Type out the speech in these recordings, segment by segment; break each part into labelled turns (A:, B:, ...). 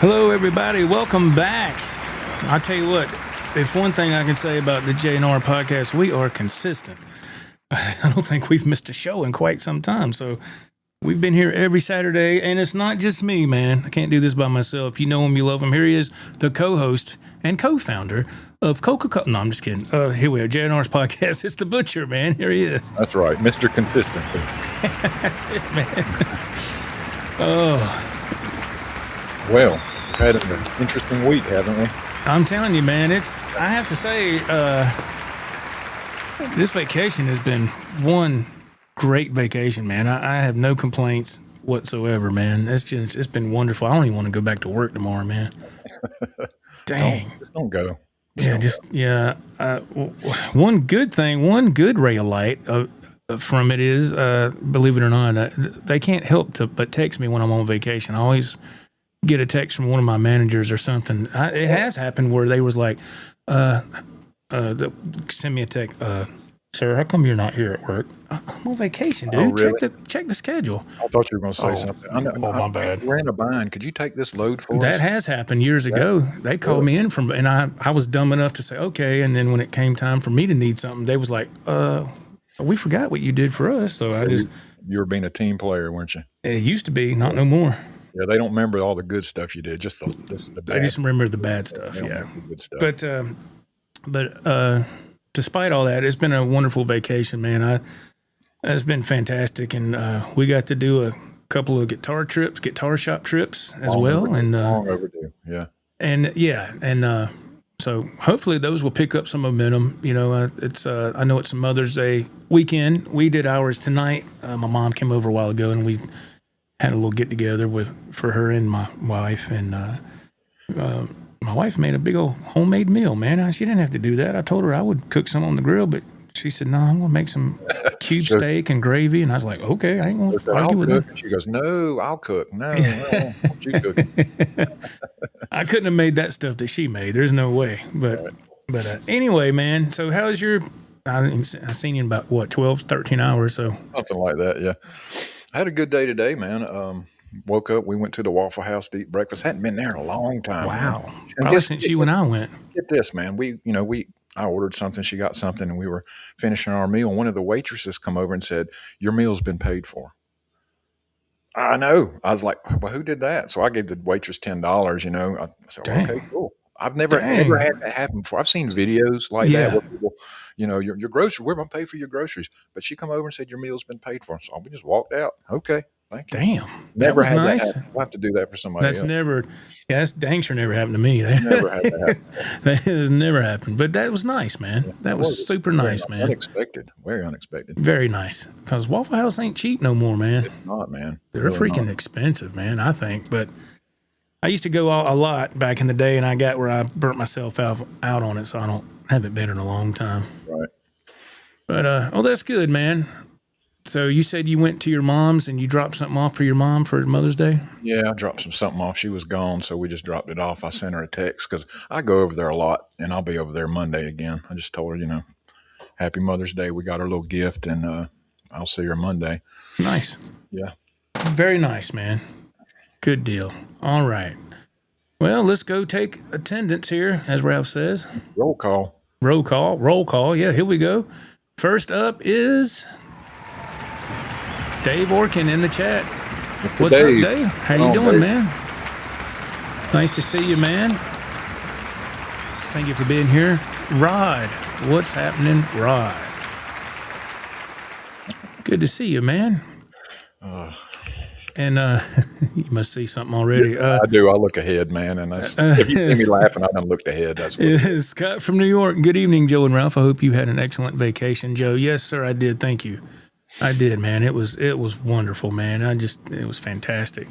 A: Hello, everybody. Welcome back. I'll tell you what, if one thing I can say about the J&R podcast, we are consistent. I don't think we've missed a show in quite some time. So we've been here every Saturday, and it's not just me, man. I can't do this by myself. You know him, you love him. Here he is, the co-host and co-founder of Coca-Cola. No, I'm just kidding. Here we are, J&R's podcast. It's the Butcher, man. Here he is.
B: That's right, Mr. Consistency.
A: That's it, man. Oh.
B: Well, we've had an interesting week, haven't we?
A: I'm telling you, man, I have to say, this vacation has been one great vacation, man. I have no complaints whatsoever, man. It's been wonderful. I don't even want to go back to work tomorrow, man. Dang.
B: Don't go.
A: One good thing, one good ray of light from it is, believe it or not, they can't help but text me when I'm on vacation. I always get a text from one of my managers or something. It has happened where they was like, send me a text, sir, how come you're not here at work? I'm on vacation, dude.
B: Oh, really?
A: Check the schedule.
B: I thought you were going to say something.
A: My bad.
B: We're in a bind. Could you take this load for us?
A: That has happened years ago. They called me in and I was dumb enough to say, okay. And then when it came time for me to need something, they was like, we forgot what you did for us. So
B: you were being a team player, weren't you?
A: It used to be, not no more.
B: Yeah, they don't remember all the good stuff you did, just the bad.
A: I just remember the bad stuff, yeah.
B: Good stuff.
A: But despite all that, it's been a wonderful vacation, man. It's been fantastic, and we got to do a couple of guitar shop trips as well, and
B: long overdue, yeah.
A: So hopefully those will pick up some momentum. You know, I know it's a Mother's Day weekend. We did ours tonight. My mom came over a while ago, and we had a little get together for her and my wife, and my wife made a big old homemade meal, man. She didn't have to do that. I told her I would cook some on the grill, but she said, no, I'm going to make some cube steak and gravy. And I was like, okay, I ain't going to argue with her.
B: She goes, no, I'll cook. No, won't you cook?
A: I couldn't have made that stuff that she made. There's no way. But anyway, man, so how's I've seen you in about, 12, 13 hours. So
B: something like that, yeah. I had a good day today, man. Woke up, we went to the Waffle House to eat breakfast. Hadn't been there in a long time.
A: Wow. Probably since you and I went.
B: Get this, man. I ordered something, she got something, and we were finishing our meal. And one of the waitresses come over and said, your meal's been paid for. I know. I was like, well, who did that? So I gave the waitress $10, you know. I said, okay, cool. I've never ever had that happen before. I've seen videos like that where people, you know, your grocery, we're going to pay for your groceries. But she come over and said, your meal's been paid for. So we just walked out. Okay. Thank you.
A: Damn.
B: Never had
A: nice.
B: that happen. I'll have to do that for somebody else.
A: That's dang sure never happened to me.
B: Never had that happen.
A: That has never happened. But that was nice, man. Yeah, that was super nice, man.
B: Unexpected. Very unexpected.
A: Very nice. Because Waffle House ain't cheap no more, man.
B: It's not, man.
A: They're really freaking expensive, man, I think. But I used to go a lot back in the day, and I got where I burnt myself out on it, so I haven't been in a long time.
B: Right.
A: But, that's good, man. So you said you went to your mom's and you dropped something off for your mom for Mother's Day?
B: Yeah, I dropped something off. She was gone, so we just dropped it off. I sent her a text because I go over there a lot, and I'll be over there Monday again. I just told her, you know, happy Mother's Day. We got her little gift, and I'll see her Monday.
A: Nice.
B: Yeah.
A: Very nice, man. Good deal. All right. Well, let's go take attendance here, as Ralph says.
B: Roll call.
A: Roll call. Yeah, here we go. First up is Dave Orkin in the chat. What's up, Dave? How you doing, Dave? Man? Nice to see you, man. Thank you for being here. Rod, what's happening, Rod? Good to see you, man. And you must see something already.
B: I do. I look ahead, man. And if you see me laughing, I done looked ahead. That's what it is.
A: Scott from New York. Good evening, Joe and Ralph. I hope you had an excellent vacation, Joe. Yes, sir, I did. Thank you. I did, man. It was wonderful, man. It was fantastic.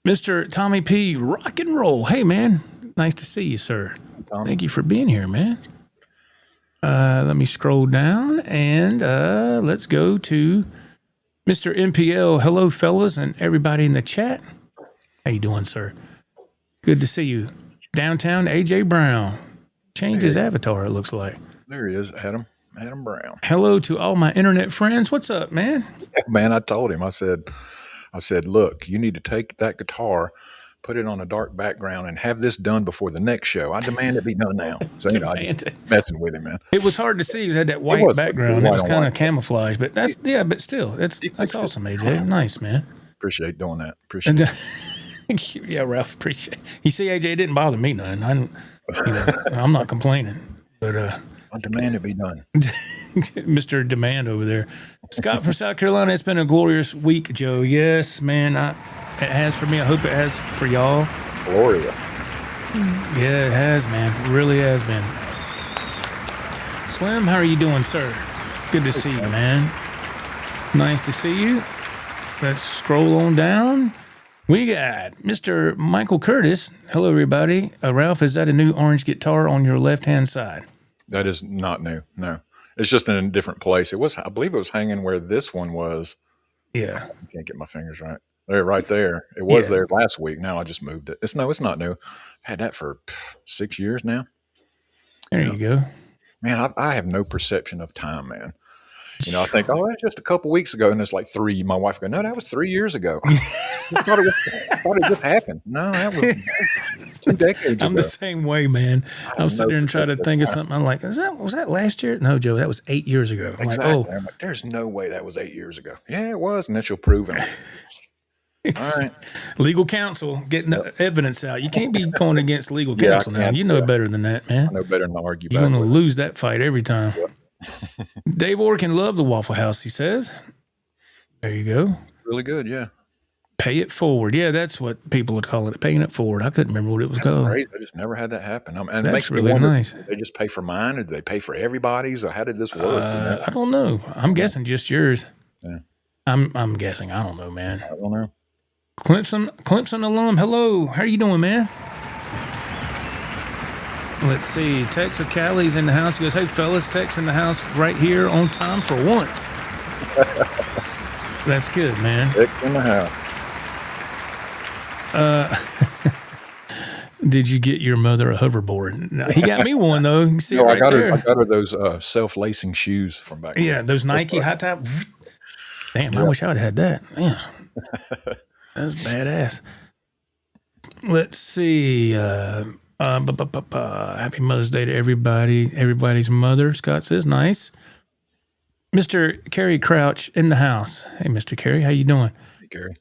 A: Mr. Tommy P, rock and roll. Hey, man. Nice to see you, sir. Thank you for being here, man. Let me scroll down and let's go to Mr. MPL. Hello, fellas, and everybody in the chat. How you doing, sir? Good to see you. Downtown AJ Brown. Changed his avatar, it looks like.
B: There he is, Adam Brown.
A: Hello to all my internet friends. What's up, man?
B: Man, I told him. I said, look, you need to take that guitar put it on a dark background and have this done before the next show. I demand it be done now. So, I just messing with him, man.
A: It was hard to see because it had that white background. It was kind of camouflage, but that's but still, that's awesome, AJ. Nice, man.
B: Appreciate doing that. Appreciate it.
A: Yeah, Ralph, appreciate it. You see, AJ, it didn't bother me none. I'm not complaining, but
B: I demand it be done.
A: Mr. Demand over there. Scott from South Carolina, it's been a glorious week, Joe. Yes, man, it has for me. I hope it has for y'all.
B: Gloria.
A: Yeah, it has, man. It really has been. Slim, how are you doing, sir? Good to see you, man. Nice to see you. Let's scroll on down. We got Mr. Michael Curtis. Hello, everybody. Ralph, is that a new orange guitar on your left-hand side?
B: That is not new. No, it's just in a different place. It was, I believe, it was hanging where this one was.
A: Yeah,
B: I can't get my fingers right. There, right there. It was there last week. Now I just moved it. It's not new. I've had that for 6 years now.
A: There you go.
B: Man, I have no perception of time, man. I think, oh, that's just a couple weeks ago, and it's like 3. My wife goes, no, that was 3 years ago. I thought it just happened. No, that was 2 decades ago.
A: I'm the same way, man. I was sitting there and trying to think of something. I'm like, was that last year? No, Joe, that was 8 years ago. I'm
B: exactly.
A: like, oh.
B: I'm like, there's no way that was 8 years ago. Yeah, it was, and then she'll prove it. All right.
A: Legal counsel, getting the evidence out. You can't be going against legal counsel now. You know better than that, man.
B: I know better than to argue
A: You're going to lose that fight every time. Yep. Dave Orkin loved the Waffle House, he says. There you go.
B: Really good, yeah.
A: Pay it forward. Yeah, that's what people would call it, paying it forward. I couldn't remember what it was called.
B: Crazy. I just never had that happen. And
A: that's
B: it makes
A: really
B: me wonder,
A: nice.
B: Did they just pay for mine, or did they pay for everybody's? Or how did this work?
A: I don't know. I'm guessing just yours.
B: Yeah.
A: I'm guessing. I don't know, man.
B: I don't know.
A: Clemson alum, hello. How are you doing, man? Let's see. Tex of Callie's in the house. He goes, hey, fellas, Tex in the house right here on time for once. That's good, man.
B: Tex in the house.
A: Did you get your mother a hoverboard? No, he got me one, though. You can see it right there.
B: I got her those self-lacing shoes from back then.
A: Yeah, those Nike high top. Damn, I wish I would have had that. Man, that's badass. Let's see. Happy Mother's Day to everybody. Everybody's mother, Scott says. Nice. Mr. Kerry Crouch in the house. Hey, Mr. Kerry, how you doing?
B: Hey, Kerry.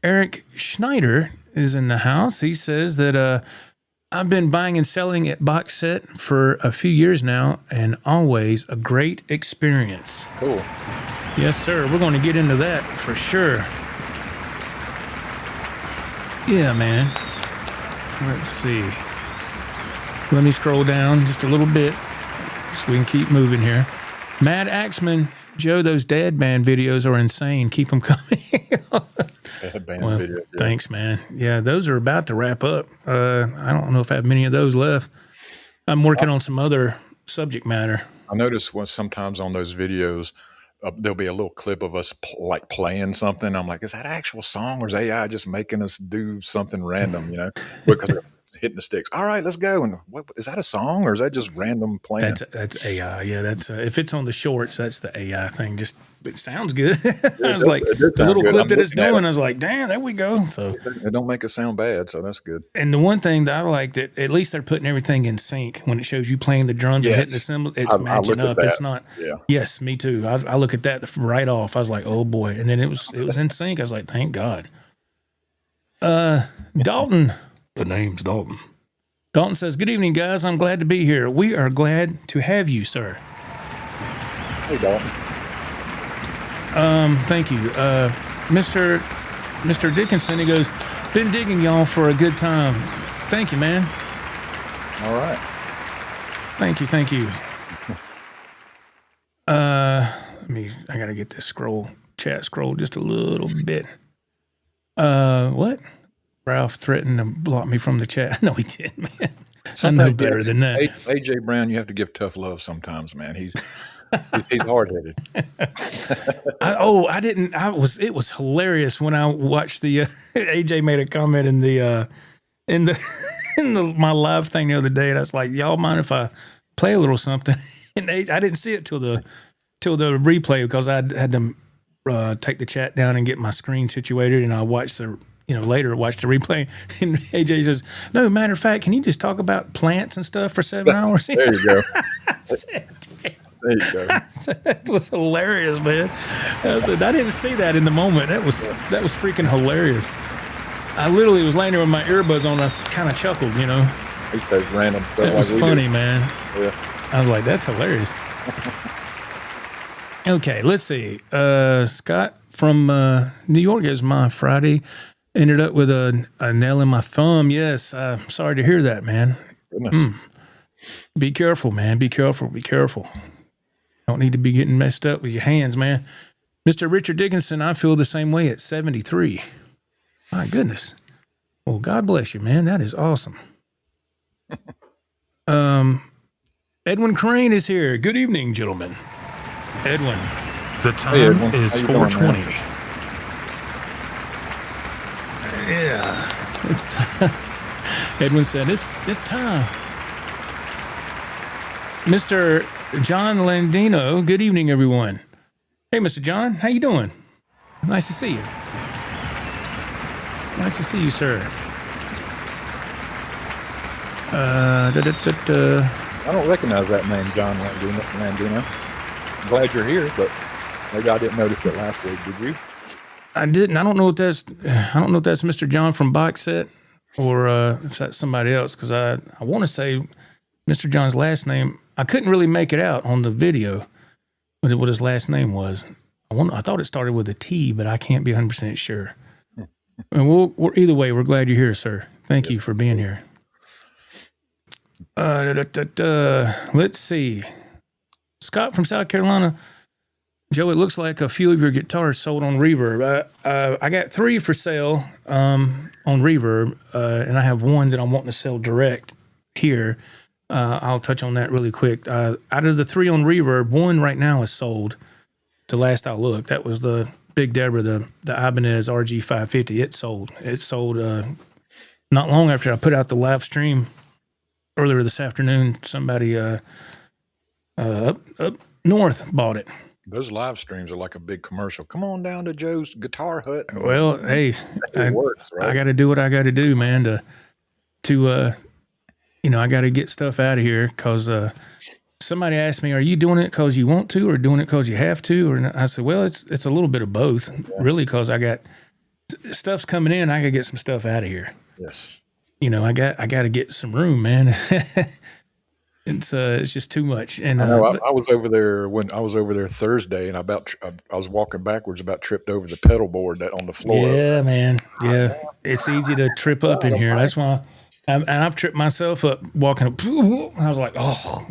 A: Eric Schneider is in the house. He says that I've been buying and selling at box set for a few years now, and always a great experience.
B: Cool.
A: Yes, sir. We're going to get into that for sure. Yeah, man. Let's see. Let me scroll down just a little bit so we can keep moving here. Mad Axeman, Joe, those dad band videos are insane. Keep them coming.
B: Videos, yeah.
A: Thanks, man. Yeah, those are about to wrap up. I don't know if I have many of those left. I'm working on some other subject matter.
B: I notice sometimes on those videos, there'll be a little clip of us playing something. I'm like, is that an actual song, or is AI just making us do something random, because they're hitting the sticks. All right, let's go. And what is that, a song, or is that just random playing?
A: That's AI. Yeah, that's if it's on the shorts, that's the AI thing. Just it sounds good. I was like, the little clip that it's doing, I was like, damn, there we go. So
B: it don't make it sound bad, so that's good.
A: And the one thing that I like, that at least they're putting everything in sync. When it shows you playing the drums and hitting the cymbals, it's matching up. It's not. Yeah. Yes, me too. I look at that right off. I was like, oh boy, and then it was in sync. I was like, thank God. Dalton. The name's Dalton. Dalton says, good evening, guys. I'm glad to be here. We are glad to have you, sir.
B: Hey, Dalton.
A: Thank you. Mr. Dickinson, he goes, been digging y'all for a good time. Thank you, man.
B: All right.
A: Thank you. I got to get this chat scroll just a little bit. What? Ralph threatened to block me from the chat. No, he didn't, man. I know better than that.
B: AJ Brown, you have to give tough love sometimes, man. He's hard-headed.
A: It was hilarious when I watched the AJ made a comment in the my live thing the other day, and I was like, y'all mind if I play a little something? And I didn't see it till the replay, because I had to take the chat down and get my screen situated, and I watched the later watched the replay, and AJ says, "No, matter of fact, can you just talk about plants and stuff for 7 hours?"
B: There you go.
A: I said,
B: There you go.
A: that was hilarious, man. I said, I didn't see that in the moment. That was freaking hilarious. I literally was laying there with my earbuds on. I kind of chuckled,
B: He says random stuff.
A: That was funny, man.
B: Yeah.
A: I was like, that's hilarious. Okay, let's see. Scott from New York is my Friday. Ended up with a nail in my thumb. Yes, sorry to hear that, man.
B: Goodness.
A: Be careful, man. Be careful. Be careful. Don't need to be getting messed up with your hands, man. Mr. Richard Dickinson, I feel the same way at 73. My goodness. Well, God bless you, man. That is awesome. Edwin Crane is here. Good evening, gentlemen. Edwin, the time is 4:20. Yeah, it's time. Edwin said, it's time. Mr. John Landino, good evening, everyone. Hey, Mr. John, how you doing? Nice to see you. Nice to see you, sir.
B: I don't recognize that name, John Landino. I'm glad you're here, but maybe I didn't notice it last week. Did you?
A: I didn't. I don't know if that's Mr. John from Box Set or if that's somebody else, because I want to say Mr. John's last name. I couldn't really make it out on the video what his last name was. I thought it started with a T, but I can't be 100% sure. And we're either way, we're glad you're here, sir. Thank you for being here. Let's see. Scott from South Carolina. Joe, it looks like a few of your guitars sold on Reverb. I got 3 for sale on Reverb, and I have one that I'm wanting to sell direct here. I'll touch on that really quick. Out of the 3 on Reverb, 1 right now is sold. The last I looked, that was the Big Deborah, the Ibanez RG550. It sold. It sold not long after I put out the live stream earlier this afternoon. Somebody up north bought it.
B: Those live streams are like a big commercial. Come on down to Joe's Guitar Hut.
A: Well, hey,
B: it works, right?
A: I got to do what I got to do, man, to I got to get stuff out of here because somebody asked me, are you doing it because you want to or doing it because you have to? Or I said, well, it's a little bit of both, really, because I got stuff's coming in. I got to get some stuff out of here.
B: Yes.
A: I got to get some room, man. It's just too much. And
B: I was over there Thursday, and I was walking backwards, about tripped over the pedal board that on the floor.
A: Yeah, man. Yeah, it's easy to trip up in here. That's why. I've tripped myself up walking up. I was like, oh,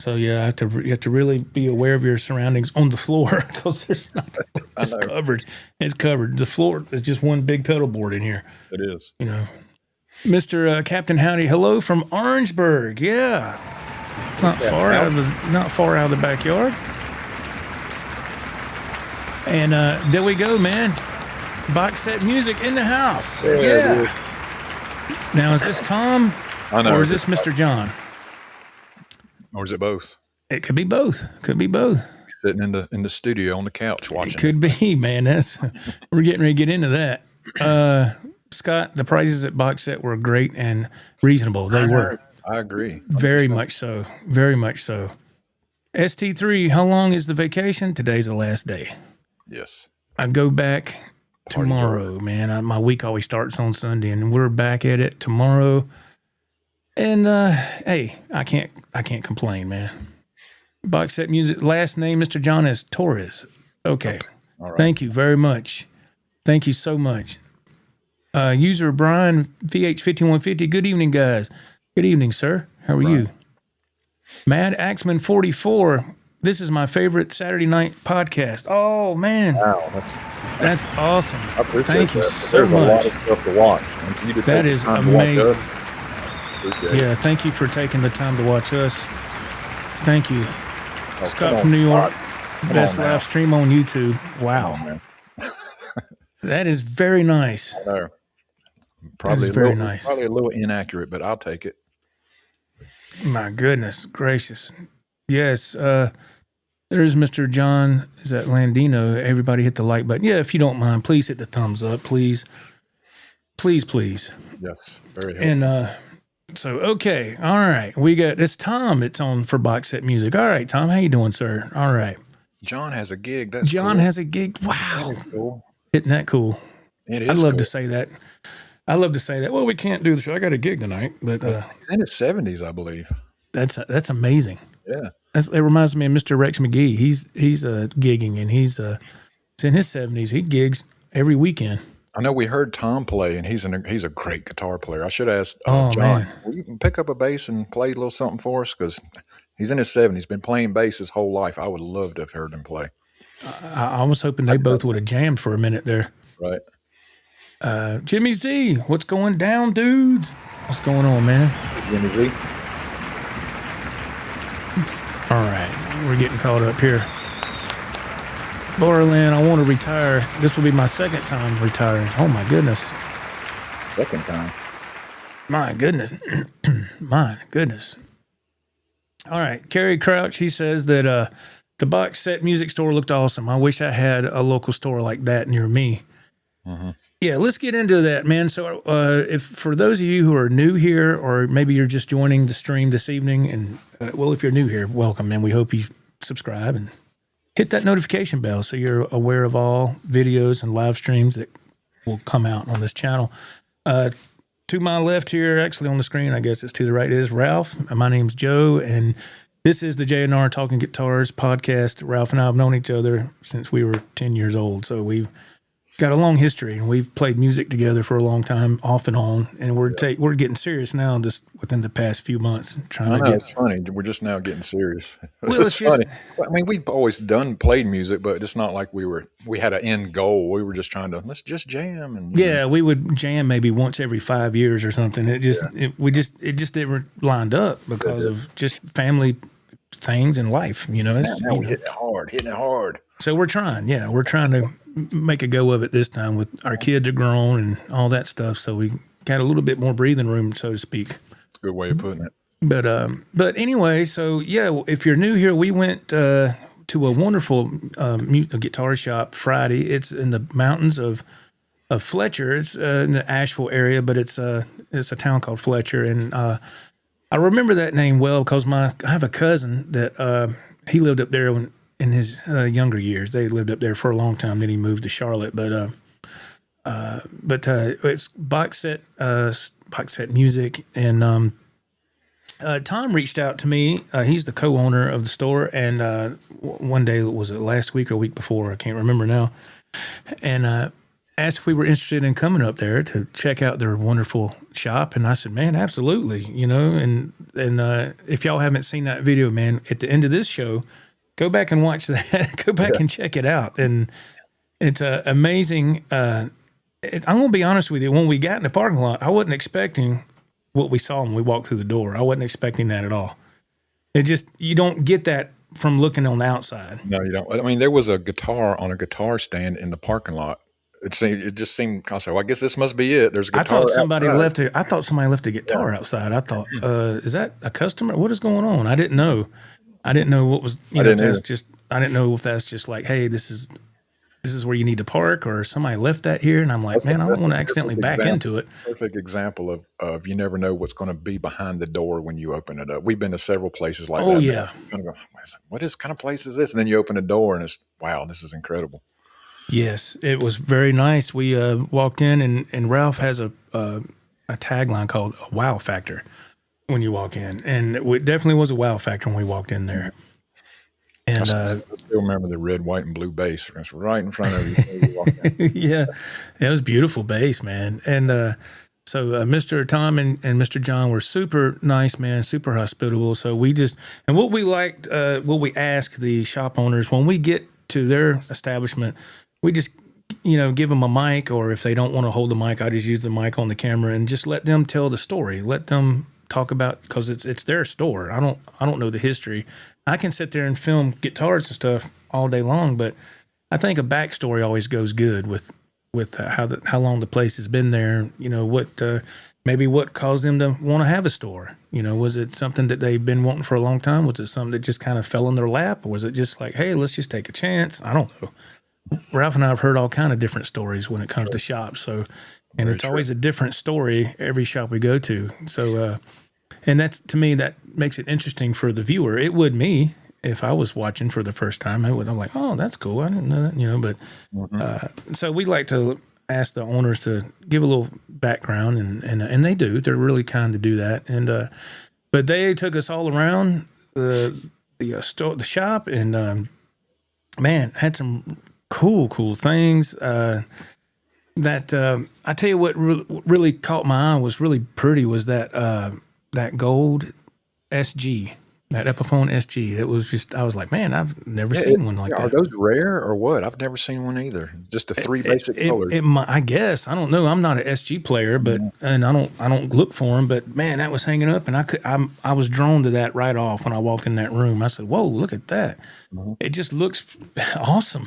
A: So yeah, you have to really be aware of your surroundings on the floor because there's not. It's covered. It's covered. The floor is just one big pedal board in here.
B: It is.
A: Mr. Captain Howdy, hello from Orangeburg. Yeah, not far out of the backyard. And there we go, man. Box Set Music in the house. Yeah. Now is this Tom or is this Mr. John?
B: Or is it both?
A: It could be both. Could be both.
B: Sitting in the studio on the couch watching.
A: It could be, man. We're getting ready to get into that. Scott, the prices at Box Set were great and reasonable. They were.
B: I agree. 100%.
A: Very much so. Very much so. ST3, how long is the vacation? Today's the last day.
B: Yes.
A: I go back tomorrow, man. My week always starts on Sunday, and we're back at it tomorrow. And hey, I can't complain, man. Box Set Music. Last name, Mr. John, is Torres. Okay. All right. Thank you very much. Thank you so much. User Brian VH5150. Good evening, guys. Good evening, sir. How are you? Mad Axman 44. This is my favorite Saturday night podcast. Oh man,
B: wow,
A: that's awesome. Thank you so
B: There's
A: much.
B: A lot of stuff to watch.
A: That is amazing. Yeah, thank you for taking the time to watch us. Thank you, Scott from New York. Best live stream on YouTube. Wow, that is very nice.
B: I know. Probably nice. Probably a little inaccurate, but I'll take it.
A: My goodness gracious. Yes, there's Mr. John. Is that Landino? Everybody hit the like button. Yeah, if you don't mind, please hit the thumbs up, please. Please, please.
B: Yes, very helpful.
A: And so, okay, all right. We got it's Tom. It's on for Box Set Music. All right, Tom, how you doing, sir? All right.
B: John has a gig. That's
A: John
B: cool.
A: has a gig. Wow,
B: That is cool.
A: isn't that cool?
B: It is.
A: I'd love
B: cool.
A: to say that. I love to say that. Well, we can't do the show. I got a gig tonight, but
B: He's in his 70s, I believe.
A: that's amazing.
B: Yeah.
A: It reminds me of Mr. Rex McGee. He's gigging, and he's in his 70s. He gigs every weekend.
B: I know we heard Tom play, and he's a great guitar player. I should have asked
A: Oh,
B: John,
A: man.
B: will you pick up a bass and play a little something for us? Because he's in his 70s, been playing bass his whole life. I would love to have heard him play.
A: I was hoping they both would have jammed for a minute there.
B: Right.
A: Jimmy Z, what's going down, dudes? What's going on, man?
B: Jimmy Z.
A: All right, we're getting caught up here. Borland, I want to retire. This will be my second time retiring. Oh, my goodness.
B: Second time.
A: My goodness. My goodness. All right. Carrie Crouch, he says that the Box Set Music Store looked awesome. I wish I had a local store like that near me.
B: Mm-hmm.
A: Yeah, let's get into that, man. So if for those of you who are new here, or maybe you're just joining the stream this evening, and well, if you're new here, welcome, man. We hope you subscribe and hit that notification bell so you're aware of all videos and live streams that will come out on this channel. To my left here, actually on the screen, I guess it's to the right, is Ralph. And my name's Joe, and this is the JNR Talking Guitars podcast. Ralph and I have known each other since we were 10 years old, so we've got a long history, and we've played music together for a long time, off and on. And we're getting serious now, just within the past few months.
B: It's funny. We're just now getting serious.
A: Well,
B: it's funny. I mean, we've always played music, but it's not like we had an end goal. We were just trying to let's just jam and
A: we would jam maybe once every 5 years or something. It just never lined up because of just family things in life. Now
B: we're hitting it hard.
A: So we're trying to make a go of it this time. With our kids are grown and all that stuff, so we got a little bit more breathing room, so to speak.
B: That's a good way of putting it.
A: But anyway, so yeah, if you're new here, we went to a wonderful guitar shop Friday. It's in the mountains of Fletcher. It's in the Asheville area, but it's a town called Fletcher, and I remember that name well because I have a cousin that he lived up there in his younger years. They lived up there for a long time. Then he moved to Charlotte. But it's Box Set Music. And Tom reached out to me. He's the co-owner of the store. And one day, was it last week or a week before? I can't remember now. And asked if we were interested in coming up there to check out their wonderful shop. And I said, man, absolutely. And if y'all haven't seen that video, man, at the end of this show, go back and watch that. Go back and check it out. And it's amazing. I'm going to be honest with you. When we got in the parking lot, I wasn't expecting what we saw when we walked through the door. I wasn't expecting that at all. You don't get that from looking on the outside.
B: No, you don't. I mean, there was a guitar on a guitar stand in the parking lot. It just seemed, I said, well, I guess this must be it. There's a guitar.
A: I thought somebody left a guitar outside. I thought, is that a customer? What is going on? I didn't know. I didn't know what was, I didn't know if that's just like, hey, this is where you need to park, or somebody left that here. And I'm like, man, I don't want to accidentally back into it.
B: Perfect example of you never know what's going to be behind the door when you open it up. We've been to several places like that.
A: Oh, yeah.
B: Kind of go, what kind of place is this? And then you open the door and it's, wow, this is incredible.
A: Yes, it was very nice. We walked in, and Ralph has a tagline called a wow factor when you walk in. And it definitely was a wow factor when we walked in there. And
B: I still remember the red, white, and blue bass. It's right in front of you.
A: Yeah, it was beautiful bass, man. And so Mr. Tom and Mr. John were super nice, man, super hospitable. So what we liked, what we asked the shop owners when we get to their establishment, we just, give them a mic, or if they don't want to hold the mic, I just use the mic on the camera and just let them tell the story. Let them talk about, because it's their store. I don't know the history. I can sit there and film guitars and stuff all day long, but I think a backstory always goes good with how long the place has been there. What caused them to want to have a store. Was it something that they've been wanting for a long time? Was it something that just kind of fell in their lap, or was it just like, hey, let's just take a chance? I don't know. Ralph and I have heard all kind of different stories when it comes to shops. So and
B: Very
A: it's
B: true.
A: always a different story every shop we go to. So, and that's, to me, that makes it interesting for the viewer. It would me if I was watching for the first time. I'm like, oh, that's cool. I didn't know that, But so we like to ask the owners to give a little background, and they do. They're really kind to do that. And but they took us all around the store, the shop, and man, had some cool things. That I tell you what really caught my eye, was really pretty, was that gold SG, that Epiphone SG. It was just, I was like, man, I've never seen one like
B: Are
A: that.
B: those rare or what? I've never seen one either. Just the three basic colors.
A: I guess, I don't know. I'm not an SG player, and I don't look for them. But man, that was hanging up, and I was drawn to that right off when I walked in that room. I said, "Whoa, look at that! It just looks awesome."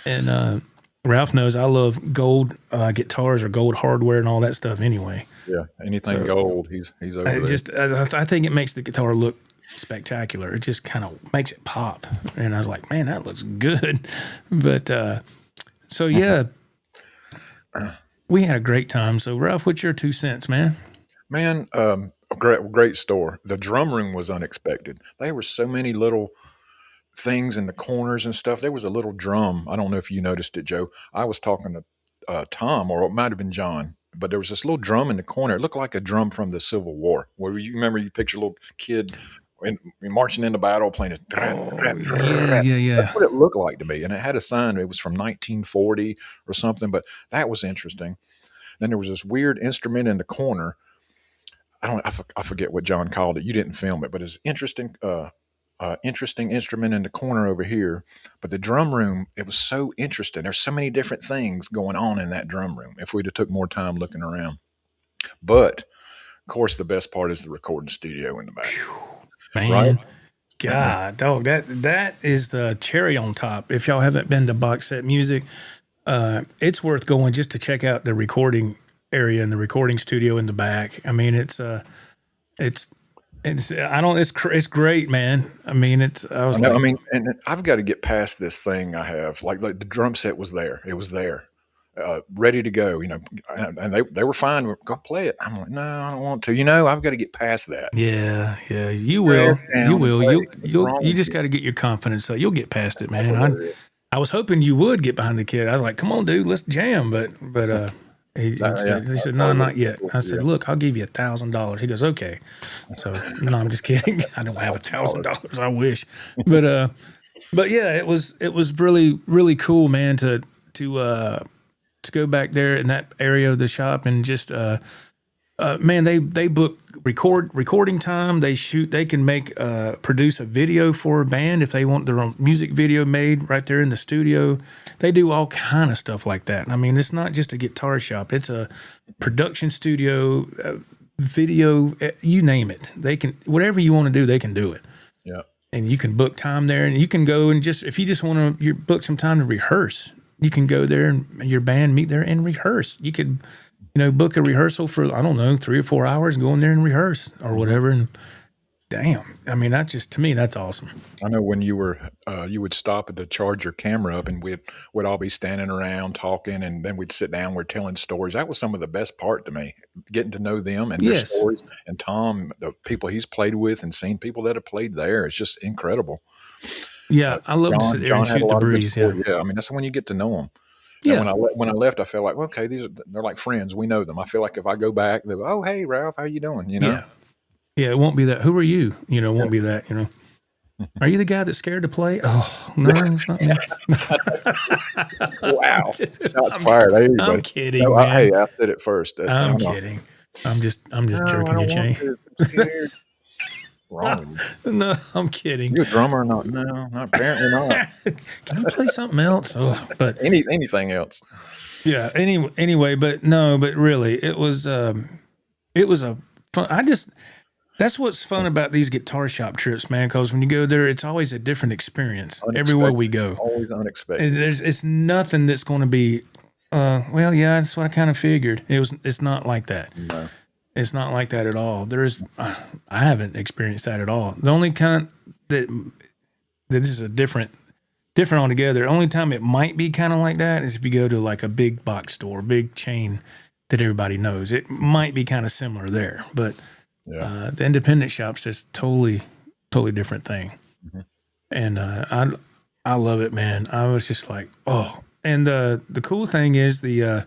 A: And Ralph knows I love gold guitars or gold hardware and all that stuff. Anyway,
B: Yeah, anything gold, he's over there.
A: I think it makes the guitar look spectacular. It just kind of makes it pop. And I was like, man, that looks good. But so yeah, we had a great time. So Ralph, what's your 2 cents, man?
B: Man, a great store. The drum room was unexpected. There were so many little things in the corners and stuff. There was a little drum. I don't know if you noticed it, Joe. I was talking to Tom, or it might have been John, but there was this little drum in the corner. It looked like a drum from the Civil War. Where you remember, you picture a little kid marching into battle playing it.
A: Yeah.
B: That's what it looked like to me. And it had a sign. It was from 1940 or something, but that was interesting. Then there was this weird instrument in the corner. I forget what John called it. You didn't film it, but it's interesting. Interesting instrument in the corner over here. But the drum room, it was so interesting. There's so many different things going on in that drum room if we'd have took more time looking around. But of course, the best part is the recording studio in the back.
A: Man,
B: right?
A: God, dog, that is the cherry on top. If y'all haven't been to Box Set Music, it's worth going just to check out the recording area and the recording studio in the back. I mean, it's great, man. I mean,
B: and I've got to get past this thing I have. Like the drum set was there. It was there. Ready to go, and they were fine. Go play it. I'm like, no, I don't want to. I've got to get past that.
A: Yeah, you will. You will. You just got to get your confidence. So you'll get past it, man. I was hoping you would get behind the kid. I was like, come on, dude, let's jam. But he said, no, not yet. I said, look, I'll give you $1,000. He goes, okay. So no, I'm just kidding. I don't have $1,000. I wish, but yeah, it was really, really cool, man, to go back there in that area of the shop and just man, they book recording time. They can produce a video for a band if they want their own music video made right there in the studio. They do all kind of stuff like that. I mean, it's not just a guitar shop. It's a production studio, video, you name it. They can, whatever you want to do, they can do it.
B: Yeah.
A: And you can book time there, and you can go and if you just want to book some time to rehearse, you can go there and your band meet there and rehearse. You could, book a rehearsal for, I don't know, 3 or 4 hours and go in there and rehearse or whatever. And damn, I mean, to me, that's awesome.
B: I know when you would stop to charge your camera up, and we'd all be standing around talking, and then we'd sit down, we're telling stories. That was some of the best part to me, getting to know them and their stories. And Tom, the people he's played with and seen people that have played there, it's just incredible.
A: Yeah, I love to sit there and shoot the breeze. Yeah,
B: I mean, that's when you get to know them. Yeah. And when I left, I felt like, well, okay, they're like friends. We know them. I feel like if I go back, they're like, oh, hey, Ralph, how you doing?
A: Yeah, it won't be that. Who are you? It won't be that. Are you the guy that's scared to play? Oh no, it's not me.
B: Wow, shots fired. Hey,
A: I'm kidding, man.
B: Hey, I said it first.
A: I'm kidding. I'm just jerking your chain.
B: Wrong.
A: No, I'm kidding.
B: You a drummer or not? No, apparently not.
A: Can you play something else? But
B: anything else?
A: Yeah. Anyway, but really, it was a fun. That's what's fun about these guitar shop trips, man. Because when you go there, it's always a different experience everywhere we go.
B: Always unexpected.
A: It's nothing that's going to be. Well, yeah, that's what I kind of figured. It's not like that.
B: No.
A: It's not like that at all. I haven't experienced that at all. The only kind that this is a different different altogether. Only time it might be kind of like that is if you go to like a big box store, big chain that everybody knows. It might be kind of similar there, but the independent shop's just totally different thing. Mm-hmm. And I love it, man. I was just like, oh. And the cool thing is I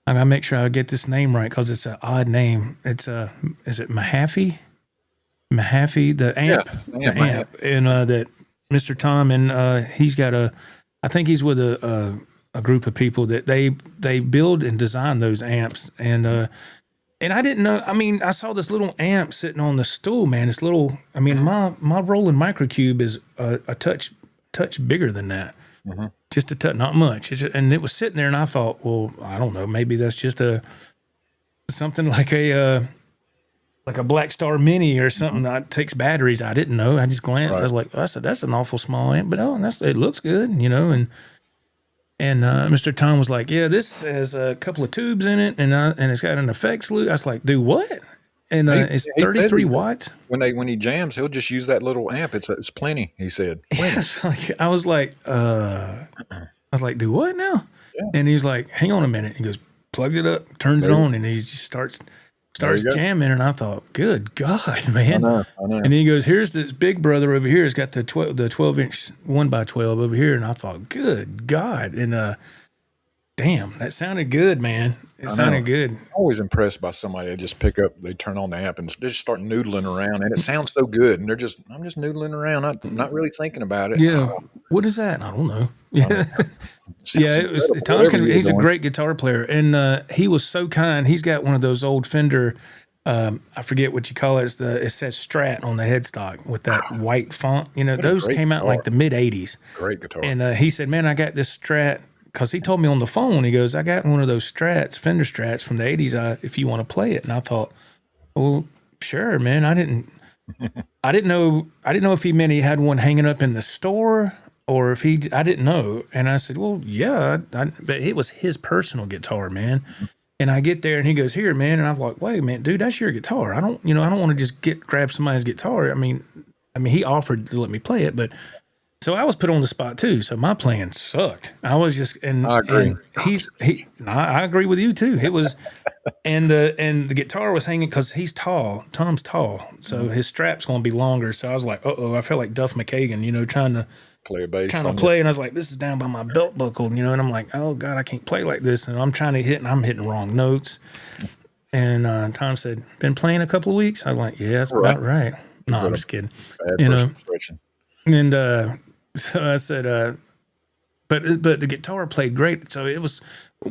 A: gotta make sure I get this name right because it's an odd name. It's is it Mahaffey? Mahaffey, the amp, and that Mr. Tom, and he's got I think he's with a group of people that they build and design those amps, and I didn't know. I mean, I saw this little amp sitting on the stool, man. This little, I mean, my Roland Microcube is a touch bigger than that, just a touch, not much. And it was sitting there, and I thought, well, I don't know, maybe that's just something like a Black Star Mini or something that takes batteries. I didn't know. I just glanced. Right. I was like, I said, that's an awful small amp, but it looks good, you know. And Mr. Tom was like, yeah, this has a couple of tubes in it, and it's got an effects loop. I was like, do what? And it's 33 watts.
B: When he jams, he'll just use that little amp. It's plenty. He said. Plenty.
A: I was like, do what now? Yeah. And he's like, hang on a minute. He goes, plugged it up, turns it on, and he just starts jamming, and I thought, good God, man. I know. And he goes, here's this big brother over here. It's got the 12-inch 1x12 over here. And I thought, good God. And damn, that sounded good, man. It sounded good.
B: I'm always impressed by somebody that just they turn on the amp and just start noodling around. And it sounds so good. And I'm just noodling around, not really thinking about it.
A: Yeah. What is that? I don't know. Yeah. Yeah, Tom. He's a great guitar player, and he was so kind. He's got one of those old Fender. I forget what you call it. It says Strat on the headstock with that white font. You know, those came out like the mid '80s.
B: Great guitar.
A: And he said, "Man, I got this Strat." Because he told me on the phone, he goes, "I got one of those Fender Strats from the '80s. If you want to play it." And I thought, "Well, sure, man." I didn't know if he meant he had one hanging up in the store. Or if I didn't know. And I said, well, yeah, but it was his personal guitar, man. And I get there and he goes, here, man. And I'm like, wait, man, dude, that's your guitar. I don't want to just grab somebody's guitar. I mean, he offered to let me play it, but so I was put on the spot too. So my playing sucked. I was just, and
B: I agree.
A: And I agree with you too. It was, and the guitar was hanging because he's tall. Tom's tall. So his strap's going to be longer. So I was like, I felt like Duff McKagan, trying to
B: play a bass,
A: kind of play, and I was like, this is down by my belt buckle, and I'm like, oh God, I can't play like this, and I'm trying to hit, and I'm hitting wrong notes. And Tom said, been playing a couple of weeks? I'm like, yeah, that's about right. No, I'm just kidding. And so I said, but the guitar played great. So it was,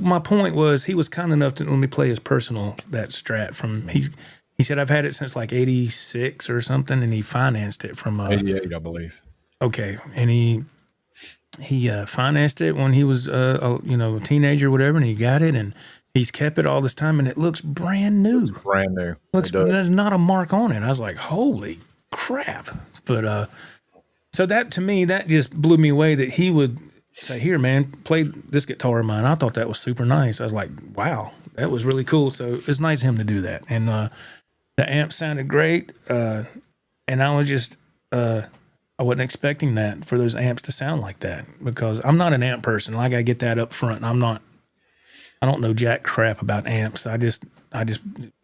A: my point was, he was kind enough to let me play his personal, that Strat from, he said, I've had it since like 86 or something, and he financed it from
B: 88, I believe. Okay,
A: and he financed it when he was a teenager or whatever, and he got it, and he's kept it all this time, and it looks brand new.
B: Brand new.
A: There's not a mark on it. I was like, holy crap! But so that, to me, that just blew me away that he would say, here, man, play this guitar of mine. I thought that was super nice. I was like, wow, that was really cool. So it's nice of him to do that, and the amp sounded great, and I was just. I wasn't expecting that for those amps to sound like that because I'm not an amp person. Like, I get that up front. I don't know jack crap about amps. I just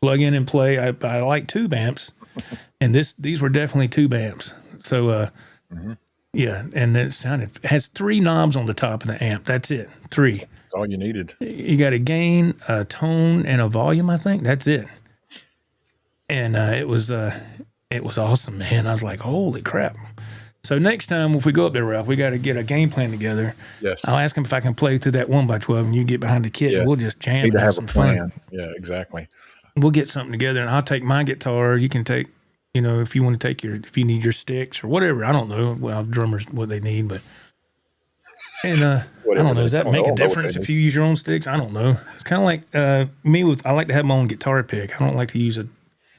A: plug in and play. I like tube amps, and these were definitely tube amps. So yeah, and it has 3 knobs on the top of the amp. That's it. 3.
B: That's all you needed.
A: You got a gain, a tone, and a volume. I think that's it. And it was awesome, man. I was like, holy crap. So next time, if we go up there, Ralph, we got to get a game plan together.
B: Yes.
A: I'll ask him if I can play through that 1x12, and you get behind the kit, and we'll just jam and have some fun.
B: Yeah, exactly.
A: We'll get something together, and I'll take my guitar. You can take, if you want to take if you need your sticks or whatever. I don't know. Well, drummers, what they need, but. And I don't know. Does that make a difference if you use your own sticks? I don't know. It's kind of like me I like to have my own guitar pick. I don't like to use a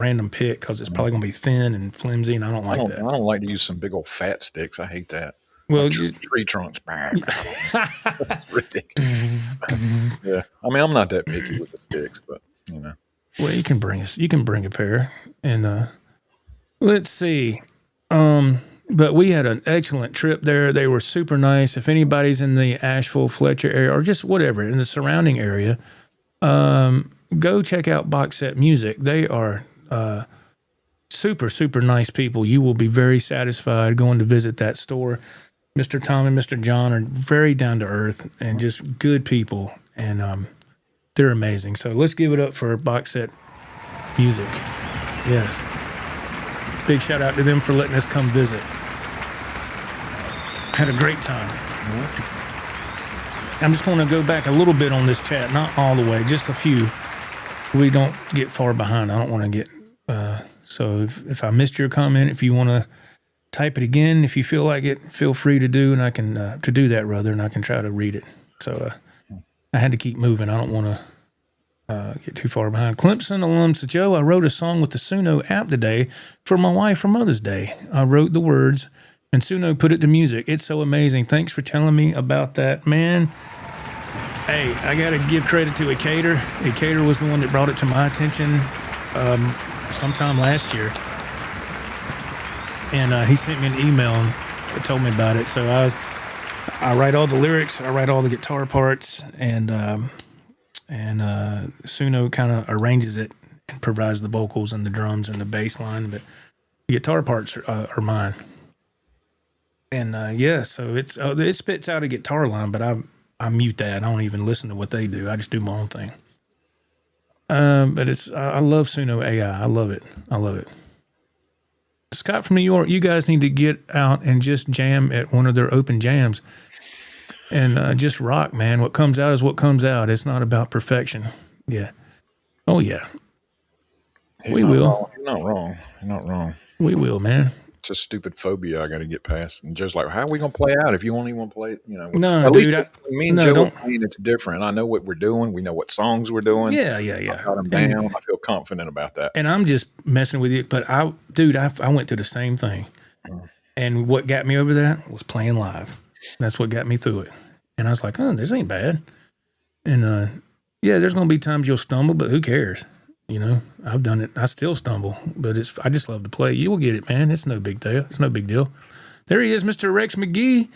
A: random pick because it's probably going to be thin and flimsy, and I don't like that.
B: I don't like to use some big old fat sticks. I hate that.
A: Well,
B: tree trunks. That's ridiculous. Yeah, I mean, I'm not that picky with the sticks, but
A: Well, you can bring a pair, and let's see. But we had an excellent trip there. They were super nice. If anybody's in the Asheville, Fletcher area, or just whatever, in the surrounding area, go check out Box Set Music. They are super, super nice people. You will be very satisfied going to visit that store. Mr. Tom and Mr. John are very down to earth and just good people, and they're amazing. So let's give it up for Box Set Music. Yes. Big shout out to them for letting us come visit. Had a great time. I'm just going to go back a little bit on this chat, not all the way, just a few. We don't get far behind. I don't want to get... so if I missed your comment, if you want to type it again, if you feel like it, feel free to do, and I can to do that rather, and I can try to read it. So I had to keep moving. I don't want to get too far behind. Clemson alum says, Joe, I wrote a song with the Suno app today for my wife for Mother's Day. I wrote the words, and Suno put it to music. It's so amazing. Thanks for telling me about that, man. Hey, I got to give credit to Acater. Acater was the one that brought it to my attention sometime last year. And he sent me an email and told me about it. So I write all the lyrics, I write all the guitar parts, and Suno kind of arranges it and provides the vocals and the drums and the bass line, but the guitar parts are mine. And so it spits out a guitar line, but I mute that. I don't even listen to what they do. I just do my own thing. But I love Suno AI. I love it. Scott from New York, you guys need to get out and just jam at one of their open jams and just rock, man. What comes out is what comes out. It's not about perfection. Yeah. Oh, yeah. We will.
B: You're not wrong.
A: We will, man.
B: It's a stupid phobia I got to get past. And Joe's like, how are we going to play out if you won't even play it?
A: No,
B: at
A: dude.
B: Least me and Joe are playing, it's different. I know what we're doing. We know what songs we're doing.
A: Yeah.
B: I got them down. I feel confident about that.
A: And I'm just messing with you. But I went through the same thing. And what got me over that was playing live. That's what got me through it. And I was like, oh, this ain't bad. And there's going to be times you'll stumble, but who cares? I've done it. I still stumble, but I just love to play. You will get it, man. It's no big deal. It's no big deal. There he is, Mr. Rex McGee.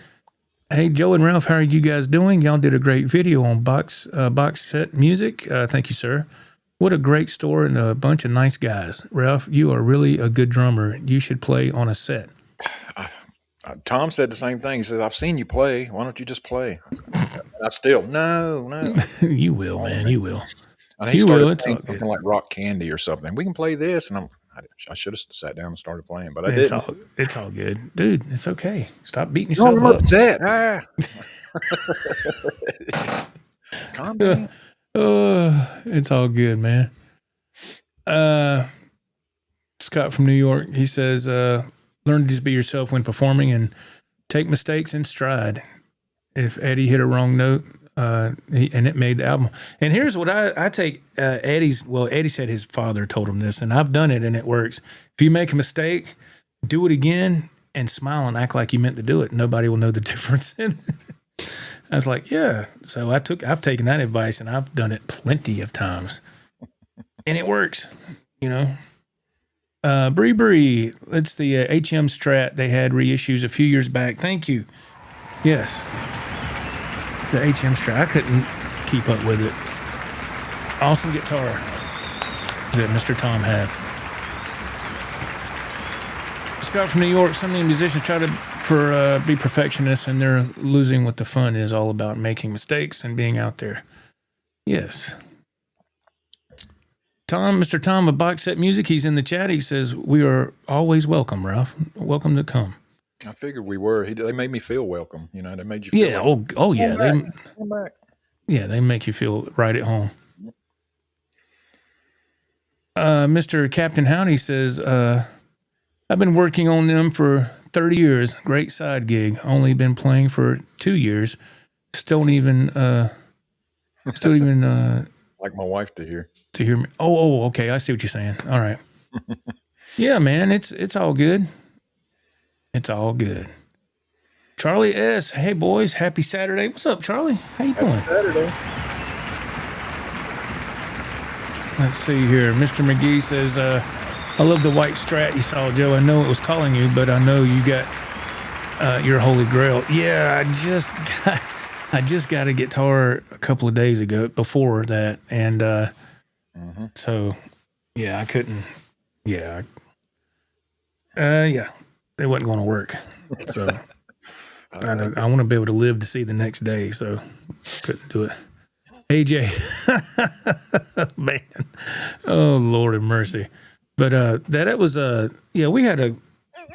A: Hey, Joe and Ralph, how are you guys doing? Y'all did a great video on Box Set Music. Thank you, sir. What a great store and a bunch of nice guys. Ralph, you are really a good drummer. You should play on a set.
B: Tom said the same thing. He said, I've seen you play. Why don't you just play? I still, no.
A: You will, man. You will.
B: And he started playing something like Rock Candy or something. We can play this. And I should have sat down and started playing, but I didn't.
A: It's all good. Dude, it's okay. Stop beating yourself up.
B: Upset. Calm down.
A: It's all good, man. Scott from New York, he says, learn to just be yourself when performing and take mistakes in stride. If Eddie hit a wrong note, and it made the album. And here's what I take Eddie said his father told him this, and I've done it and it works. If you make a mistake, do it again and smile and act like you meant to do it. Nobody will know the difference. I was like, yeah. So I've taken that advice and I've done it plenty of times. And it works, Bree, it's the HM Strat. They had reissues a few years back. Thank you. Yes. The HM Strat. I couldn't keep up with it. Awesome guitar that Mr. Tom had. Scott from New York, some of the musicians try to be perfectionists and they're losing what the fun is all about, making mistakes and being out there. Yes. Mr. Tom of Box Set Music, he's in the chat. He says, we are always welcome, Ralph. Welcome to come.
B: I figured we were. They made me feel welcome. They made you feel
A: welcome. Oh yeah.
B: Come back.
A: Yeah, they make you feel right at home. Mr. Captain Howdy says, I've been working on them for 30 years. Great side gig. Only been playing for 2 years. Still even
B: like my wife to hear
A: me. Oh, okay. I see what you're saying. All right. Yeah, man, it's all good. It's all good. Charlie S. Hey, boys. Happy Saturday. What's up, Charlie? How you doing?
B: Happy Saturday.
A: Let's see here. Mr. McGee says, I love the white Strat you saw, Joe. I know it was calling you, but I know you got Your holy grail. Yeah, I just got a guitar a couple of days ago before that, and so yeah, I couldn't. Yeah, yeah, it wasn't going to work. So I want to be able to live to see the next day. So couldn't do it. AJ, man, oh Lord have mercy. But that was yeah, we had a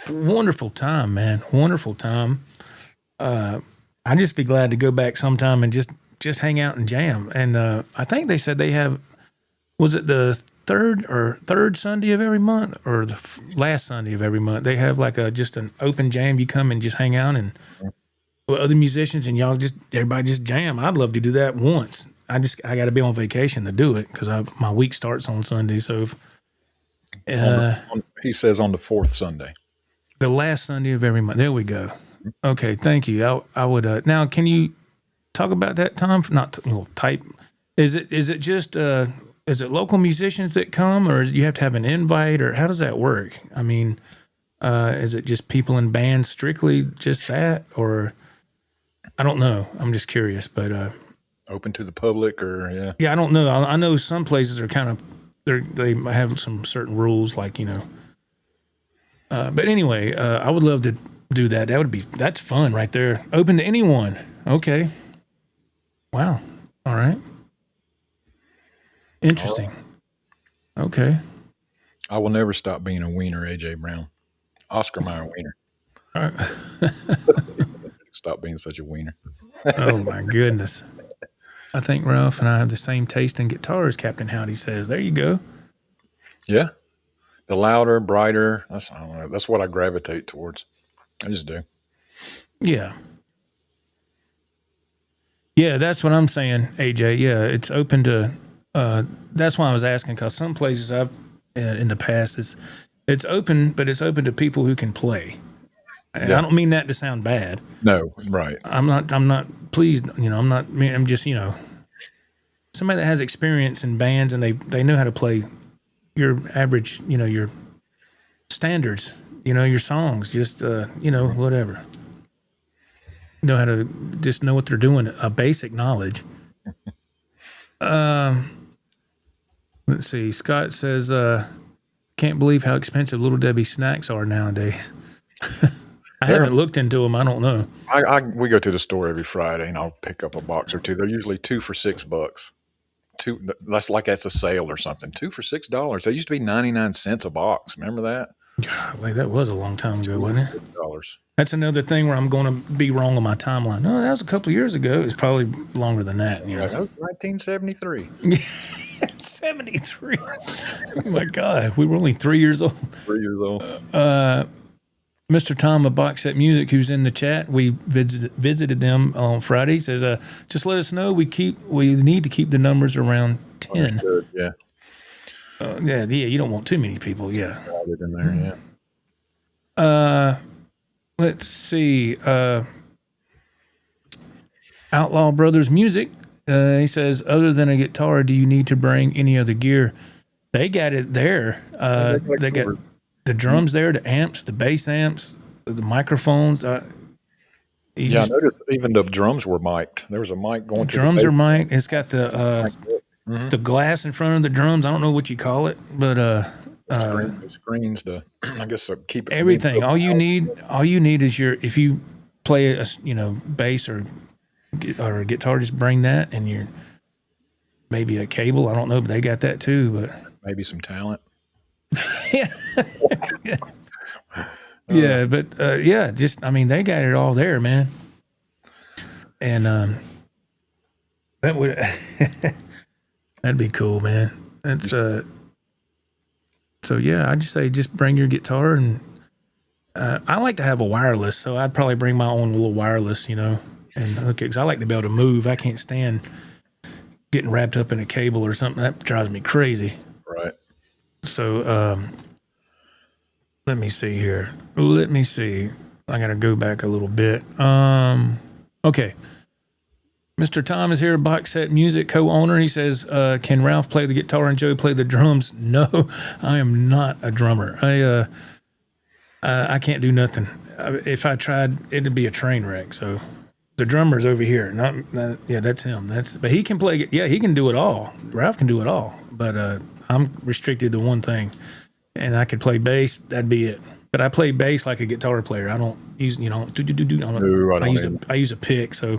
A: wonderful time, man. Wonderful time. I'd just be glad to go back sometime and just hang out and jam. And I think they said they have, was it the third Sunday of every month or the last Sunday of every month? They have like just an open jam. You come and just hang out and with other musicians and everybody just jam. I'd love to do that once. I got to be on vacation to do it because my week starts on Sunday. So
B: he says on the fourth Sunday.
A: The last Sunday of every month. There we go. Okay, thank you. I would now. Can you talk about that time? Not type. Is it just is it local musicians that come, or you have to have an invite, or how does that work? I mean, is it just people in bands strictly just that, or I don't know. I'm just curious, but
B: open to the public, or
A: yeah. I don't know. I know some places are kind of they have some certain rules, like but anyway, I would love to do that. That's fun right there. Open to anyone. Okay. Wow. All right. Interesting. Okay.
B: I will never stop being a wiener, AJ Brown. Oscar Mayer wiener. Stop being such a wiener.
A: Oh my goodness. I think Ralph and I have the same taste in guitars, Captain Howdy says. There you go.
B: Yeah. The louder, brighter, I don't know. That's what I gravitate towards. I just do.
A: Yeah. Yeah, that's what I'm saying, AJ. Yeah, it's open to. That's why I was asking, because some places I've in the past it's open, but it's open to people who can play. And I don't mean that to sound bad.
B: No, right.
A: I'm not. Please, I'm not. I'm just somebody that has experience in bands and they know how to play your average, your standards, your songs, just whatever. Know how to just know what they're doing, a basic knowledge. Let's see. Scott says, can't believe how expensive Little Debbie snacks are nowadays. I haven't looked into them. I don't know.
B: We go to the store every Friday and I'll pick up a box or two. They're usually $2 for $6. That's a sale or something. 2 for $6. They used to be 99 cents a box. Remember that?
A: Like that was a long time ago, wasn't it?
B: $6.
A: That's another thing where I'm going to be wrong on my timeline. No, that was a couple of years ago. It's probably longer than that.
B: That was 1973.
A: 73. Oh my God, we were only 3 years old.
B: 3 years old.
A: Mr. Tom of Box Set Music, who's in the chat, we visited them on Friday. He says, just let us know. We need to keep the numbers around 10.
B: Good, yeah.
A: Yeah. You don't want too many people. Yeah.
B: Added in there, yeah.
A: Let's see. Outlaw Brothers Music. He says, other than a guitar, do you need to bring any other gear? They got it there. They got the drums there, the amps, the bass amps, the microphones.
B: I noticed even the drums were mic'd. There was a mic going to
A: drums are mic'd. It's got the glass in front of the drums. I don't know what you call it, but
B: screens to I guess keep it
A: everything. All you need is if you play a bass or a guitar, just bring that and your maybe a cable. I don't know, but they got that too. But
B: maybe some talent.
A: Yeah. Yeah, but just they got it all there, man. And that would that'd be cool, man. That's so yeah, I'd just say just bring your guitar and I like to have a wireless, so I'd probably bring my own little wireless, and hook it, because I like to be able to move. I can't stand getting wrapped up in a cable or something. That drives me crazy.
B: Right.
A: So let me see here. Let me see. I got to go back a little bit. Okay. Mr. Tom is here, Box Set Music co-owner. He says, can Ralph play the guitar and Joe play the drums? No, I am not a drummer. I can't do nothing. If I tried, it'd be a train wreck. So the drummer's over here. Yeah, that's him. But he can play. Yeah, he can do it all. Ralph can do it all. But I'm restricted to one thing, and I could play bass. That'd be it. But I play bass like a guitar player. I don't use, I use a pick. So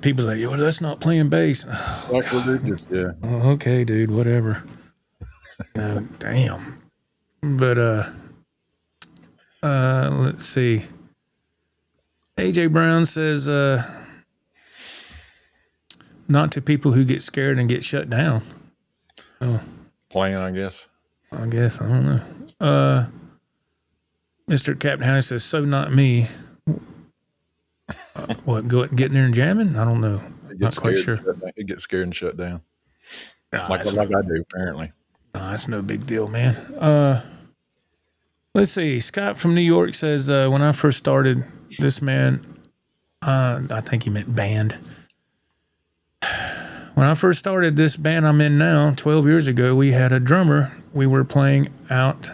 A: people's like, "Yo, that's not playing bass."
B: Like religious, yeah.
A: Okay, dude, whatever. Damn. But let's see. AJ Brown says, not to people who get scared and get shut down. Oh,
B: Playing, I guess.
A: I don't know. Mr. Captain Howdy says, so not me. What, getting there and jamming? I don't know. Not quite sure.
B: It gets scared and shut down.
A: Like
B: I do, apparently.
A: No, that's no big deal, man. Let's see. Scott from New York says, when I first started, this man, I think he meant band. When I first started this band I'm in now, 12 years ago, we had a drummer. We were playing out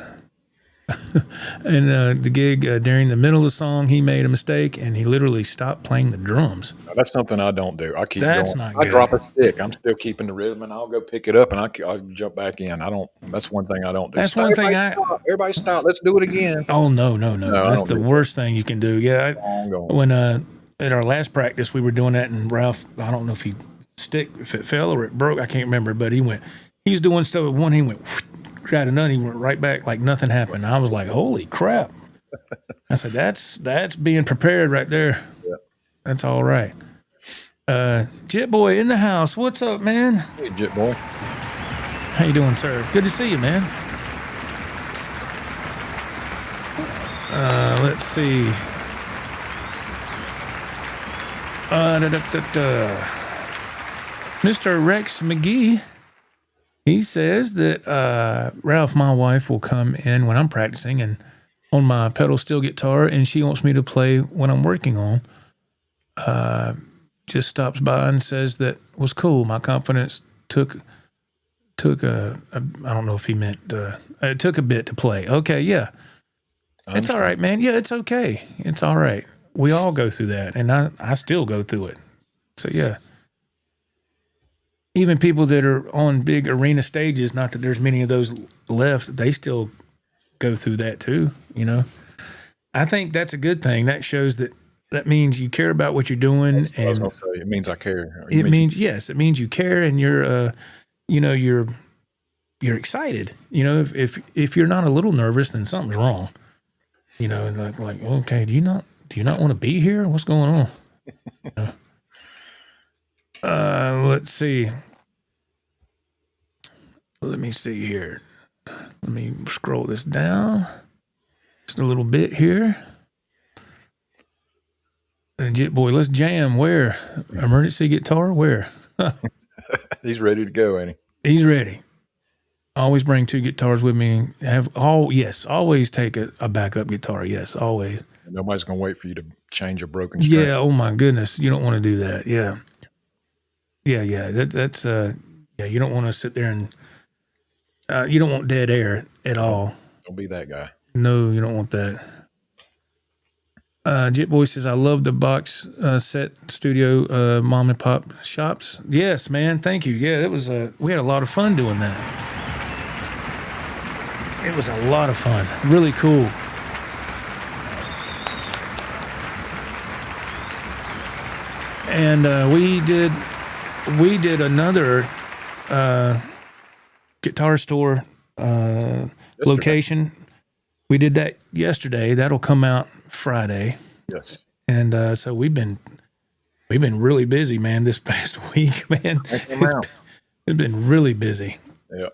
A: and the gig during the middle of the song, he made a mistake and he literally stopped playing the drums.
B: Now, that's something I don't do. I keep
A: That's
B: going.
A: not good.
B: I drop a stick. I'm still keeping the rhythm, and I'll go pick it up, and I'll jump back in. I don't. That's one thing I don't do.
A: That's one thing
B: Everybody stop. Let's do it again.
A: Oh no! That's the worst thing you can do. Yeah. When at our last practice we were doing that, and Ralph, I don't know if if it fell or it broke, I can't remember, but he was doing stuff with one, he went tried another, he went right back like nothing happened. I was like, holy crap. I said, that's being prepared right there.
B: Yeah.
A: That's all right. Jit Boy in the house. What's up, man?
B: Hey, Jit Boy.
A: How you doing, sir? Good to see you, man. Let's see. Mr. Rex McGee, he says that Ralph, my wife, will come in when I'm practicing and on my pedal steel guitar, and she wants me to play what I'm working on. Just stops by and says that was cool. My confidence took a I don't know if he meant it took a bit to play. Okay, yeah. It's all right, man. Yeah, it's okay. It's all right. We all go through that, and I still go through it. So yeah. Even people that are on big arena stages, not that there's many of those left, they still go through that too, you know. I think that's a good thing. That shows that means you care about what you're doing, and
B: it means I care.
A: It means you care, and you're you're excited. You know, if you're not a little nervous, then something's wrong. You know, and like okay, do you not want to be here? What's going on? Let's see. Let me see here. Let me scroll this down just a little bit here. And Jit Boy, let's jam. Where? Emergency guitar? Where?
B: He's ready to go, ain't he?
A: He's ready. Always bring two guitars with me. Always take a backup guitar. Yes, always.
B: Nobody's gonna wait for you to change a broken string.
A: Yeah. Oh my goodness, you don't want to do that. Yeah. Yeah. That's you don't want to sit there and you don't want dead air at all.
B: Don't be that guy.
A: No, you don't want that. Jit Boy says, I love the box set studio mom and pop shops. Yes, man. Thank you. Yeah, we had a lot of fun doing that. It was a lot of fun. Really cool. And we did another guitar store location. We did that yesterday. That'll come out Friday.
B: Yes.
A: And so we've been really busy, man, this past week, man. It's been really busy.
B: Yeah.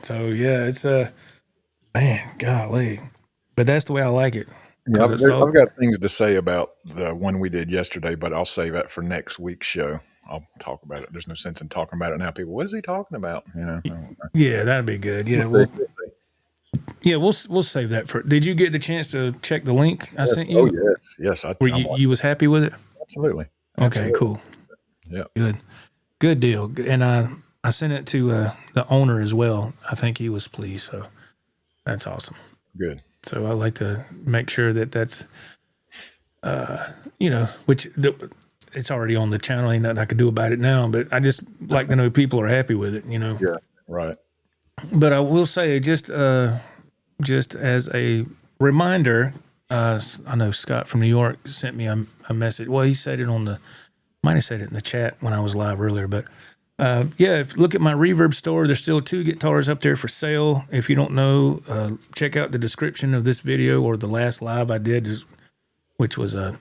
A: So yeah, it's man, golly. But that's the way I like it.
B: Yeah, I've got things to say about the one we did yesterday, but I'll save that for next week's show. I'll talk about it. There's no sense in talking about it now. People, what is he talking about? You know.
A: Yeah, that'd be good. Yeah, we'll save that for. Did you get the chance to check the link I sent you?
B: Oh yes.
A: You was happy with it?
B: Absolutely.
A: Okay, cool.
B: Yeah.
A: Good deal. And I sent it to the owner as well. I think he was pleased. So that's awesome.
B: Good.
A: So I like to make sure that that's, which it's already on the channel. Ain't nothing I could do about it now, but I just like to know people are happy with it,
B: Yeah. Right.
A: But I will say just as a reminder, I know Scott from New York sent me a message. Well, he said it might have said it in the chat when I was live earlier, but if you look at my Reverb store, there's still 2 guitars up there for sale. If you don't know, check out the description of this video or the last live I did, which was a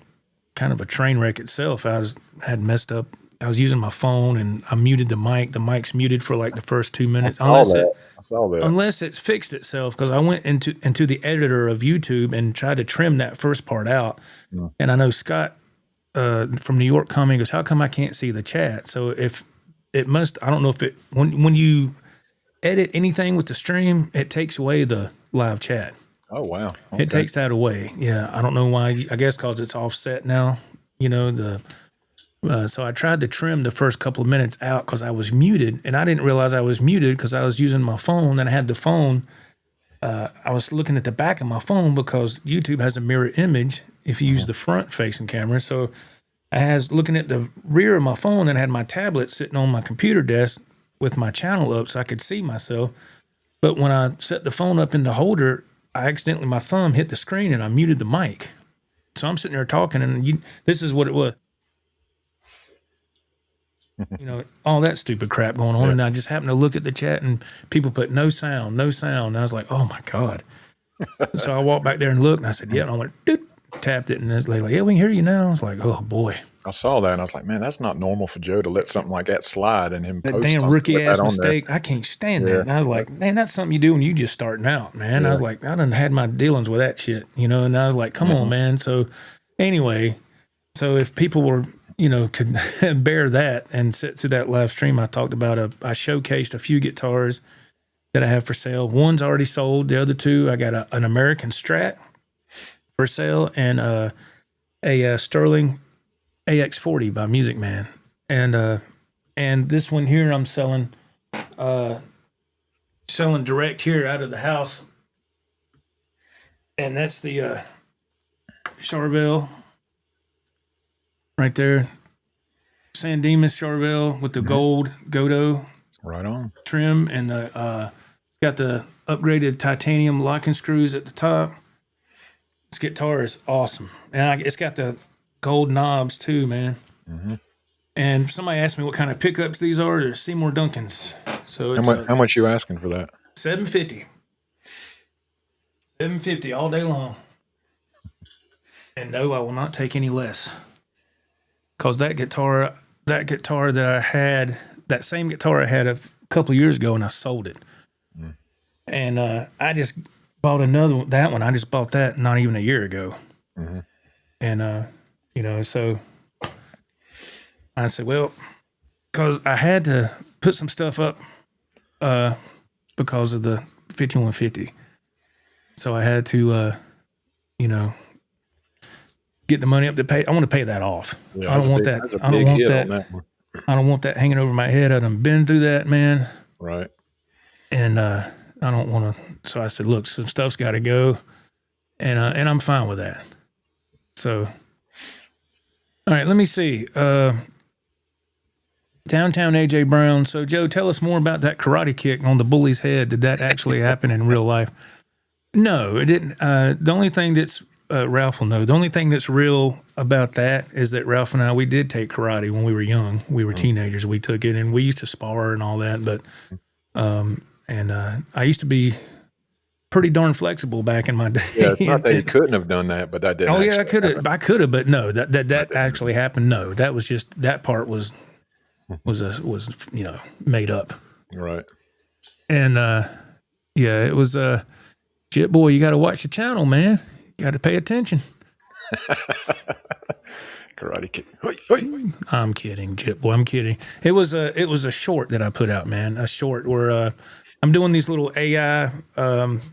A: kind of a train wreck itself. I had messed up. I was using my phone and I muted the mic. The mic's muted for like the first 2 minutes.
B: I saw that.
A: Unless it's fixed itself, because I went into the editor of YouTube and tried to trim that first part out.
B: Yeah.
A: And I know Scott from New York coming goes, how come I can't see the chat? So if it must, I don't know if it, when you edit anything with the stream, it takes away the live chat.
B: Oh, wow. Okay.
A: It takes that away. Yeah. I don't know why. I guess because it's offset now, so I tried to trim the first couple of minutes out because I was muted, and I didn't realize I was muted because I was using my phone. And I had the phone. I was looking at the back of my phone because YouTube has a mirror image if you use the front-facing camera. So I was looking at the rear of my phone and I had my tablet sitting on my computer desk with my channel up so I could see myself. But when I set the phone up in the holder, my thumb hit the screen and I muted the mic. So I'm sitting there talking, and this is what it was. All that stupid crap going on. Yeah. And I just happened to look at the chat and people put no sound. And I was like, oh my God. So I walked back there and looked and I said, yeah. And I went, doot, tapped it. And it's like, yeah, we can hear you now. I was like, oh boy.
B: I saw that and I was like, man, that's not normal for Joe to let something like that slide and him
A: that
B: post
A: damn rookie ass mistake. I can't stand that. And I was like, man, that's something you do when you just starting out, man. Yeah. I was like, I done had my dealings with that shit, and I was like, come on, man. So anyway, if people were, could bear that and sit through that live stream, I talked about I showcased a few guitars that I have for sale. One's already sold. The other 2, I got an American Strat for sale and a Sterling AX40 by Music Man. And this one here I'm selling direct here out of the house. And that's the Charvel right there. San Dimas Charvel with the gold Godot
B: right on
A: trim, and got the upgraded titanium locking screws at the top. This guitar is awesome, and it's got the gold knobs too, man. Mm-hmm. And somebody asked me what kind of pickups these are. They're Seymour Duncans. So it's
B: how much you asking for that?
A: $750. $750 all day long. And no, I will not take any less. Because that guitar that I had, that same guitar I had a couple of years ago, and I sold it. Mm. And I just bought another one. That one, I just bought that not even a year ago. Mm-hmm. And, so I said, well, because I had to put some stuff up because of the 5150. So I had to, get the money up to pay. I want to pay that off. Yeah, I don't want that. I don't want that. I don't want that hanging over my head. I done been through that, man.
B: Right.
A: And I don't want to. So I said, look, some stuff's got to go, and I'm fine with that. So, all right, let me see. Downtown AJ Brown. So, Joe, tell us more about that karate kick on the bully's head. Did that actually happen in real life? No, it didn't. The only thing that's Ralph will know. The only thing that's real about that is that Ralph and I, we did take karate when we were young. We were teenagers. We took it, and we used to spar and all that. But I used to be pretty darn flexible back in my day.
B: Yeah, it's not that you couldn't have done that, but that didn't.
A: Oh yeah, I could have. I could have, but no, that actually happened. No, that was just that part was made up.
B: Right.
A: And it was Jit boy. You got to watch the channel, man. Got to pay attention.
B: Karate kick.
A: I'm kidding, Jit boy. I'm kidding. It was a short that I put out, man. A short where I'm doing these little AI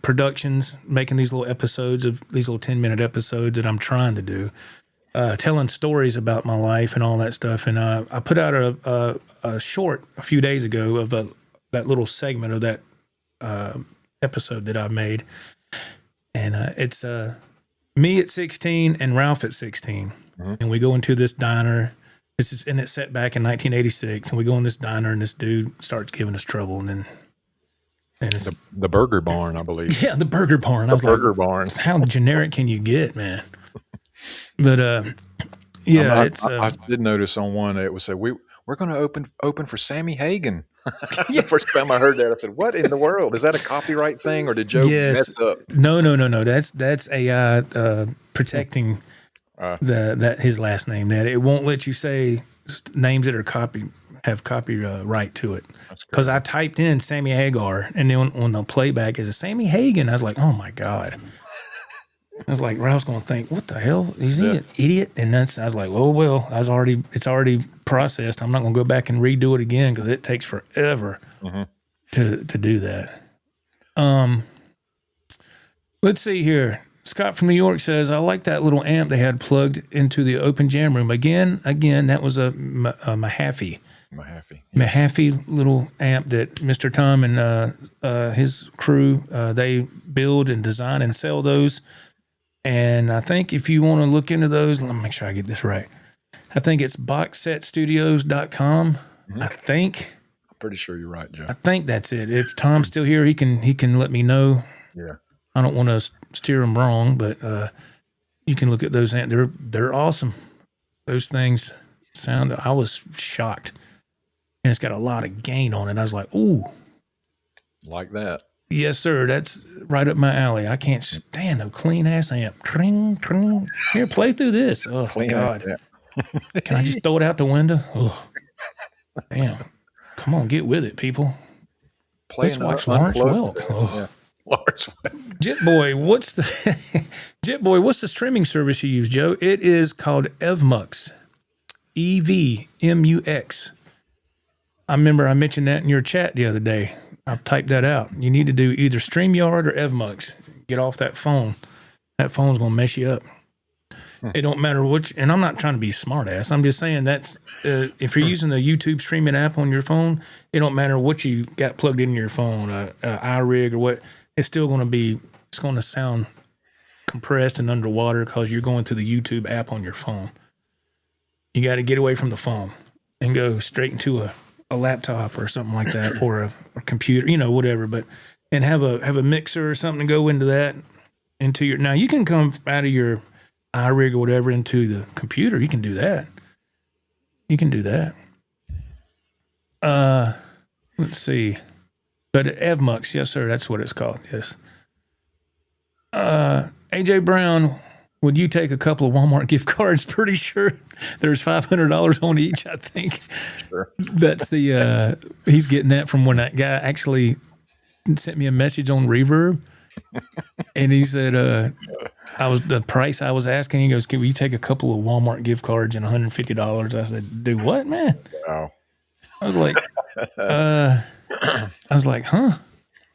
A: productions, making these little episodes of these little 10-minute episodes that I'm trying to do, telling stories about my life and all that stuff. And I put out a short a few days ago of that little segment of that episode that I made. And it's me at 16 and Ralph at 16.
B: Mm-hmm.
A: And we go into this diner. And it's set back in 1986. And we go in this diner, and this dude starts giving us trouble. And it's
B: the Burger Barn, I believe.
A: yeah, the Burger Barn. I was
B: Burger
A: like,
B: Barn.
A: how generic can you get, man? But yeah,
B: I did notice on one it was said we're going to open for Sammy Hagen. The first time I heard that, I said, "What in the world? Is that a copyright thing, or did Joe mess up?"
A: No. That's AI protecting his last name. That it won't let you say names that are have copyright to it. Because I typed in Sammy Hagar, and then on the playback is a Sammy Hagen. I was like, oh my god. I was like, Ralph's going to think, what the hell? Is he an idiot? And I was like, oh, well, it's already processed. I'm not going to go back and redo it again because it takes forever to do that. Let's see here. Scott from New York says, I like that little amp they had plugged into the open jam room. Again, that was a Mahaffey. Mahaffey little amp that Mr. Tom and his crew, they build and design and sell those. And I think if you want to look into those, let me make sure I get this right. I think it's boxsetstudios.com. I think.
B: I'm pretty sure you're right, Joe.
A: I think that's it. If Tom's still here, he can let me know.
B: Yeah.
A: I don't want to steer him wrong, but you can look at those. They're awesome. Those things sound. I was shocked, and it's got a lot of gain on it. I was like, ooh,
B: like that.
A: Yes, sir. That's right up my alley. I can't stand a clean ass amp. Tring, tring. Here, play through this. Oh, clean God. Can I just throw it out the window? Oh, damn. Come on, get with it, people. Let's watch Lawrence Welk. Oh.
B: Yeah. Lawrence Welk.
A: Jitboy, what's the streaming service you use, Joe? It is called EVMUX. EVMUX. I remember I mentioned that in your chat the other day. I've typed that out. You need to do either StreamYard or EVMUX. Get off that phone. That phone's going to mess you up. It don't matter which, and I'm not trying to be smart ass. I'm just saying that's, if you're using the YouTube streaming app on your phone, it don't matter what you got plugged into your phone, iRig or what, it's still going to be, it's going to sound compressed and underwater because you're going through the YouTube app on your phone. You got to get away from the phone and go straight into a laptop or something like that, or a computer, whatever, and have a mixer or something to go into that, now you can come out of your iRig or whatever into the computer. You can do that. Let's see. But EVMUX, yes, sir. That's what it's called. Yes. AJ Brown, would you take a couple of Walmart gift cards? Pretty sure there's $500 on each, I think.
B: Sure.
A: That's he's getting that from when that guy actually sent me a message on Reverb. And he said, the price I was asking, he goes, can you take a couple of Walmart gift cards and $150? I said, do what, man?
B: Wow.
A: I was like, huh?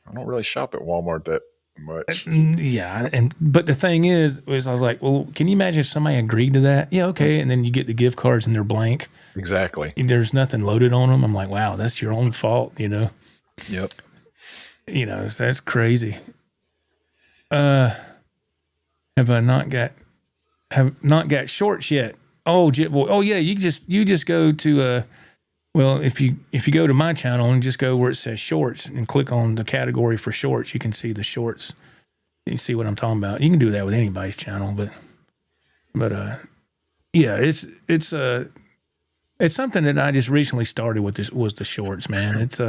B: I don't really shop at Walmart that much.
A: Yeah. But the thing is I was like, well, can you imagine if somebody agreed to that? Yeah. Okay. And then you get the gift cards and they're blank.
B: Exactly.
A: And there's nothing loaded on them. I'm like, wow, that's your own fault,
B: Yep.
A: So that's crazy. Have not got shorts yet. Oh, Jitboy. Oh yeah. You just go to, well, if you go to my channel and just go where it says shorts and click on the category for shorts, you can see the shorts. You see what I'm talking about. You can do that with anybody's channel, but yeah, it's something that I just recently started with. This was the shorts, man. It's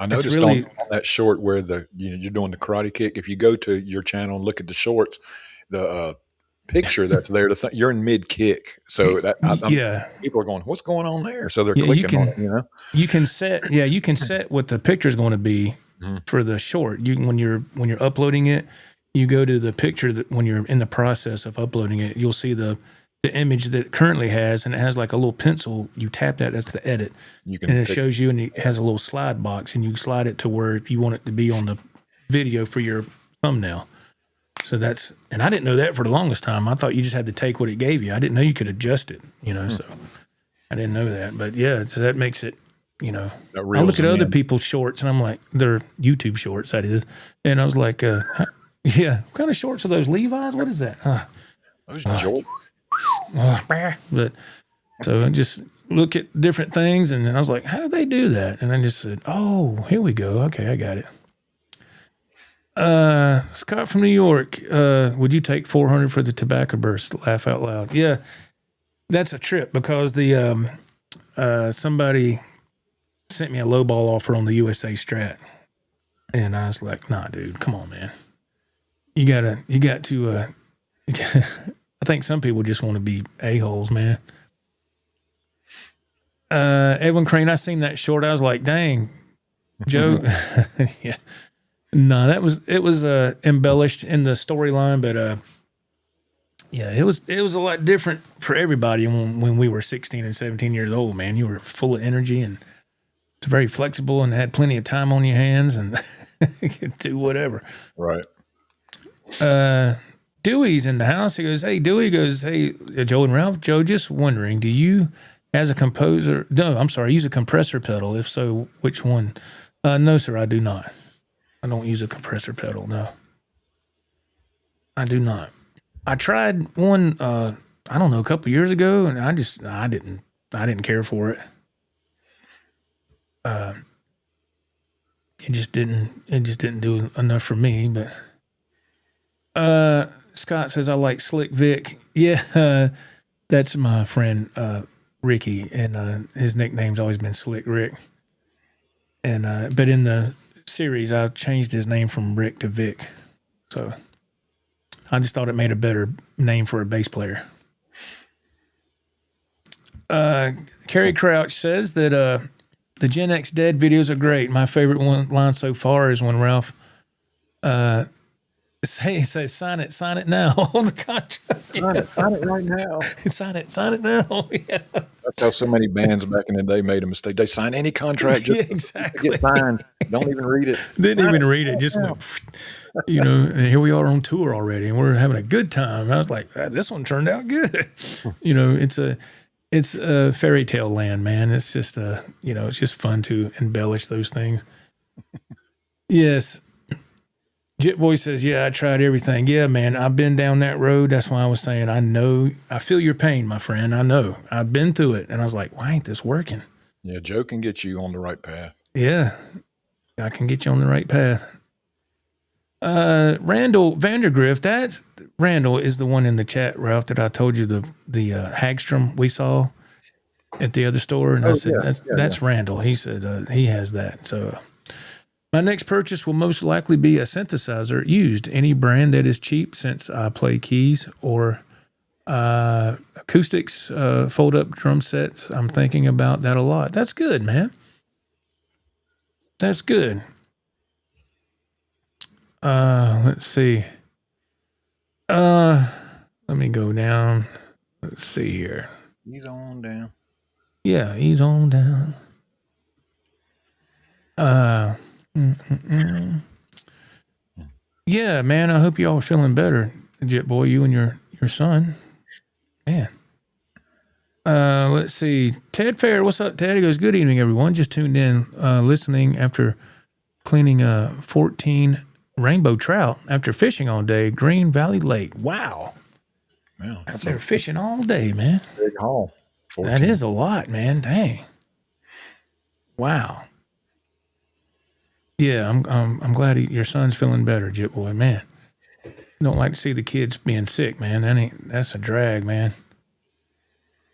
B: I noticed really, on that short where you're doing the karate kick. If you go to your channel and look at the shorts, the picture that's there, you're in mid kick. So people are going, "What's going on there?" So they're clicking on it.
A: You can set what the picture is going to be for the short. When you're uploading it, you go to the picture that when you're in the process of uploading it, you'll see the image that it currently has, and it has like a little pencil. You tap that, that's the edit. And it shows you, and it has a little slide box, and you slide it to where you want it to be on the video for your thumbnail. So and I didn't know that for the longest time. I thought you just had to take what it gave you. I didn't know you could adjust it, so I didn't know that. But yeah, so that makes it you know,
B: That
A: I
B: reels
A: look at
B: them
A: other
B: in.
A: people's shorts and I'm like, they're YouTube shorts, that is. And I was like, yeah, what kind of shorts are those? Levi's? What is that?
B: Those jorts.
A: But so I just look at different things and I was like, how do they do that? And I just said, oh, here we go. Okay, I got it. Scott from New York, would you take 400 for the tobacco burst? Laugh out loud. Yeah, that's a trip because the somebody sent me a lowball offer on the USA Strat, and I was like, nah, dude, come on, man. You got to. I think some people just want to be a-holes, man. Edwin Crane, I seen that short. I was like, dang, Joe. Yeah. No, it was embellished in the storyline, but yeah, it was a lot different for everybody when we were 16 and 17 years old, man. You were full of energy and it's very flexible and had plenty of time on your hands and you could do whatever.
B: Right.
A: Dewey's in the house. He goes, hey, Dewey goes, hey, Joe and Ralph. Joe, just wondering, do you, as a composer, no, I'm sorry, use a compressor pedal? If so, which one? No, sir, I do not. I don't use a compressor pedal. No, I do not. I tried one, I don't know, a couple years ago, and I didn't care for it. It just didn't do enough for me. But Scott says I like Slick Vic. Yeah, that's my friend Ricky, and his nickname's always been Slick Rick. And but in the series, I changed his name from Rick to Vic. So I just thought it made a better name for a bass player. Carrie Crouch says that the Gen X Dead videos are great. My favorite line so far is when Ralph says, sign it now. The contract.
B: Sign it right now.
A: Sign it now. Yeah.
B: That's how so many bands back in the day made a mistake. They sign any contract just
A: Yeah, exactly.
B: to get signed. Don't even read it.
A: Didn't even read it. Just went, you know, and here we are on tour already and we're having a good time. And I was like, this one turned out good. You know, it's a fairy tale land, man. It's just you know, it's just fun to embellish those things. Yes. Jit Boy says, yeah, I tried everything. Yeah, man, I've been down that road. That's why I was saying, I feel your pain, my friend. I know. I've been through it. And I was like, why ain't this working?
B: Yeah, Joe can get you on the right path.
A: Yeah, I can get you on the right path. Randall Vandergrift, Randall is the one in the chat, Ralph, that I told you the Hagstrom we saw at the other store. And I said, that's Randall. He said he has that. So my next purchase will most likely be a synthesizer used, any brand that is cheap since I play keys or acoustics, fold-up drum sets. I'm thinking about that a lot. That's good, man. That's good. Let's see. Let me go down. Let's see here.
B: He's on down.
A: Yeah, he's on down. Yeah, man, I hope y'all are feeling better, Jet Boy, you and your son. Man. Let's see. Ted Fair, what's up, Ted? He goes, good evening, everyone. Just tuned in, listening after cleaning 14 rainbow trout after fishing all day, Green Valley Lake. Wow.
B: Yeah,
A: Out there fishing all day, man.
B: big haul. 14.
A: That is a lot, man. Dang. Wow. Yeah, I'm glad your son's feeling better, Jit Boy. Man, don't like to see the kids being sick, man. That's a drag, man.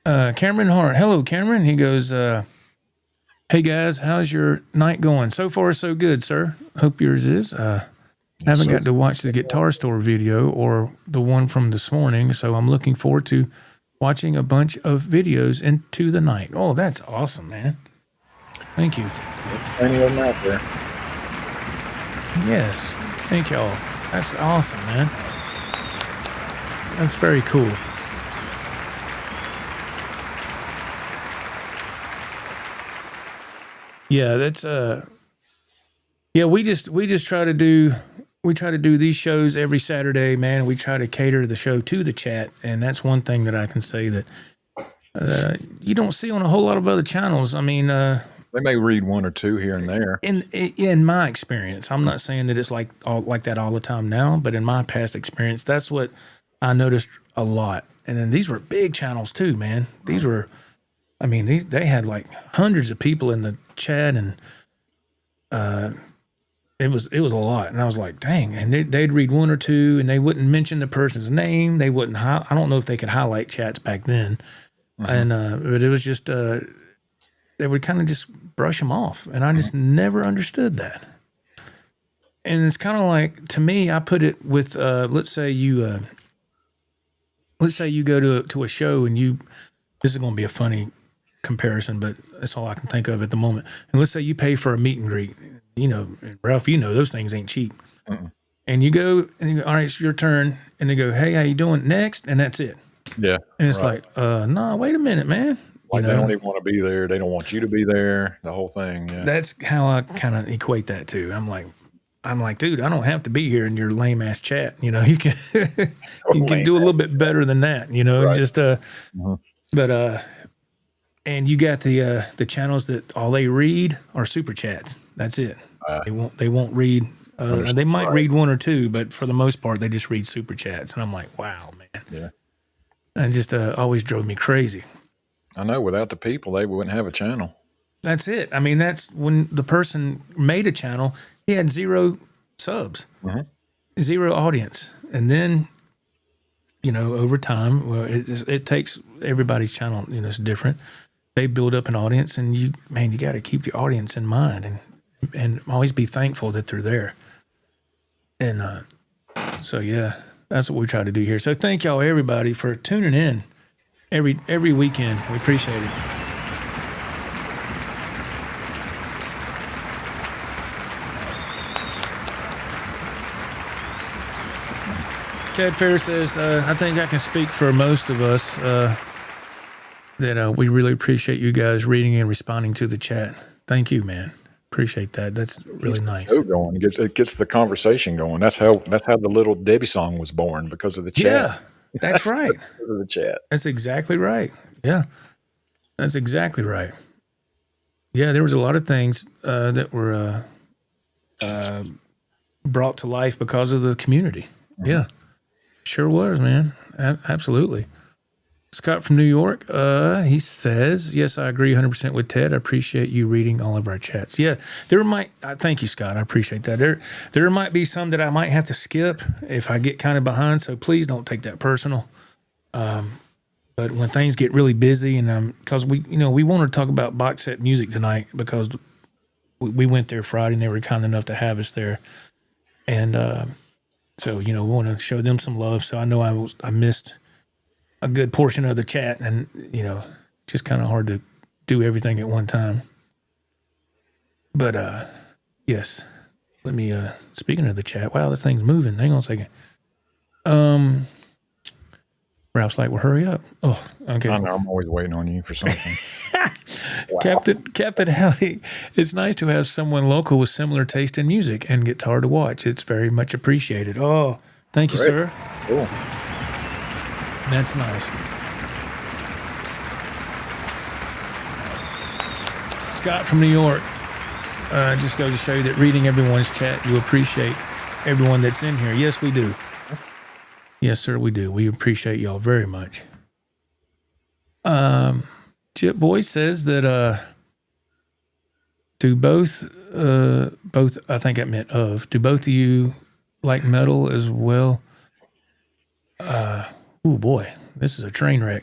A: Cameron Hart. Hello, Cameron. He goes, hey, guys, how's your night going? So far, so good, sir. Hope yours is. Haven't got to watch the Guitar Store video or the one from this morning, so I'm looking forward to watching a bunch of videos into the night. Oh, that's awesome, man. Thank you.
B: Plenty of them out there.
A: Yes. Thank y'all. That's awesome, man. That's very cool. Yeah, that's yeah, we just try to do these shows every Saturday, man. We try to cater the show to the chat, and that's one thing that I can say that you don't see on a whole lot of other channels. I mean,
B: They may read one or two here and there.
A: In my experience, I'm not saying that it's like that all the time now, but in my past experience, that's what I noticed a lot. And then these were big channels too, man. These were, I mean, they had like hundreds of people in the chat, and it was a lot. And I was like, dang. And they'd read one or two, and they wouldn't mention the person's name. They wouldn't. I don't know if they could highlight chats back then, and but it was just they would kind of just brush them off, and I just never understood that. And it's kind of like, to me, I put it with let's say you go to a show, and this is going to be a funny comparison, but that's all I can think of at the moment. And let's say you pay for a meet and greet, Ralph, those things ain't cheap. And you go, all right, it's your turn, and they go, hey, how you doing? Next, and that's it.
B: Yeah.
A: And it's like, no, wait a minute, man.
B: Like they don't even want to be there. They don't want you to be there. The whole thing. Yeah.
A: That's how I kind of equate that too. I'm like, dude, I don't have to be here in your lame ass chat. You can you can do a little bit better than that.
B: Right.
A: Just but and you got the channels that all they read are super chats. That's it. They won't read. They might read one or two, but for the most part, they just read super chats. And I'm like, wow, man.
B: Yeah.
A: And just always drove me crazy.
B: I know. Without the people, they wouldn't have a channel.
A: That's it. I mean, that's when the person made a channel, he had 0 subs, 0 audience. And then, over time, well, it takes everybody's channel, it's different. They build up an audience, and you got to keep your audience in mind and always be thankful that they're there. And so, yeah, that's what we try to do here. So thank y'all, everybody, for tuning in every weekend. We appreciate it. Ted Fair says, I think I can speak for most of us that we really appreciate you guys reading and responding to the chat. Thank you, man. Appreciate that. That's really nice.
B: Going. It gets the conversation going. That's how the Little Debbie song was born, because of the chat.
A: Yeah, that's right.
B: Because of the chat.
A: That's exactly right. Yeah, that's exactly right. Yeah, there was a lot of things that were brought to life because of the community. Yeah, sure was, man. Absolutely. Scott from New York, he says, yes, I agree 100% with Ted. I appreciate you reading all of our chats. Yeah, thank you, Scott. I appreciate that. There might be some that I might have to skip if I get kind of behind, so please don't take that personal. But when things get really busy, and because we wanted to talk about box set music tonight, because we went there Friday and they were kind enough to have us there. And so, we want to show them some love. So I know I missed a good portion of the chat, and just kind of hard to do everything at one time. But yes, let me speaking of the chat, wow, this thing's moving. Hang on a second. Ralph's like, well, hurry up. Oh, okay.
B: I know, I'm always waiting on you for something.
A: Wow. Captain Howdy, it's nice to have someone local with similar taste in music and guitar to watch. It's very much appreciated. Oh, thank you, sir.
B: Cool.
A: That's nice. Scott from New York, just goes to show you that reading everyone's chat, you appreciate everyone that's in here. Yes, we do. Yes, sir, we do. We appreciate y'all very much. Chip Boy says that do both I think I meant do both of you like metal as well? Oh boy, this is a train wreck.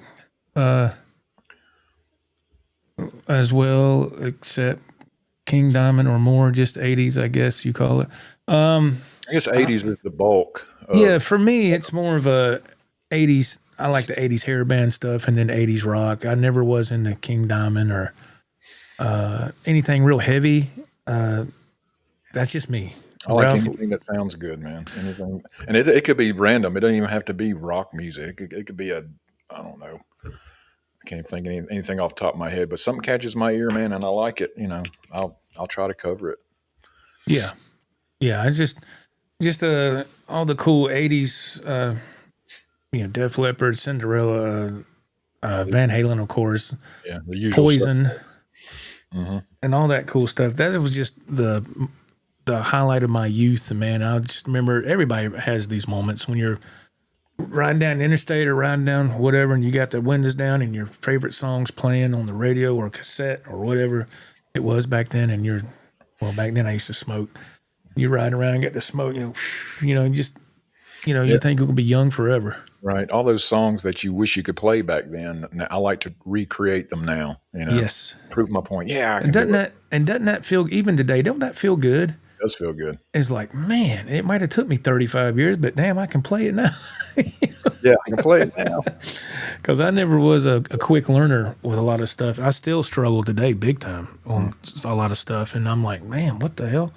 A: As well, except King Diamond or more, just 80s, I guess you call it.
B: I guess 80s is the bulk.
A: Yeah, for me, it's more of a 80s. I like the 80s hair band stuff, and then 80s rock. I never was into King Diamond or anything real heavy. That's just me.
B: I like anything that sounds good, man. Anything, and it could be random. It doesn't even have to be rock music. It could be I don't know. I can't think of anything off the top of my head, but something catches my ear, man, and I like it. I'll try to cover it.
A: Yeah, I just all the cool 80s, Def Leppard, Cinderella, Van Halen, of course.
B: Yeah, the usual
A: Poison.
B: stuff.
A: and all that cool stuff. That was just the highlight of my youth, man. I just remember everybody has these moments when you're riding down the interstate or riding down whatever, and you got the windows down and your favorite songs playing on the radio or cassette or whatever it was back then. And back then I used to smoke. You riding around and get to smoke, you think you're gonna be young forever.
B: Right. All those songs that you wish you could play back then, I like to recreate them now.
A: Yes.
B: Prove my point. Yeah, I can
A: doesn't that feel, even today, don't that feel good?
B: It does feel good.
A: It's like, man, it might have took me 35 years, but damn, I can play it now.
B: Yeah, I can play it now.
A: Because I never was a quick learner with a lot of stuff. I still struggle today big time on a lot of stuff. And I'm like, man, what the hell?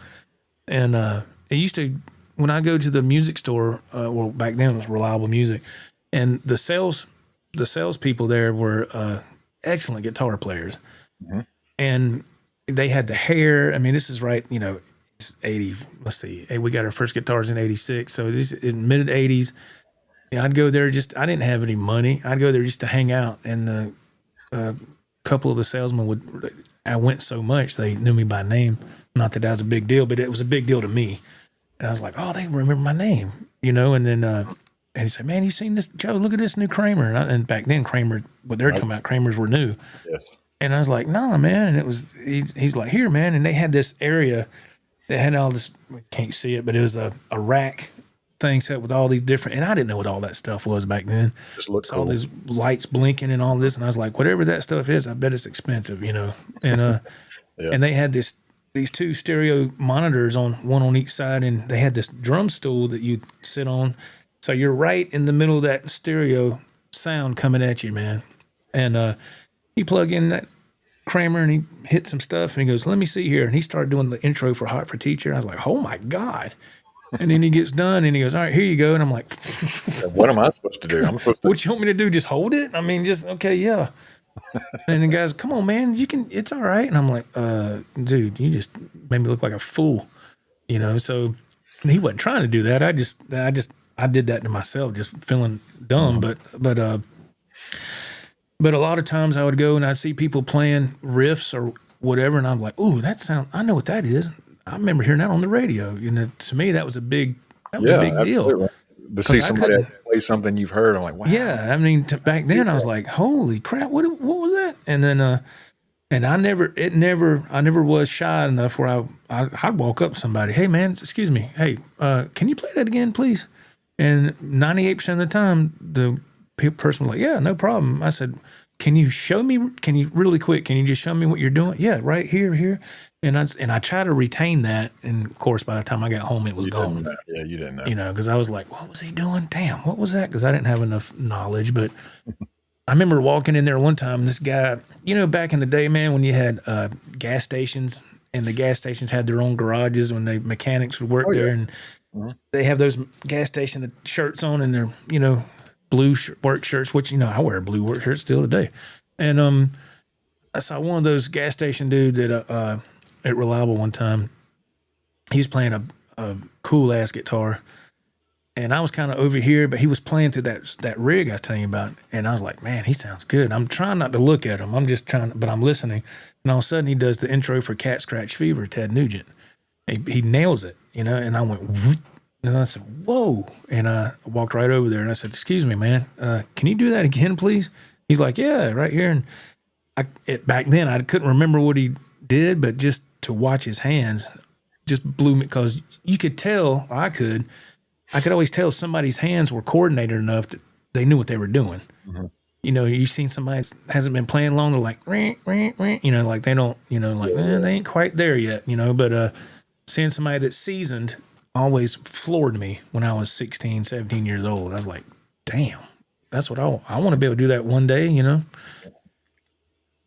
A: And it used to, when I go to the music store, back then it was Reliable Music, and the salespeople there were excellent guitar players. And they had the hair. I mean, this is right, it's 80, let's see. We got our first guitars in 86. So this in mid 80s. I'd go there I didn't have any money. I'd go there just to hang out. And a couple of the salesmen I went so much, they knew me by name. Not that was a big deal, but it was a big deal to me. And I was like, oh, they remember my name, And then and he said, man, you seen this, Joe? Look at this new Kramer. And back then, Kramer, when they were talking about, Kramers were new.
B: Yes.
A: And I was like, nah, man. And he's like, here, man. And they had this area that had all this, we can't see it, but it was a rack thing set with all these different, and I didn't know what all that stuff was back then.
B: Just looked
A: cool. All these lights blinking and all this. And I was like, whatever that stuff is, I bet it's expensive, And and they had these two stereo monitors one on each side, and they had this drum stool that you sit on. So you're right in the middle of that stereo sound coming at you, man. And he plugged in that Kramer and he hit some stuff and he goes, let me see here. And he started doing the intro for Hot for Teacher. I was like, oh my God. And then he gets done and he goes, all right, here you go. And I'm like,
B: what am I supposed to do?
A: What you want me to do? Just hold it? I mean, okay, yeah. And the guy's, come on, man, it's all right. And I'm like, dude, you just made me look like a fool, So he wasn't trying to do that. I did that to myself, just feeling dumb. But a lot of times I would go and I'd see people playing riffs or whatever, and I'm like, ooh, I know what that is. I remember hearing that on the radio. To me, that was a big deal.
B: To see somebody play something you've heard, I'm like, wow.
A: Yeah, I mean, back then I was like, holy crap, what was that? And then, and I never was shy enough where I'd walk up to somebody, hey man, excuse me, hey, can you play that again, please? And 98% of the time, the person was like, yeah, no problem. I said, can you really quick, can you just show me what you're doing? Yeah, right here. And I try to retain that. And of course, by the time I got home, it was gone.
B: Yeah, you didn't know.
A: Because I was like, what was he doing? Damn, what was that? Because I didn't have enough knowledge. But I remember walking in there one time, this guy, back in the day, man, when you had gas stations and the gas stations had their own garages when the mechanics would work there. And they have those gas station shirts on and they're, blue work shirts, which, I wear a blue work shirt still today. And I saw one of those gas station dudes at Reliable one time. He was playing a cool ass guitar, and I was kind of over here, but he was playing through that rig I was telling you about, and I was like, man, he sounds good. I'm trying not to look at him. I'm just but I'm listening. And all of a sudden, he does the intro for Cat Scratch Fever, Ted Nugent. He nails it, and I went, whoop. And I said, whoa. And I walked right over there and I said, excuse me, man, can you do that again, please? He's like, yeah, right here. And back then I couldn't remember what he did, but just to watch his hands just blew me, because you could tell, I could always tell if somebody's hands were coordinated enough that they knew what they were doing. Mm-hmm. You've seen somebody that hasn't been playing long, they're like, like they don't, they ain't quite there yet, but seeing somebody that's seasoned always floored me when I was 16, 17 years old. I was like, damn, that's what I want to be able to do that one day,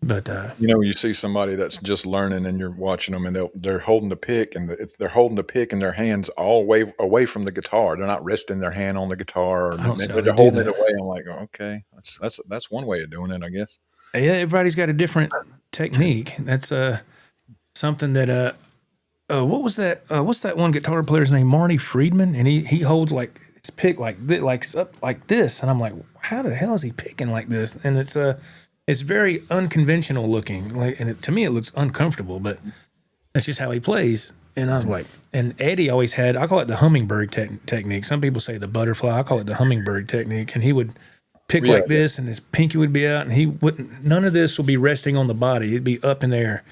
A: But
B: you see somebody that's just learning, and you're watching them, and they're holding the pick, and they're holding the pick in their hands all away from the guitar. They're not resting their hand on the guitar, or they're holding it away. I'm like, oh, okay, that's one way of doing it, I guess.
A: Yeah, everybody's got a different technique. That's something that what was that? What's that one guitar player's name? Marty Friedman, and he holds like his pick like this, like it's up like this, and I'm like, how the hell is he picking like this? And it's It's very unconventional looking, like, and to me it looks uncomfortable, but that's just how he plays. And I was like, and Eddie always had, I call it the hummingbird technique. Some people say the butterfly. I call it the hummingbird technique. And he would pick like this, and his pinky would be out, and he wouldn't. None of this would be resting on the body. It'd be up in the air.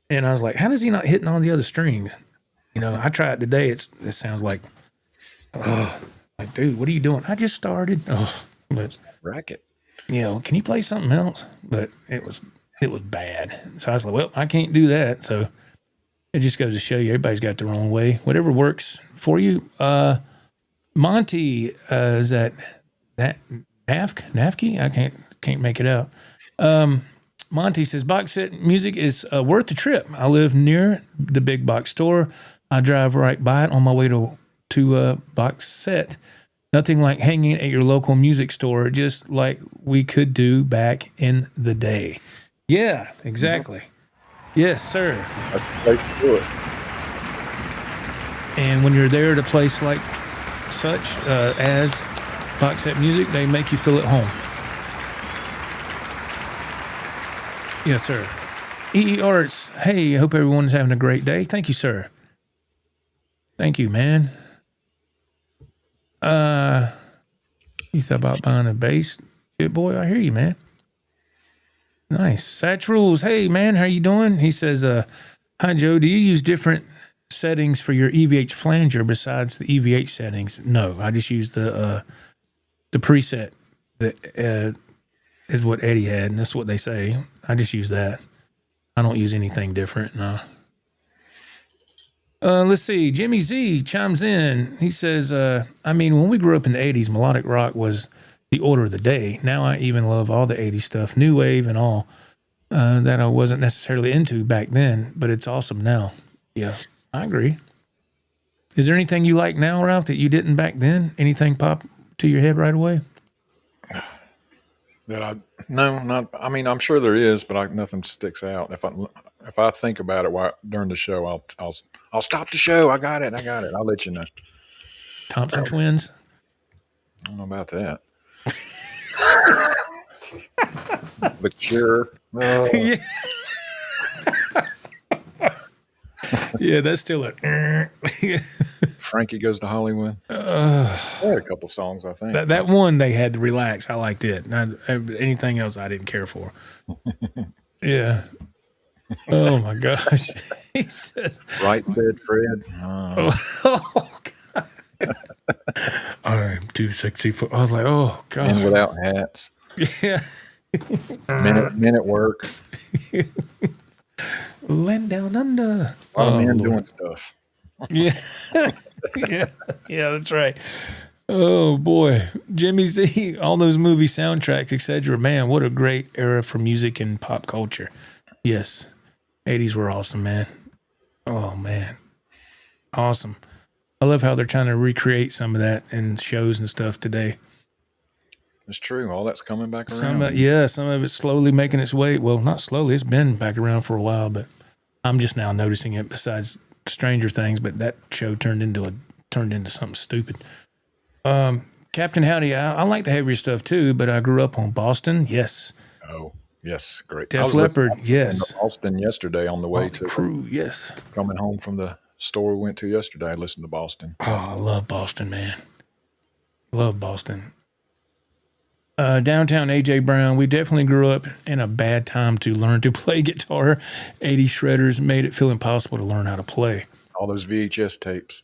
A: And I was like, how does he not hitting all the other strings? You know, I tried today. It sounds like, like, dude, what are you doing? I just started. But
B: racket.
A: You know, can you play something else? But it was bad. So I was like, well, I can't do that. So it just goes to show you, everybody's got their own way. Whatever works for you. Monty, is that Nafke? I can't make it out. Monty says, box set music is worth the trip. I live near the big box store. I drive right by it on my way to box set. Nothing like hanging at your local music store, just like we could do back in the day. Yeah, exactly. Yes, sir.
B: That's the place to do it.
A: And when you're there at a place like such as box set music, they make you feel at home. Yes, sir. EE Arts, hey, I hope everyone's having a great day. Thank you, sir. Thank you, man. You thought about buying a bass? Good boy, I hear you, man. Nice. Satch Rules, hey, man, how you doing? He says, hi, Joe, do you use different settings for your EVH flanger besides the EVH settings? No, I just use the preset that is what Eddie had, and that's what they say. I just use that. I don't use anything different, no. Let's see. Jimmy Z chimes in. He says, I mean, when we grew up in the 80s, melodic rock was the order of the day. Now I even love all the 80s stuff, new wave and all, that I wasn't necessarily into back then, but it's awesome now. Yeah, I agree. Is there anything you like now, Ralph, that you didn't back then? Anything pop to your head right away?
B: No, not. I mean, I'm sure there is, but nothing sticks out. If I think about it during the show, I'll stop the show. I got it. I'll let you know.
A: Thompson Twins.
B: I don't know about that. The Cure. Oh.
A: Yeah. Yeah, that's still a.
B: Frankie Goes to Hollywood. I had a couple songs, I think.
A: That one they had to relax. I liked it. Not anything else I didn't care for. Yeah. Oh my gosh. He says.
B: Right, said Fred.
A: Oh God. I'm too sexy for. I was like, oh God.
B: And without hats.
A: Yeah.
B: Men at work.
A: Land down under.
B: A lot of men doing stuff.
A: Yeah. Yeah, that's right. Oh boy, Jimmy Z, all those movie soundtracks, etc. Man, what a great era for music and pop culture. Yes, 80s were awesome, man. Oh man, awesome. I love how they're trying to recreate some of that in shows and stuff today.
B: It's true. All that's coming back around.
A: Some of it's slowly making its way. Well, not slowly. It's been back around for a while, but I'm just now noticing it. Besides Stranger Things, but that show turned into something stupid. Captain Howdy, I like the heavier stuff too, but I grew up on Boston. Yes.
B: Oh, yes, great.
A: Def Leppard. Yes.
B: Boston yesterday on the way to
A: Crew. Yes.
B: Coming home from the store we went to yesterday, I listened to Boston.
A: Oh, I love Boston, man. Love Boston. Downtown AJ Brown, we definitely grew up in a bad time to learn to play guitar. 80 shredders made it feel impossible to learn how to play.
B: All those VHS tapes.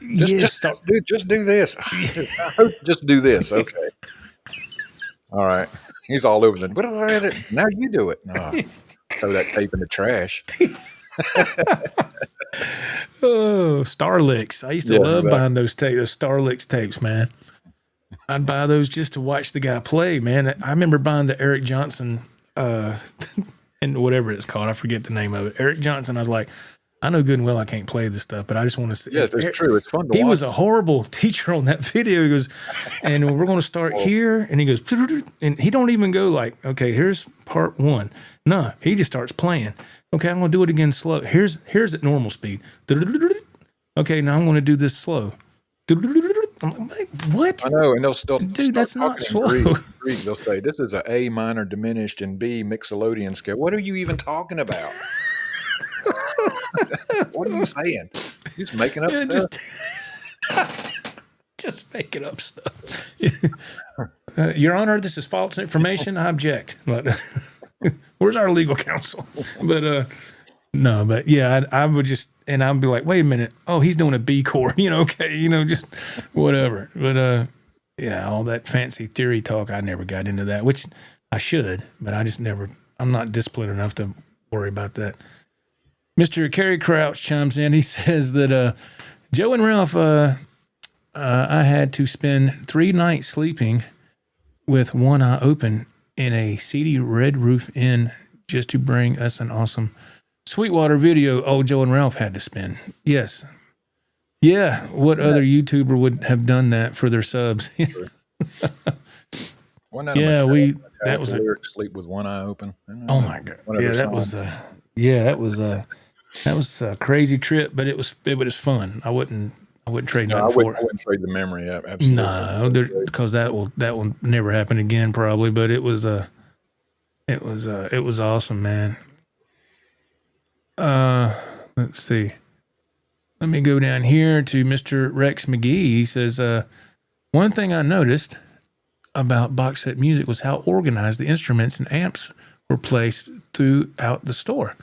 A: Just
B: do this. Just do this. Okay. All right. He's all over the. Now you do it. No, throw that tape in the trash.
A: Oh, Starlicks. I used to love buying those Starlicks tapes, man. I'd buy those just to watch the guy play, man. I remember buying the Eric Johnson, and whatever it's called. I forget the name of it. Eric Johnson. I was like, I know good and well I can't play this stuff, but I just want to see.
B: Yes, it's true. It's fun to watch.
A: He was a horrible teacher on that video. He goes, and we're going to start here. And he goes, and he don't even go like, okay, here's part one. No, he just starts playing. Okay, I'm going to do it again slow. Here's at normal speed. Okay, now I'm going to do this slow. I'm like, what?
B: I know, and they'll start
A: Dude, that's not
B: talking in
A: slow.
B: Greek. They'll say this is A minor diminished in B Mixolydian scale. What are you even talking about? What are you saying? You're just making up stuff.
A: Just making up stuff. Your Honor, this is false information. I object. But where's our legal counsel? But no, but yeah, I would just, and I'd be like, wait a minute. Oh, he's doing a B chord. Okay, just whatever. But yeah, all that fancy theory talk, I never got into that, which I should, but I just never. I'm not disciplined enough to worry about that. Mr. Kerry Crouch chimes in. He says that Joe and Ralph, I had to spend 3 nights sleeping with one eye open in a seedy Red Roof Inn just to bring us an awesome Sweetwater video. Oh, Joe and Ralph had to spend. Yes. Yeah. What other YouTuber would have done that for their subs? Yeah, that was
B: sleep with one eye open.
A: Oh my God. Yeah, that was a crazy trip, but it was fun. I wouldn't trade nothing for it.
B: I wouldn't trade the memory. Absolutely.
A: No, because that will never happen again, probably. But it was awesome, man. Let's see. Let me go down here to Mr. Rex McGee. He says, one thing I noticed about box set music was how organized the instruments and amps were placed throughout the store,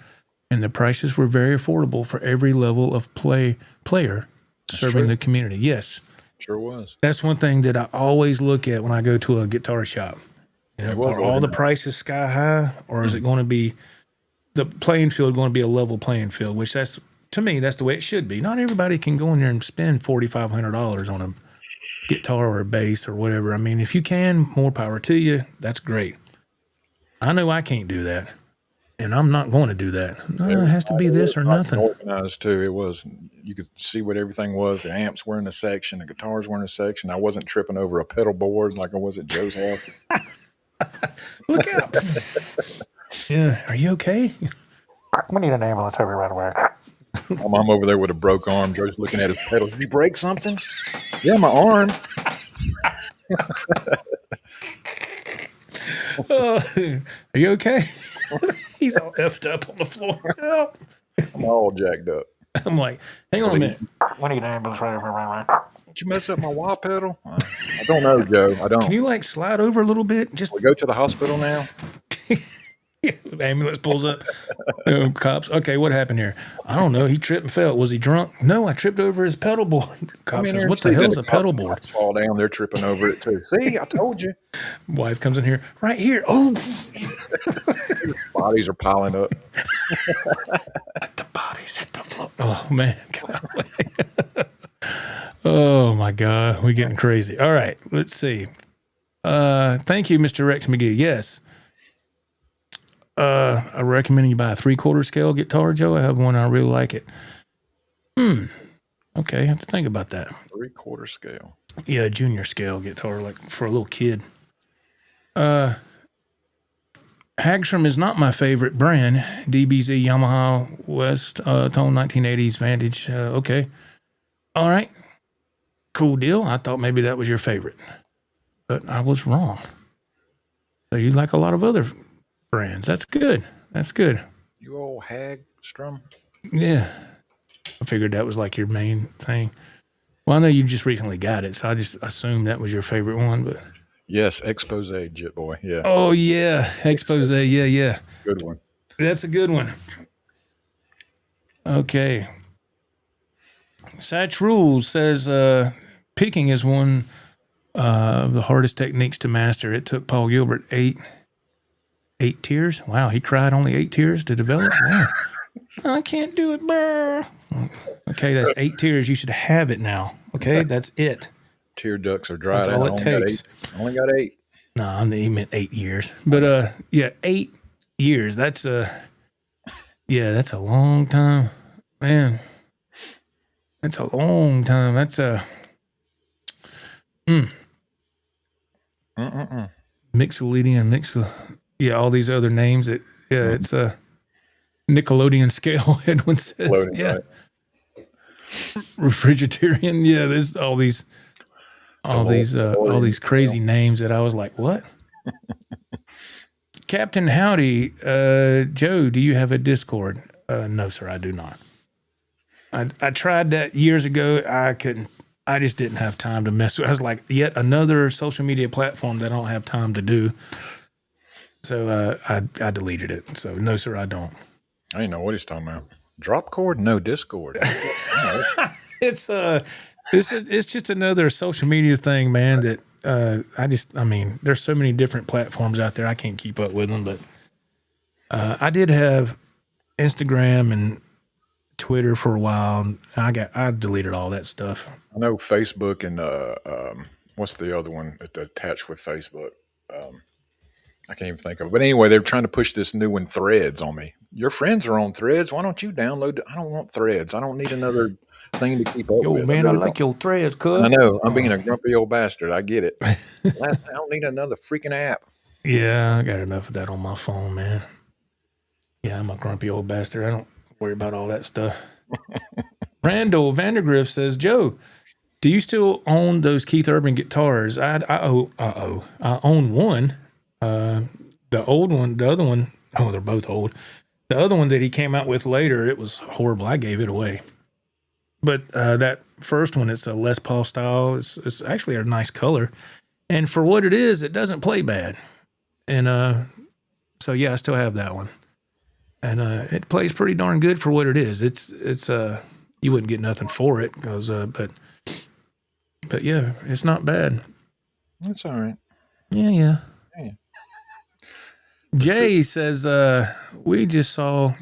A: and the prices were very affordable for every level of player serving the community. Yes.
B: Sure was.
A: That's one thing that I always look at when I go to a guitar shop. Are all the prices sky high, or is it going to be the playing field going to be a level playing field? Which to me, that's the way it should be. Not everybody can go in there and spend $4,500 on a guitar or a bass or whatever. I mean, if you can, more power to you. That's great. I know I can't do that, and I'm not going to do that. No, it has to be this or nothing.
B: Organized too. It was. You could see what everything was. The amps were in a section. The guitars were in a section. I wasn't tripping over a pedal board like I was at Joe's house.
A: Look out! Yeah, are you okay?
C: We need an ambulance over right away.
B: My mom over there with a broke arm. Joe's looking at his pedals. Did you break something? Yeah, my arm.
A: Are you okay? He's all effed up on the floor. Help.
B: I'm all jacked up.
A: I'm like, hang on a minute.
C: We need an ambulance right over right away.
B: Did you mess up my wah pedal? I don't know, Joe. I don't.
A: Can you slide over a little bit? Just
B: we go to the hospital now.
A: The ambulance pulls up. Cops. Okay, what happened here? I don't know. He tripped and fell. Was he drunk? No, I tripped over his pedal board. Cop says, what the hell is a pedal board?
B: Fall down. They're tripping over it too. See, I told you.
A: Wife comes in here. Right here. Oh.
B: Bodies are piling up.
A: The bodies hit the floor. Oh, man. Oh, my God. We're getting crazy. All right. Let's see. Thank you, Mr. Rex McGee. Yes. I recommend you buy a 3/4 scale guitar, Joe. I have one. I really like it. Okay. I have to think about that.
B: 3/4 scale.
A: Yeah, junior scale guitar, like for a little kid. Hagstrom is not my favorite brand. DBZ Yamaha West Tone 1980s Vantage. Okay. All right. Cool deal. I thought maybe that was your favorite, but I was wrong. So you like a lot of other brands. That's good. That's good.
B: You old Hagstrom.
A: Yeah. I figured that was like your main thing. Well, I know you just recently got it, so I just assumed that was your favorite one, but.
B: Yes, Expose, Jit Boy. Yeah.
A: Oh, yeah. Expose. Yeah.
B: Good one.
A: That's a good one. Okay. Satch Rules says picking is one of the hardest techniques to master. It took Paul Gilbert eight tears. Wow, he cried only 8 tears to develop. Wow. I can't do it, brr. Okay, that's 8 tears. You should have it now. Okay, that's it.
B: Tear ducts are dry.
A: That's all it takes.
B: Only got 8.
A: No, he meant 8 years. But yeah, 8 years. That's that's a long time, man. That's a long time. That's Miscellaneous, all these other names. It's a Nickelodeon scale. Edwin says,
B: Right.
A: Refrigeratarian. Yeah, there's all these. all these crazy names that I was like, what? Captain Howdy, Joe, do you have a Discord? No, sir, I do not. I tried that years ago. I couldn't. I just didn't have time to mess with. I was like, yet another social media platform that I don't have time to do. So I deleted it. So no, sir, I don't.
B: I didn't know what he's talking about. Drop cord? No, Discord.
A: It's just another social media thing, man. That I mean, there's so many different platforms out there. I can't keep up with them, but I did have Instagram and Twitter for a while. I deleted all that stuff.
B: I know Facebook and what's the other one attached with Facebook? I can't even think of it. But anyway, they're trying to push this new one, Threads, on me. Your friends are on Threads. Why don't you download it? I don't want Threads. I don't need another thing to keep up
A: Yo,
B: with.
A: man, I like your Threads, cuz.
B: I know. I'm being a grumpy old bastard. I get it. I don't need another freaking app.
A: Yeah, I got enough of that on my phone, man. Yeah, I'm a grumpy old bastard. I don't worry about all that stuff. Randall Vandergriff says, Joe, do you still own those Keith Urban guitars? I own one. The old one, the other one, oh, they're both old. The other one that he came out with later, it was horrible. I gave it away. But that first one, it's a Les Paul style. It's actually a nice color. And for what it is, it doesn't play bad. And so, yeah, I still have that one. And it plays pretty darn good for what it is. It's you wouldn't get nothing for it, because but yeah, it's not bad.
B: That's all right.
A: Yeah. Jay says, we just saw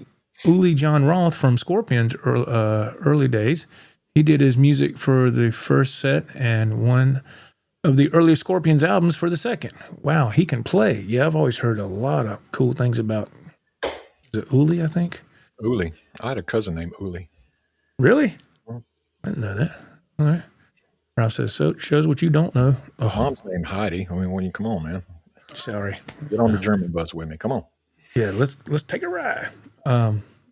A: Uli John Roth from Scorpions early days. He did his music for the first set and one of the early Scorpions albums for the second. Wow, he can play. Yeah, I've always heard a lot of cool things about, is it Uli, I think?
B: Uli. I had a cousin named Uli.
A: Really? I didn't know that. All right. Ralph says, so shows what you don't know. Oh,
B: Mom's named Heidi. I mean, when you come on, man.
A: sorry.
B: Get on the German bus with me. Come on.
A: Yeah, let's take a ride.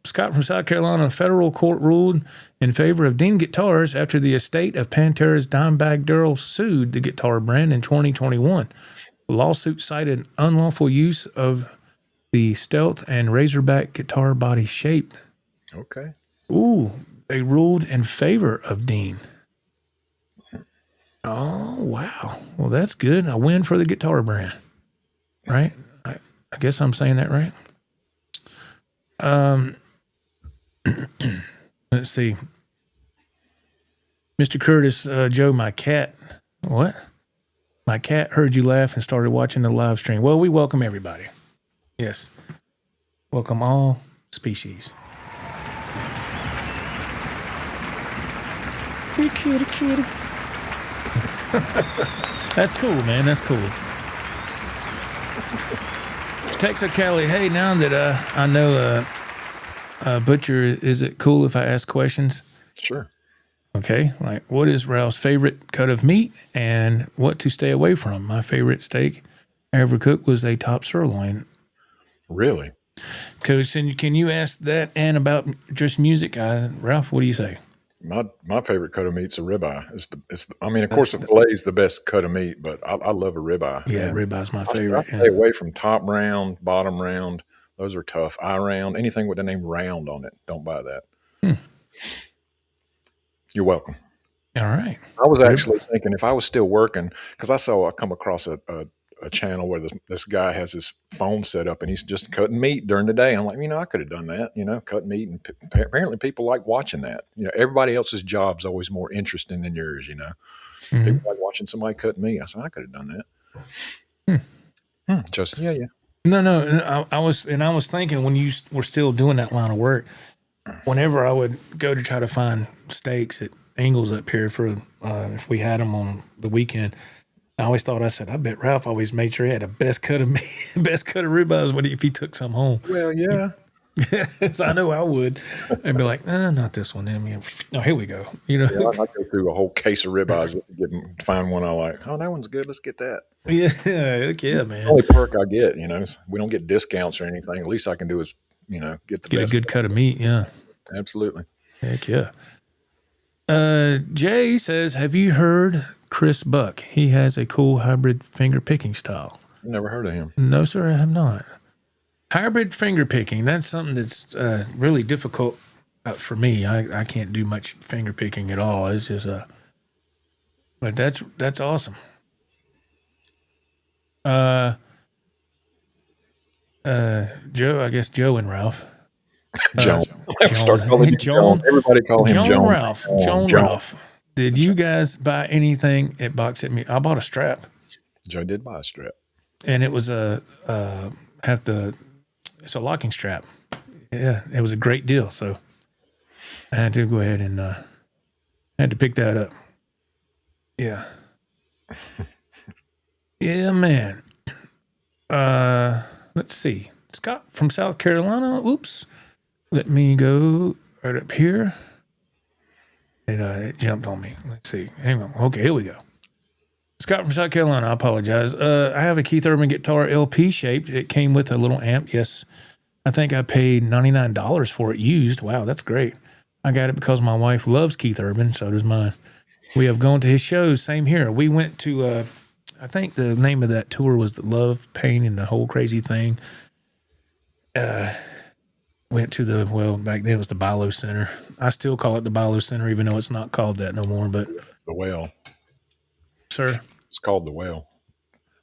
A: Scott from South Carolina, federal court ruled in favor of Dean Guitars after the estate of Pantera's Dimebag Darrell sued the guitar brand in 2021. The lawsuit cited unlawful use of the Stealth and Razorback guitar body shape.
B: Okay.
A: Ooh, they ruled in favor of Dean. Oh, wow. Well, that's good. A win for the guitar brand, right? I guess I'm saying that right. Let's see. Mr. Curtis, Joe, my cat. What? My cat heard you laugh and started watching the live stream. Well, we welcome everybody. Yes. Welcome all species. Hey, kitty. That's cool, man. That's cool. Texas Kelly, hey, now that I know Butcher, is it cool if I ask questions?
B: Sure.
A: Okay, like what is Ralph's favorite cut of meat and what to stay away from? My favorite steak I ever cooked was a top sirloin.
B: Really?
A: Coach, can you ask that and about just music? Ralph, what do you say?
B: My favorite cut of meat's a ribeye. I mean, of course, the filet is the best cut of meat, but I love a ribeye.
A: Yeah, ribeye's my favorite.
B: I stay away from top round, bottom round. Those are tough. Eye round, anything with the name round on it. Don't buy that. You're welcome.
A: All right.
B: I was actually thinking if I was still working, because I come across a channel where this guy has his phone set up and he's just cutting meat during the day. I'm like, I could have done that, cut meat. And apparently people like watching that. Everybody else's job's always more interesting than yours,
A: Mm-hmm.
B: People like watching somebody cut meat. I said, I could have done that. Just, yeah.
A: No. I was thinking when you were still doing that line of work, whenever I would go to try to find steaks at Ingles up here for if we had them on the weekend, I always thought, I bet Ralph always made sure he had the best cut of ribeyes if he took some home.
B: Well, yeah.
A: So I know I would. I'd be like, not this one. Here we go.
B: Yeah, I go through a whole case of ribeyes to find one I like. Oh, that one's good. Let's get that.
A: Yeah, heck yeah, man.
B: The only perk I get, we don't get discounts or anything. At least I can do is, get
A: a good cut of meat. Yeah,
B: absolutely.
A: Heck yeah. Jay says, have you heard Chris Buck. He has a cool hybrid finger picking style.
B: Never heard of him.
A: No, sir, I have not. Hybrid finger picking. That's something that's really difficult for me. I can't do much finger picking at all. It's just but that's awesome. Joe, I guess Joe and Ralph.
B: Joan.
A: Joan.
B: Calling him Joan. Everybody call him Joan.
A: Ralph. Joan Ralph. Did you guys buy anything at Box At Me? I bought a strap.
B: Joe did buy a strap.
A: And it was it's a locking strap. Yeah, it was a great deal. So I had to go ahead and had to pick that up. Yeah. Yeah, man. Let's see. Scott from South Carolina. Oops. Let me go right up here. It jumped on me. Let's see. Hang on. Okay, here we go. Scott from South Carolina. I apologize. I have a Keith Urban guitar LP shaped. It came with a little amp. Yes. I think I paid $99 for it used. Wow, that's great. I got it because my wife loves Keith Urban. So does mine. We have gone to his shows. Same here. We went to, I think the name of that tour was the Love, Pain, and the Whole Crazy Thing. Went to back then it was the Bilo Center. I still call it the Bilo Center, even though it's not called that no more. But
B: The Well.
A: Sir?
B: It's called The Well.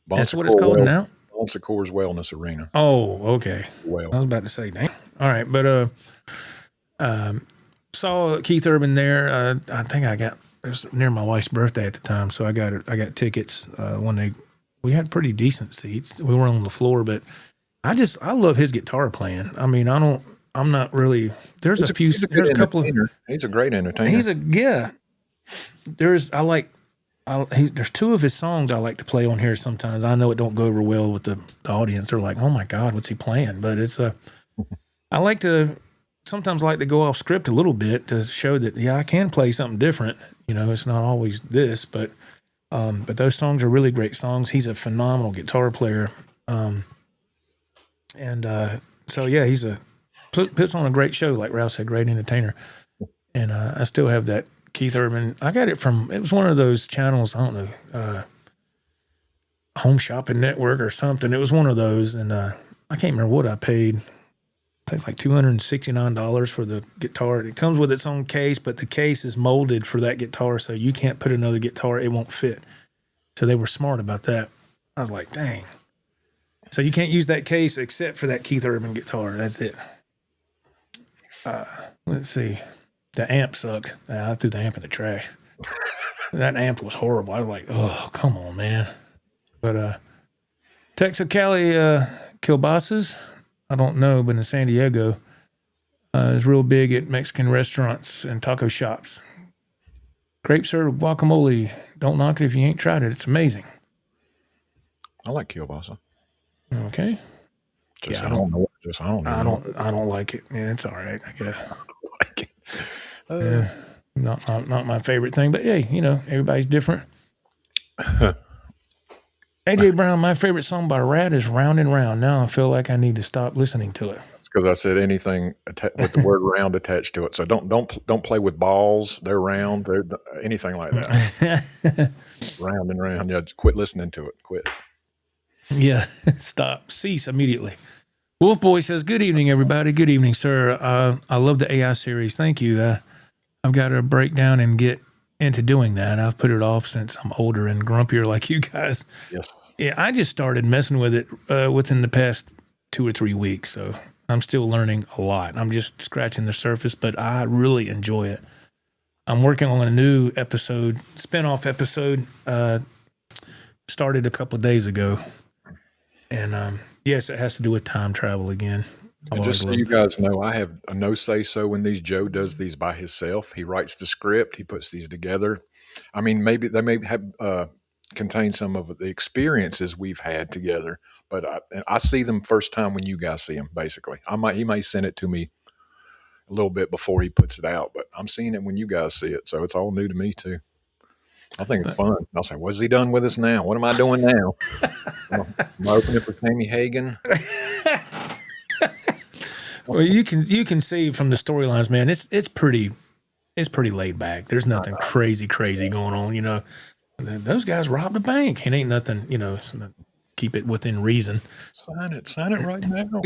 A: That's what it's called now?
B: Bon Secours Wellness Arena.
A: Oh, okay.
B: Well.
A: I was about to say, dang. All right, but saw Keith Urban there. I think it was near my wife's birthday at the time, so I got tickets when we had pretty decent seats. We were on the floor, but I love his guitar playing. I mean, I'm not really. There's a couple of.
B: He's a great entertainer.
A: There's two of his songs I like to play on here sometimes. I know it don't go over well with the audience. They're like, oh my God, what's he playing? But it's I sometimes like to go off script a little bit to show that, I can play something different. It's not always this, but those songs are really great songs. He's a phenomenal guitar player. He's puts on a great show, like Ralph said, great entertainer. And I still have that Keith Urban. I got it it was one of those channels, I don't know, Home Shopping Network or something. It was one of those, and I can't remember what I paid. I think it's like $269 for the guitar. It comes with its own case, but the case is molded for that guitar, so you can't put another guitar, it won't fit. So they were smart about that. I was like, dang. So you can't use that case except for that Keith Urban guitar. That's it. Let's see. The amp sucked. I threw the amp in the trash. That amp was horrible. I was like, oh, come on, man. But Texarkana kielbasa's, I don't know, but in San Diego, is real big at Mexican restaurants and taco shops. Grape syrup guacamole. Don't knock it if you ain't tried it. It's amazing.
B: I like kielbasa.
A: Okay.
B: I don't know.
A: I don't like it. Yeah, it's all right. I guess.
B: Like it.
A: Yeah, not my favorite thing, but hey, everybody's different. AJ Brown, my favorite song by Rat is "Round and Round." Now I feel like I need to stop listening to it.
B: It's because I said anything with the word "round" attached to it. So don't play with balls. They're round. They're anything like that. Round and round. Yeah, just quit listening to it. Quit.
A: Yeah, stop. Cease immediately. Wolf Boy says, good evening, everybody. Good evening, sir. I love the AI series. Thank you. I've got to break down and get into doing that. I've put it off since I'm older and grumpier like you guys.
B: Yes.
A: Yeah, I just started messing with it within the past 2 or 3 weeks, so I'm still learning a lot. I'm just scratching the surface, but I really enjoy it. I'm working on a new spinoff episode, started a couple of days ago. And yes, it has to do with time travel again.
B: And just so you guys know, I have a no say so when Joe does these by himself. He writes the script, he puts these together. I mean, maybe they may have contain some of the experiences we've had together, but I see them first time when you guys see them. Basically, he may send it to me a little bit before he puts it out, but I'm seeing it when you guys see it, so it's all new to me too. I think it's fun. I'll say, what's he done with us now? What am I doing now? Am I opening for Sammy Hagen?
A: Well, you can see from the storylines, man. It's pretty laid back. There's nothing crazy going on. Those guys robbed a bank. It ain't nothing, it's not, keep it within reason.
B: Sign it right now.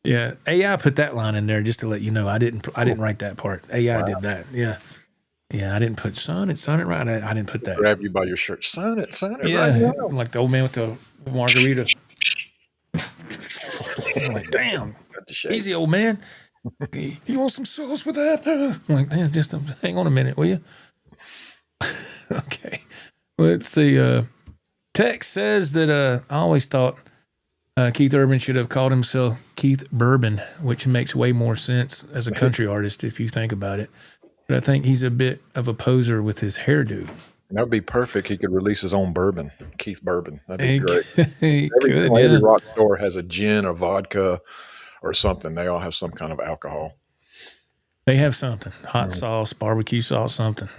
A: Yeah. AI put that line in there just to let you know. I didn't write that part. AI did that. Yeah. I didn't put sign it right. I didn't put that.
B: Grab you by your shirt. Sign it right
A: Yeah.
B: now.
A: Like the old man with the margarita. I'm like, damn.
B: Got the shake.
A: Easy, old man. You want some sauce with that? I'm like, man, just hang on a minute, will you? Okay. Let's see. Tex says that I always thought Keith Urban should have called himself Keith Bourbon, which makes way more sense as a country artist if you think about it. But I think he's a bit of a poser with his hairdo.
B: That would be perfect. He could release his own bourbon, Keith Bourbon. That'd be great.
A: Every
B: rock store has a gin or vodka or something. They all have some kind of alcohol.
A: They have something. Hot sauce, barbecue sauce, something.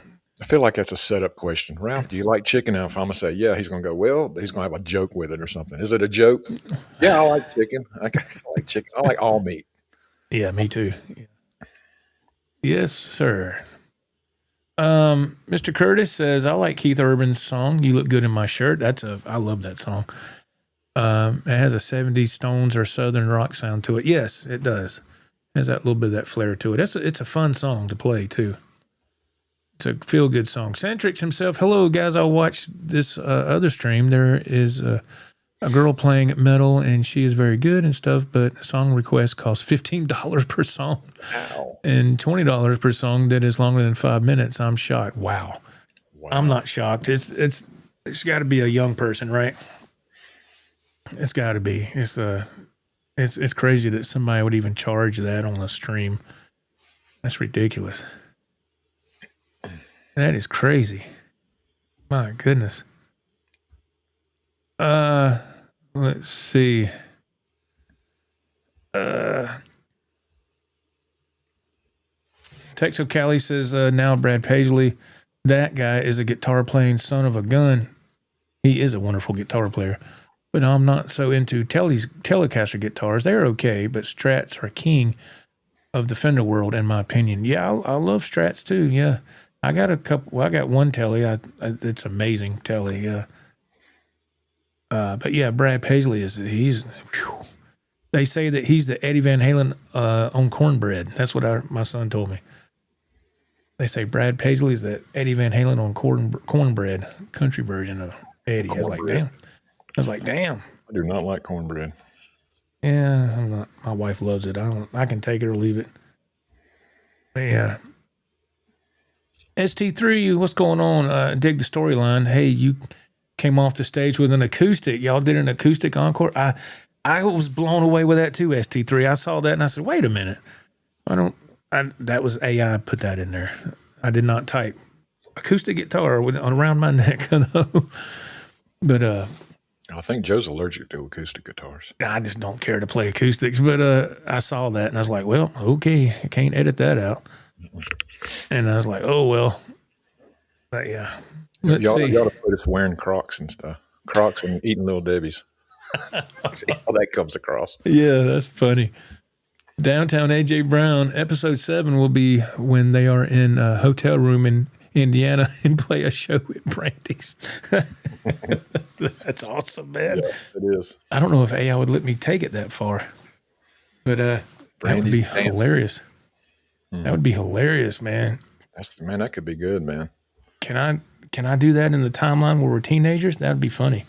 B: I feel like that's a setup question. Ralph, do you like chicken? Now, if I'm going to say, yeah, he's going to go, well, he's going to have a joke with it or something. Is it a joke? Yeah, I like chicken. I like chicken. I like all meat.
A: Yeah, me too. Yes, sir. Mr. Curtis says, I like Keith Urban's song, You Look Good in My Shirt. I love that song. It has a 70s Stones or Southern rock sound to it. Yes, it does. It has that little bit of that flair to it. It's a fun song to play, too. It's a feel-good song. Centrix himself, hello, guys. I watched this other stream. There is a girl playing metal, and she is very good and stuff, but song requests cost $15 per song.
B: Wow.
A: And $20 per song that is longer than 5 minutes. I'm shocked. Wow. I'm not shocked. It's got to be a young person, right? It's got to be. It's crazy that somebody would even charge that on a stream. That's ridiculous. That is crazy. My goodness. Let's see. Texo Cali says, now Brad Paisley, that guy is a guitar playing son of a gun. He is a wonderful guitar player, but I'm not so into Telecaster guitars. They're okay, but Strats are king of the Fender world, in my opinion. Yeah, I love Strats too. Yeah. I got a couple. Well, I got one Tele. It's amazing Tele. Yeah. But yeah, Brad Paisley he's. Whew. They say that he's the Eddie Van Halen on cornbread. That's what my son told me. They say Brad Paisley is the Eddie Van Halen on cornbread, country version of Eddie. I was like, damn.
B: I do not like cornbread.
A: Yeah, I'm not. My wife loves it. I can take it or leave it. But yeah. ST3, what's going on? Dig the storyline. Hey, you came off the stage with an acoustic. Y'all did an acoustic encore. I was blown away with that too, ST3. I saw that and I said, wait a minute. That was AI put that in there. I did not type acoustic guitar around my neck. But
B: I think Joe's allergic to acoustic guitars.
A: I just don't care to play acoustics. But I saw that and I was like, well, okay, I can't edit that out. And I was like, oh, well. But yeah. Let's see.
B: You ought to put us wearing Crocs and stuff. Crocs and eating Little Debbie's. See how that comes across.
A: Yeah, that's funny. Downtown AJ Brown, episode 7 will be when they are in a hotel room in Indiana and play a show at Brandy's. That's awesome, man.
B: Yeah, it is.
A: I don't know if AI would let me take it that far, but that would be hilarious. That would be hilarious, man.
B: That could be good, man.
A: Can I do that in the timeline where we're teenagers? That'd be funny.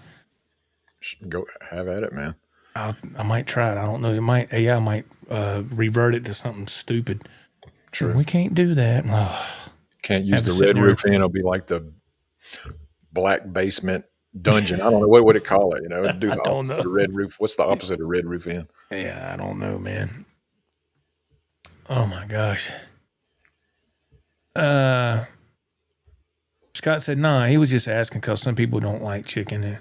B: Go have at it, man.
A: I might try it. I don't know. AI might revert it to something stupid.
B: True.
A: We can't do that. Oh,
B: can't use the red roof in. It'll be like the black basement dungeon. I don't know. What would it call it? Do the opposite of red roof. What's the opposite of red roof in?
A: Yeah, I don't know, man. Oh my gosh. Scott said, nah, he was just asking because some people don't like chicken.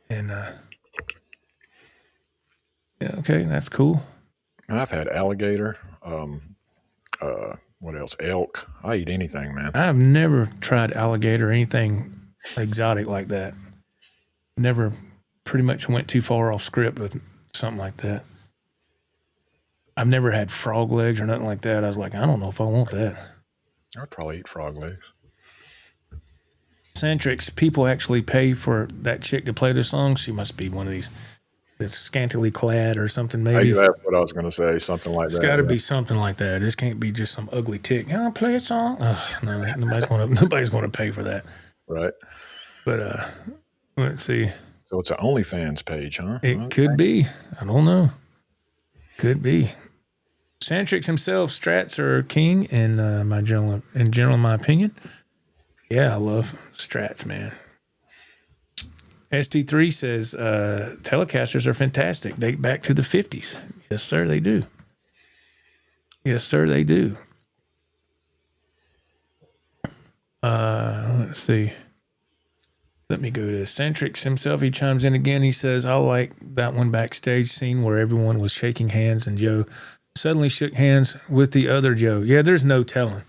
A: And yeah, okay, that's cool.
B: I've had alligator. What else? Elk. I eat anything, man.
A: I've never tried alligator or anything exotic like that. Never pretty much went too far off script with something like that. I've never had frog legs or nothing like that. I was like, I don't know if I want that.
B: I'd probably eat frog legs.
A: Centrics, people actually pay for that chick to play the song. She must be one of these that's scantily clad or something, maybe.
B: That's what I was going to say. Something like
A: It's
B: that.
A: got to
B: yeah.
A: be something like that. This can't be just some ugly tick. Yeah, I'll play a song. No, nobody's going to pay for that.
B: Right.
A: But let's see.
B: So it's an OnlyFans page, huh?
A: It could be. I don't know. Could be. Centrics himself, Strats are king in my opinion. Yeah, I love Strats, man. ST3 says Telecasters are fantastic. Date back to the 50s. Yes, sir, they do. Yes, sir, they do. Let's see. Let me go to Centrics himself. He chimes in again. He says, I like that one backstage scene where everyone was shaking hands and Joe suddenly shook hands with the other Joe. Yeah, there's no telling.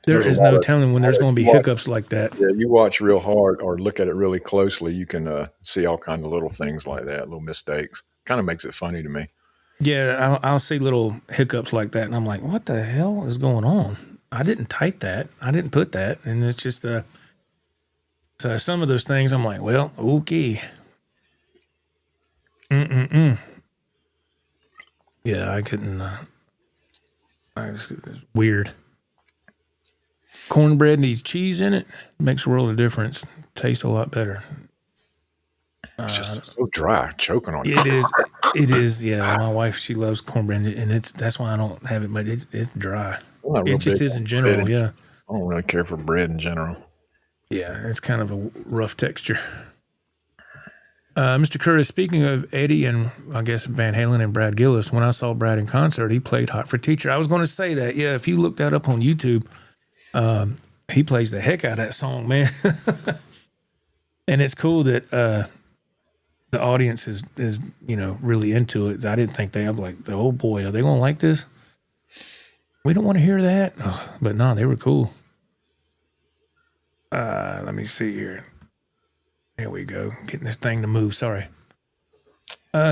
A: There is no telling when there's going to be hiccups like that.
B: Yeah, you watch real hard or look at it really closely, you can see all kinds of little things like that, little mistakes. Kind of makes it funny to me.
A: Yeah, I'll see little hiccups like that, and I'm like, what the hell is going on? I didn't type that. I didn't put that. And it's just so some of those things, I'm like, well, okay. Yeah, I couldn't. It's weird. Cornbread needs cheese in it. Makes a world of difference. Tastes a lot better.
B: It's just so dry, choking on it.
A: It is. It is. Yeah, my wife, she loves cornbread, and that's why I don't have it. But it's dry. It just is in general. Yeah.
B: I don't really care for bread in general.
A: Yeah, it's kind of a rough texture. Mr. Curtis, speaking of Eddie and I guess Van Halen and Brad Gillis, when I saw Brad in concert, he played Hot for Teacher. I was going to say that. Yeah, if you look that up on YouTube, he plays the heck out of that song, man. And it's cool that the audience is really into it. I didn't think I'm like, oh boy, are they going to like this? We don't want to hear that. Oh, but no, they were cool. Let me see here. There we go. Getting this thing to move. Sorry.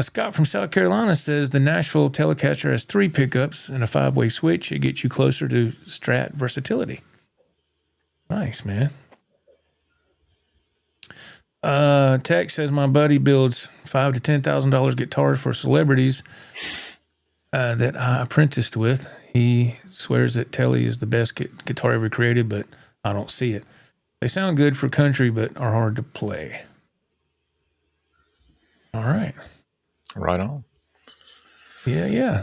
A: Scott from South Carolina says the Nashville Telecaster has 3 pickups and a 5-way switch. It gets you closer to Strat versatility. Nice, man. Tech says my buddy builds $5,000 to $10,000 guitars for celebrities that I apprenticed with. He swears that Telly is the best guitar ever created, but I don't see it. They sound good for country, but are hard to play. All right.
B: Right on.
A: Yeah.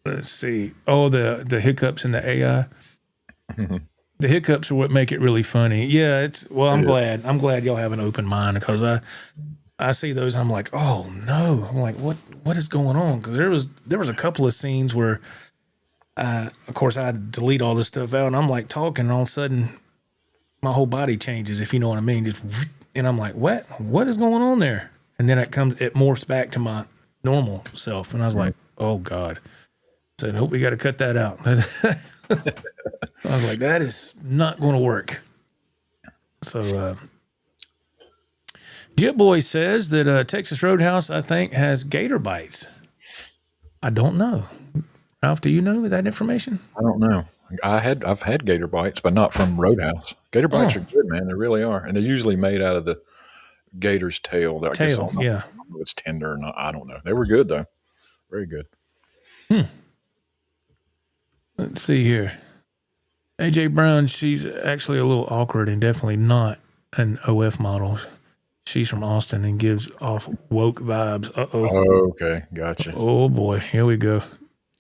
A: Let's see. Oh, the hiccups in the AI. The hiccups are what make it really funny. Yeah, I'm glad y'all have an open mind because I see those and I'm like, oh no. I'm like, what is going on? Because there was a couple of scenes where of course I had to delete all this stuff out and I'm like talking and all of a sudden my whole body changes, if you know what I mean. And I'm like, what is going on there? And then it morphs back to my normal self. And I was like, oh God. I said, hope we got to cut that out. I was like, that is not going to work. So, Jet Boy says that Texas Roadhouse, I think, has gator bites. I don't know. Ralph, do you know that information?
B: I don't know. I've had gator bites, but not from Roadhouse. Gator bites are good, man. They really are, and they're usually made out of the gator's tail. I guess I don't know if it's tender or not. I don't know. They were good though, very good.
A: Let's see here. AJ Brown, she's actually a little awkward and definitely not an OF model. She's from Austin and gives off woke vibes.
B: Oh, okay, gotcha.
A: Oh boy, here we go.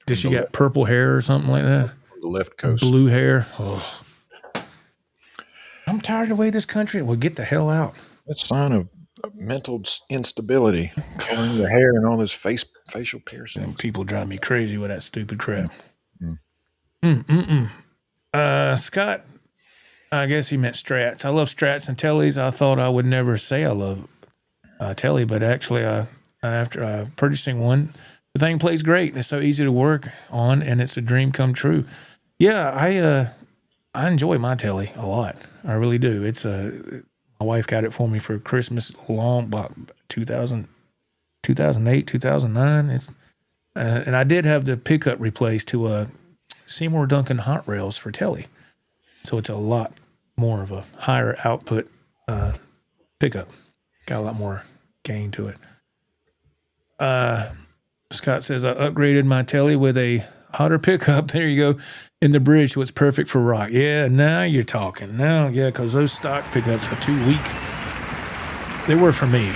A: Did she got purple hair or something like that?
B: The left coast.
A: Blue hair. Oh. I'm tired of the way this country. Well, get the hell out.
B: That's a sign of mental instability. Coloring your hair and all this facial piercing.
A: And people drive me crazy with that stupid crap. Scott, I guess he meant Strats. I love Strats and Tellys. I thought I would never say I love Telly, but actually, after purchasing one, the thing plays great. And it's so easy to work on, and it's a dream come true. Yeah, I enjoy my Telly a lot. I really do. It's my wife got it for me for Christmas about 2008, 2009. It's and I did have the pickup replaced to Seymour Duncan hot rails for Telly. So it's a lot more of a higher output pickup. Got a lot more gain to it. Scott says, I upgraded my telly with a hotter pickup. There you go. In the bridge, so it's perfect for rock. Yeah, now you're talking. Now, yeah, because those stock pickups are too weak. They were for me.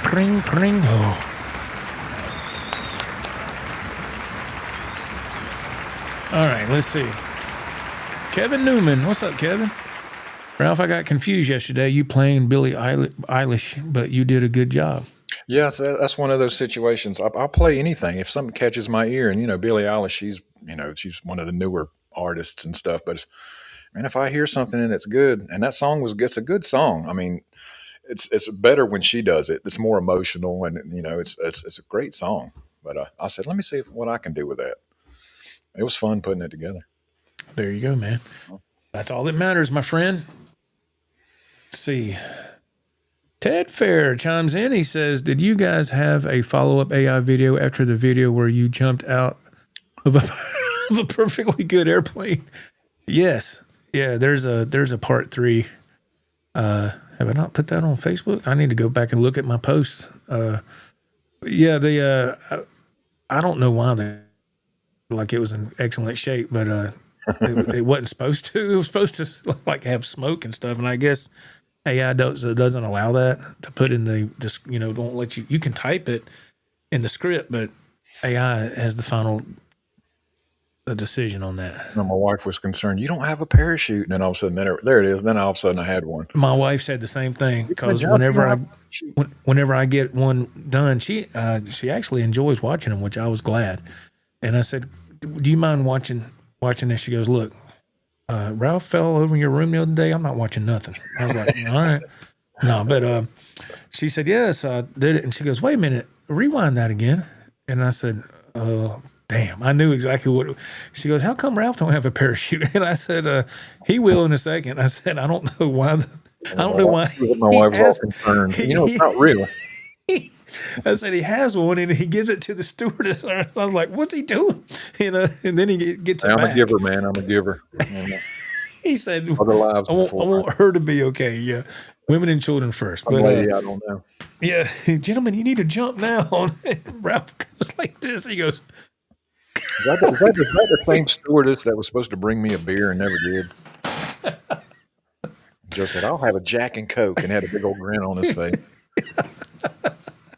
A: Cring, cring. Oh. All right, let's see. Kevin Newman. What's up, Kevin? Ralph, I got confused yesterday. You playing Billie Eilish, but you did a good job.
B: Yeah, so that's one of those situations. I'll play anything if something catches my ear. And Billie Eilish, she's one of the newer artists and stuff. But man, if I hear something and it's good, and that song it's a good song. I mean, it's better when she does it. It's more emotional, and it's a great song. But I said, let me see what I can do with that. It was fun putting it together.
A: There you go, man. That's all that matters, my friend. Let's see. Ted Fair chimes in. He says, did you guys have a follow-up AI video after the video where you jumped out of a perfectly good airplane? Yes. Yeah, there's a part 3. Have I not put that on Facebook? I need to go back and look at my posts. Yeah, I don't know why it was in excellent shape, but it wasn't supposed to. It was supposed to have smoke and stuff, and I guess AI doesn't allow that to put in don't let you can type it in the script, but AI has the final decision on that.
B: My wife was concerned, you don't have a parachute. And then all of a sudden, there it is. Then all of a sudden I had one.
A: My wife said the same thing, because whenever I get one done, she actually enjoys watching them, which I was glad. And I said, do you mind watching this? She goes, look, Ralph fell over in your room the other day. I'm not watching nothing. I was like, all right. No, but she said, yes, I did it. And she goes, wait a minute, rewind that again. And I said, damn, I knew exactly what. She goes, how come Ralph don't have a parachute? And I said, he will in a second. I said, I don't know why. I don't know why.
B: My wife was all concerned. It's not real.
A: I said he has one, and he gives it to the stewardess. I was like, "What's he doing?" And then he gets it
B: I'm
A: back.
B: a giver, man. I'm a giver.
A: He said,
B: "Other lives
A: I want her to be okay." Yeah, women and children first. But
B: lady, I don't know.
A: Yeah, gentlemen, you need to jump now. Ralph goes like this. He goes,
B: Is that the same stewardess that was supposed to bring me a beer and never did? Joe said, "I'll have a Jack and Coke," and had a big old grin on his face.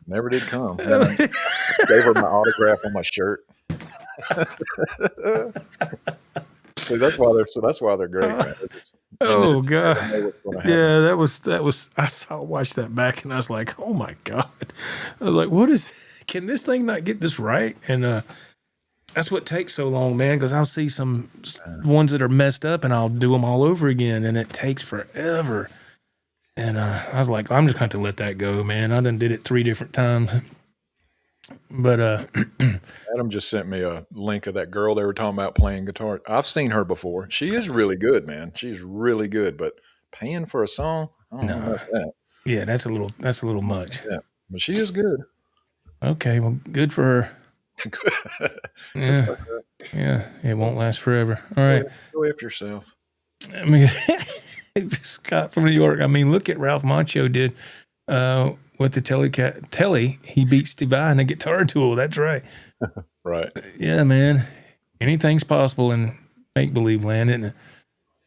B: Never did come. Then I gave her my autograph on my shirt. So that's why they're great. Man.
A: Oh God! Yeah, that was. I watched that back, and I was like, "Oh my God!" I was like, "What is? Can this thing not get this right?" And that's what takes so long, man. Because I'll see some ones that are messed up, and I'll do them all over again, and it takes forever. And I was like, I'm just going to let that go, man. I done did it 3 different times. But
B: Adam just sent me a link of that girl they were talking about playing guitar. I've seen her before. She is really good, man. She's really good. But paying for a song, I don't know about that.
A: Yeah, that's a little much.
B: Yeah, but she is good.
A: Okay, well, good for her. Yeah, it won't last forever. All right,
B: go after yourself.
A: I mean, Scott from New York. I mean, look at Ralph Macchio did with the telly. He beat Steve Vai in a guitar tool. That's right.
B: Right.
A: Yeah, man. Anything's possible in make-believe land, isn't it?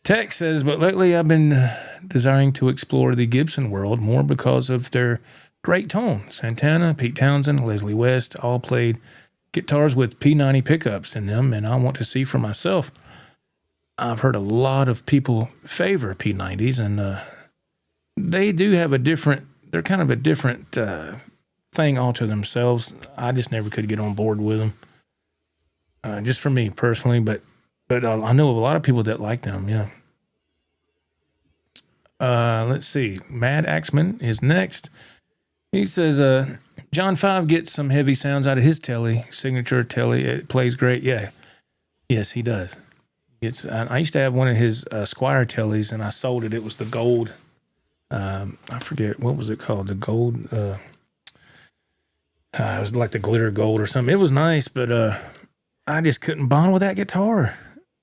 A: Tex says, but lately I've been desiring to explore the Gibson world more because of their great tone. Santana, Pete Townsend, Leslie West all played guitars with P90 pickups in them, and I want to see for myself. I've heard a lot of people favor P90s, and they do have they're kind of a different thing all to themselves. I just never could get on board with them, just for me personally, but I know of a lot of people that like them, yeah. Let's see. Mad Axman is next. He says, John 5 gets some heavy sounds out of his telly, signature telly. It plays great. Yeah. Yes, he does. I used to have one of his Squire tellies, and I sold it. It was the gold. I forget, what was it called? The gold. It was like the glitter gold or something. It was nice, but I just couldn't bond with that guitar.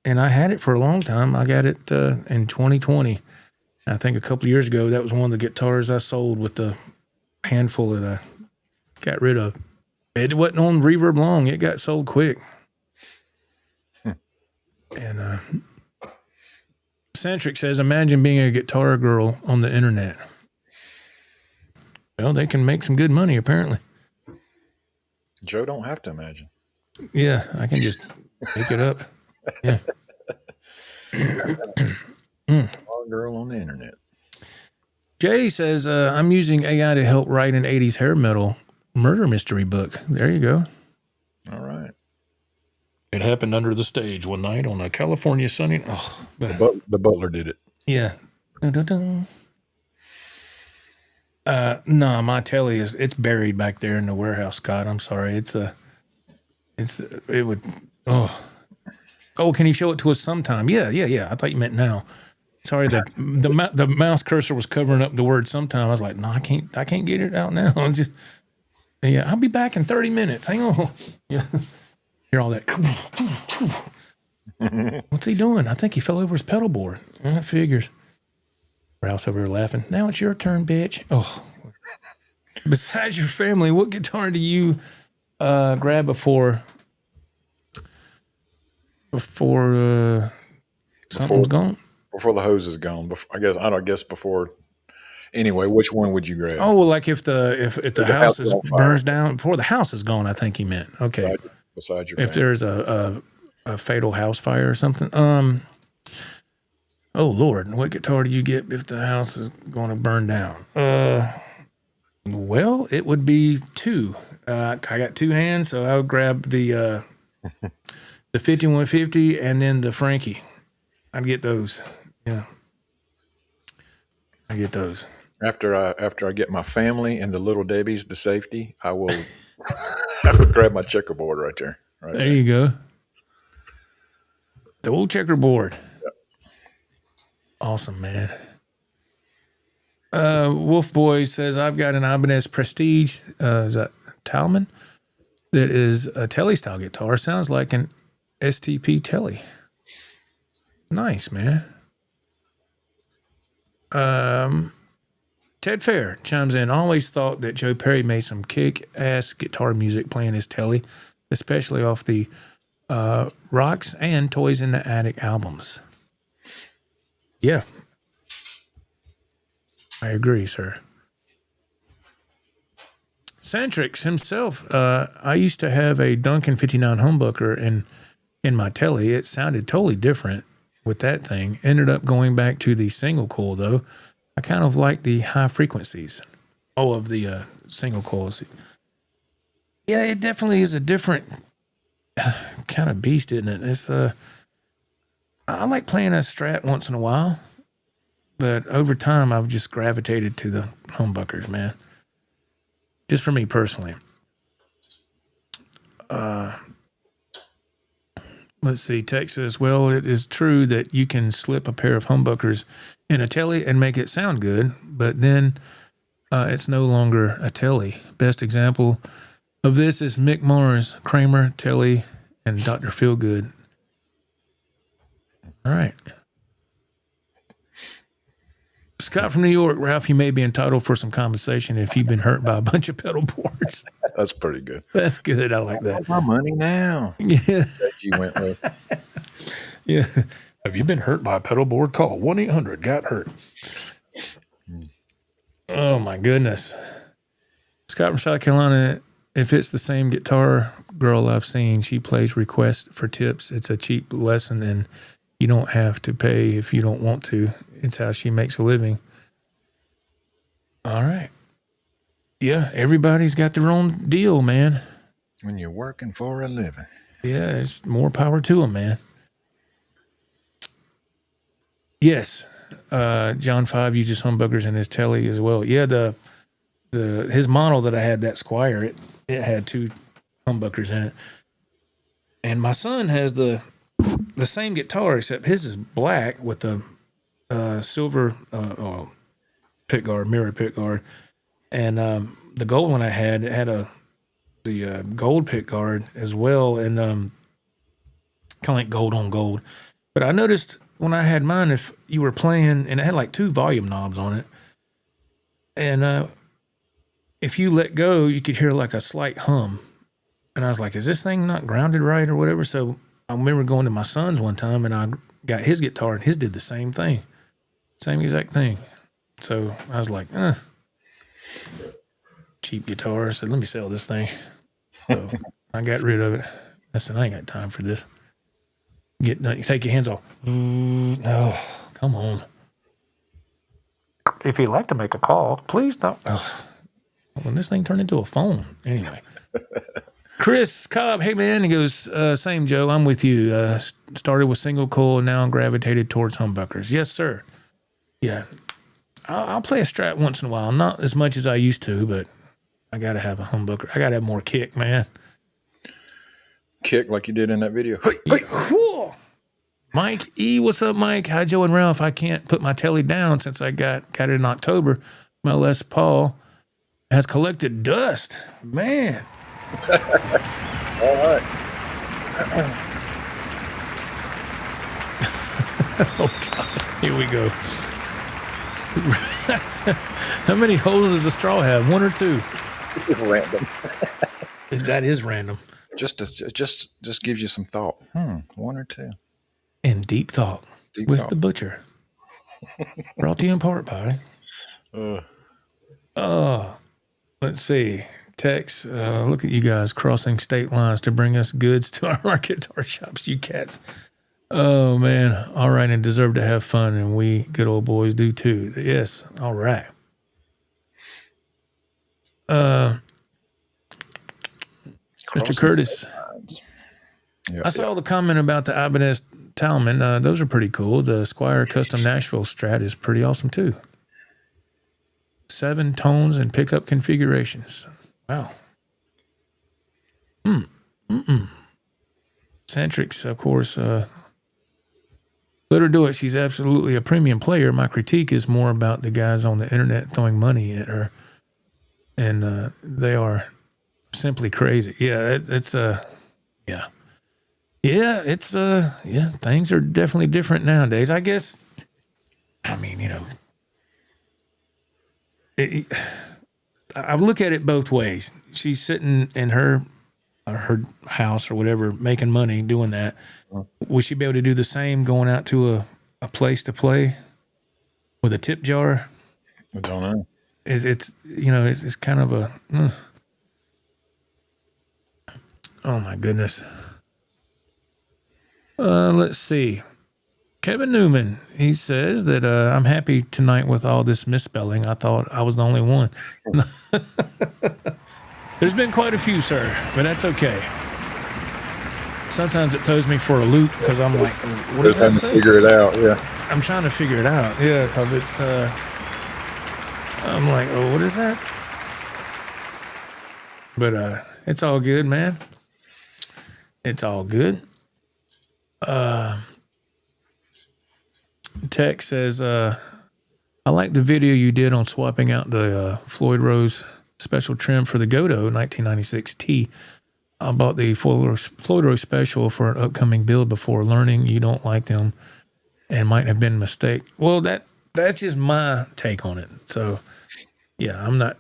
A: and I had it for a long time. I got it in 2020. I think a couple of years ago, that was one of the guitars I sold with the handful that I got rid of. It wasn't on Reverb long. It got sold quick. And Centric says, imagine being a guitar girl on the internet. Well, they can make some good money, apparently.
B: Joe don't have to imagine.
A: Yeah, I can just make it up. Yeah.
B: Our girl on the internet.
A: Jay says, I'm using AI to help write an 80s hair metal murder mystery book. There you go.
B: All right.
A: It happened under the stage one night on a California sunny. Oh,
B: The butler did it.
A: yeah. Dun-dun-dun. No, my telly it's buried back there in the warehouse, Scott. I'm sorry. It would. Oh, can you show it to us sometime? Yeah. I thought you meant now. Sorry, the mouse cursor was covering up the word sometime. I was like, no, I can't get it out now. I'm just, yeah, I'll be back in 30 minutes. Hang on. Yeah. Hear all that. What's he doing? I think he fell over his pedal board. That figures. Rouse over here laughing. Now it's your turn, bitch. Oh. Besides your family, what guitar do you grab before something's gone?
B: Before the hose is gone. I guess before. Anyway, which one would you grab?
A: Oh, well, like if the house burns down before the house is gone, I think he meant. Okay.
B: Besides your
A: if
B: family.
A: there's a fatal house fire or something. Oh Lord, what guitar do you get if the house is going to burn down? Well, it would be two. I got two hands, so I would grab the 5150 and then the Frankie. I'd get those. Yeah, I get those.
B: After I get my family and the little Debbies to safety, I will grab my checkerboard right there. Right
A: there you go. The old checkerboard.
B: Yep.
A: Awesome, man. Wolf Boy says, I've got an Ibanez Prestige, is that Talman? That is a Telly style guitar. Sounds like an STP Telly. Nice, man. Ted Fair chimes in. Always thought that Joe Perry made some kick-ass guitar music playing his Telly, especially off the Rocks and Toys in the Attic albums. Yeah. I agree, sir. Centrix himself, I used to have a Duncan 59 humbucker in my Telly. It sounded totally different with that thing. Ended up going back to the single coil, though. I kind of like the high frequencies of the single coils. Yeah, it definitely is a different kind of beast, isn't it? It's I like playing a Strat once in a while, but over time I've just gravitated to the humbuckers, man. Just for me personally. Let's see. Texas. Well, it is true that you can slip a pair of humbuckers in a Telly and make it sound good, but then it's no longer a Telly. Best example of this is Mick Mars, Kramer, Telly, and Dr. Feelgood. All right. Scott from New York. Ralph, you may be entitled for some compensation if you've been hurt by a bunch of pedal boards.
B: That's pretty good.
A: That's good. I like that.
B: My money now.
A: Yeah.
B: You went with.
A: Yeah. Have you been hurt by a pedal board? Call 1-800-GOT-HURT. Oh, my goodness. Scott from South Carolina, if it's the same guitar girl I've seen, she plays requests for tips. It's a cheap lesson, and you don't have to pay if you don't want to. It's how she makes a living. All right. Yeah, everybody's got their own deal, man.
B: When you're working for a living.
A: Yeah, it's more power to them, man. Yes, John 5 uses humbuckers in his Telly as well. Yeah, his model that I had, that Squire, it had two humbuckers in it. And my son has the same guitar, except his is black with the silver pick guard, mirror pick guard. And the gold one I had, it had the gold pick guard as well, and kind of like gold on gold. But I noticed when I had mine, if you were playing, and it had like 2 volume knobs on it, and if you let go, you could hear like a slight hum. And I was like, is this thing not grounded right or whatever? So I remember going to my son's one time, and I got his guitar, and his did the same thing. Same exact thing. So I was like, cheap guitar. I said, let me sell this thing. So I got rid of it. I said, I ain't got time for this. Take your hands off. Oh, come on.
C: If you'd like to make a call, please don't.
A: Well, this thing turned into a phone. Anyway. Chris Cobb, hey man, he goes, same Joe, I'm with you. Started with single coil, now gravitated towards humbuckers. Yes, sir. Yeah. I'll play a Strat once in a while. Not as much as I used to, but I got to have a humbucker. I got to have more kick, man.
B: Kick like you did in that video.
A: Hey. Mike E, what's up, Mike? Hi, Joe and Ralph. I can't put my telly down since I got it in October. My Les Paul has collected dust. Man.
B: All right.
A: Oh, God. Here we go. How many holes does the straw have? 1 or 2?
B: It's random.
A: That is random.
B: Just gives you some thought. 1 or 2.
A: And deep thought with the butcher. Brought to you in part by. Let's see. Tex, look at you guys crossing state lines to bring us goods to our guitar shops, you cats. Oh, man. All right, and deserve to have fun, and we good old boys do too. Yes, all right. Mr. Curtis, I saw the comment about the Ibanez Talman. Those are pretty cool. The Squier Custom Nashville Strat is pretty awesome too. 7 tones and pickup configurations. Wow. Centrix, of course. Let her do it. She's absolutely a premium player. My critique is more about the guys on the internet throwing money at her. And they are simply crazy. Yeah, it's yeah. Yeah, it's things are definitely different nowadays. I guess, I mean, you know, I look at it both ways. She's sitting in her house or whatever, making money doing that. Would she be able to do the same going out to a place to play with a tip jar?
B: I don't know.
A: It's you know, it's kind of a oh my goodness. Let's see. Kevin Newman, he says that I'm happy tonight with all this misspelling. I thought I was the only one. There's been quite a few, sir, but that's okay. Sometimes it throws me for a loop because I'm like, what does that say?
B: Figure it out, yeah.
A: I'm trying to figure it out, yeah, because it's, I'm like, oh, what is that? But it's all good, man. It's all good. Tech says, I like the video you did on swapping out the Floyd Rose special trim for the Godot 1996 T. I bought the Floyd Rose special for an upcoming build before learning you don't like them and might have been a mistake. Well, that's just my take on it. So, yeah, I'm not,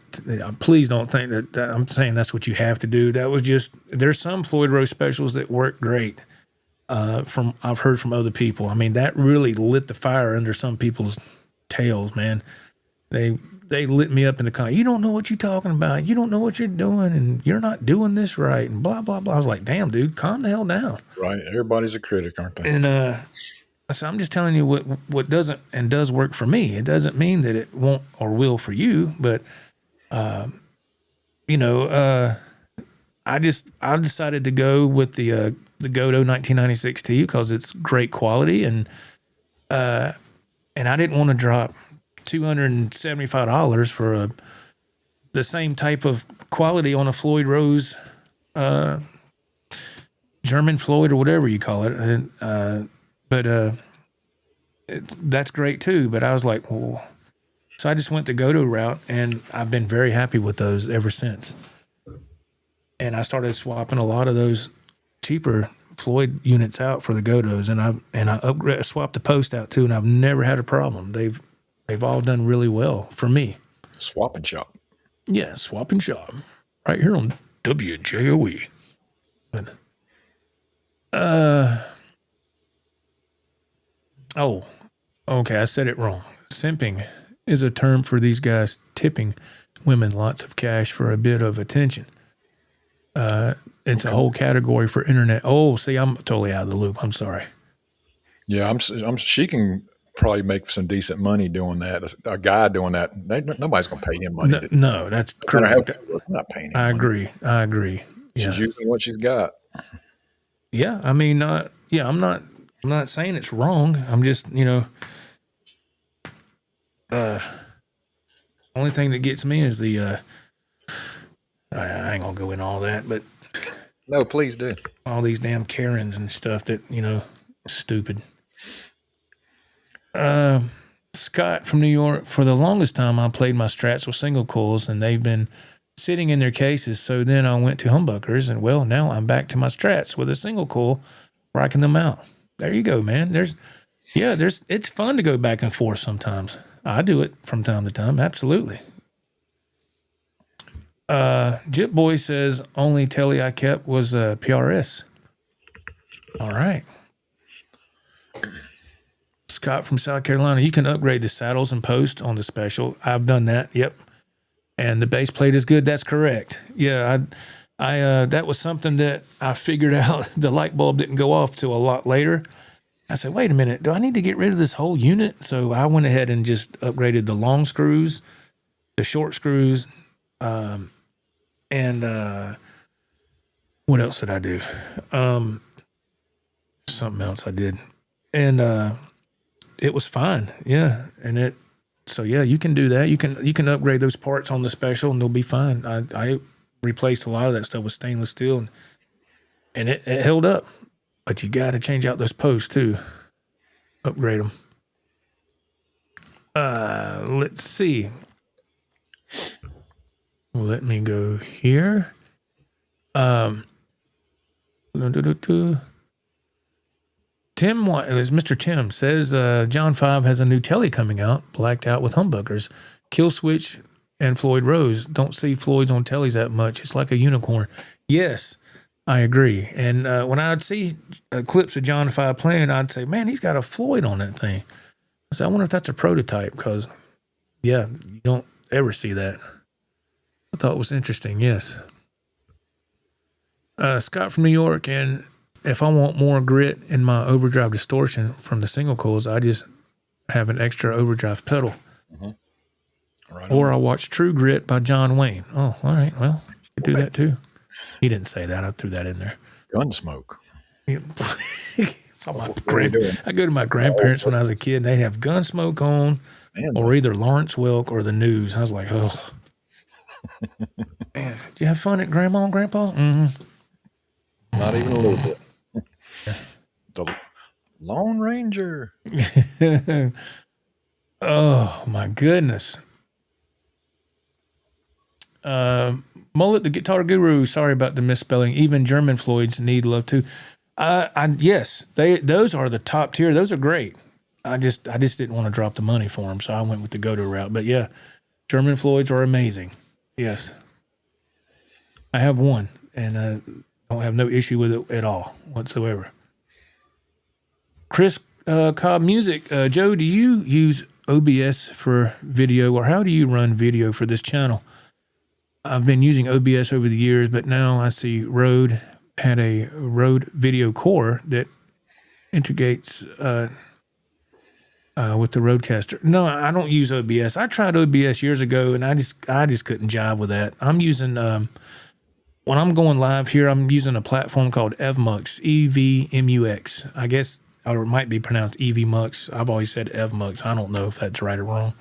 A: please don't think that I'm saying that's what you have to do. That was just, there's some Floyd Rose specials that work great. I've heard from other people. I mean, that really lit the fire under some people's tails, man. They lit me up in the car. You don't know what you're talking about. You don't know what you're doing, and you're not doing this right, and blah blah blah. I was like, damn, dude, calm the hell down.
B: Right, everybody's a critic, aren't they?
A: And so I'm just telling you what doesn't and does work for me. It doesn't mean that it won't or will for you, but you know, I decided to go with the Godot 1996 T because it's great quality, and I didn't want to drop $275 for the same type of quality on a Floyd Rose, German Floyd or whatever you call it. And, but that's great too. But I was like, well, so I just went the Godot route, and I've been very happy with those ever since. And I started swapping a lot of those cheaper Floyd units out for the Godos, and I swapped the post out too, and I've never had a problem. They've all done really well for me.
B: Swap and shop.
A: Yeah, swap and shop right here on WJOE. But, oh, okay, I said it wrong. Simping is a term for these guys tipping women lots of cash for a bit of attention. It's a whole category for internet. Oh, see, I'm totally out of the loop. I'm sorry.
B: Yeah, she can probably make some decent money doing that. A guy doing that, nobody's going to pay him money.
A: No, that's correct.
B: I'm not paying him
A: I
B: money.
A: agree. Yeah.
B: She's using what she's got.
A: Yeah, I mean, I'm not saying it's wrong. I'm just, only thing that gets me is the, I ain't gonna go in all that, but
B: No, please do.
A: all these damn Karens and stuff that, stupid. Scott from New York, for the longest time, I played my Strats with single coils, and they've been sitting in their cases. So then I went to humbuckers, and well, now I'm back to my Strats with a single coil, rocking them out. There you go, man. It's fun to go back and forth sometimes. I do it from time to time. Absolutely. Jip Boy says only telly I kept was a PRS. All right. Scott from South Carolina, you can upgrade the saddles and post on the special. I've done that. Yep. And the base plate is good. That's correct. Yeah. I that was something that I figured out. The light bulb didn't go off till a lot later. I said, wait a minute, do I need to get rid of this whole unit? So I went ahead and just upgraded the long screws, the short screws, and what else did I do? Something else I did. And it was fine. Yeah. And so yeah, you can do that. You can upgrade those parts on the special and they'll be fine. I replaced a lot of that stuff with stainless steel and it held up. But you got to change out those posts too. Upgrade them. Let's see. Let me go here. Tim, as Mr. Tim says, John 5 has a new telly coming out, blacked out with humbuckers. Kill Switch and Floyd Rose. Don't see Floyd's on tellies that much. It's like a unicorn. Yes, I agree. And when I'd see clips of John 5 playing, I'd say, man, he's got a Floyd on that thing. I said, I wonder if that's a prototype because, yeah, you don't ever see that. I thought it was interesting, yes. Scott from New York, and if I want more grit in my overdrive distortion from the single coils, I just have an extra overdrive pedal. Mm-hmm. Right, or I watch True Grit by John Wayne. Oh, all right. Well, you could do that too. He didn't say that. I threw that in there.
B: Gunsmoke.
A: I go to my grandparents when I was a kid, and they'd have Gunsmoke on, or either Lawrence Welk or the news. I was like, oh. Man, did you have fun at Grandma and Grandpa's? Mm-hmm.
B: Not even a little bit. The Lone Ranger.
A: Oh, my goodness. Mullet, the guitar guru, sorry about the misspelling. Even German Floyds need love too. Yes, those are the top tier. Those are great. I just didn't want to drop the money for them, so I went with the go-to route. But yeah, German Floyds are amazing. Yes. I have one, and don't have no issue with it at all whatsoever. Chris Cobb Music. Joe, do you use OBS for video, or how do you run video for this channel? I've been using OBS over the years, but now I see Rode had a Rode video core that integrates with the Rodecaster. No, I don't use OBS. I tried OBS years ago, and I just couldn't jive with that. I'm using when I'm going live here, I'm using a platform called EVMux, EVMUX. I guess, or it might be pronounced EVMux. I've always said EVMux. I don't know if that's right or wrong.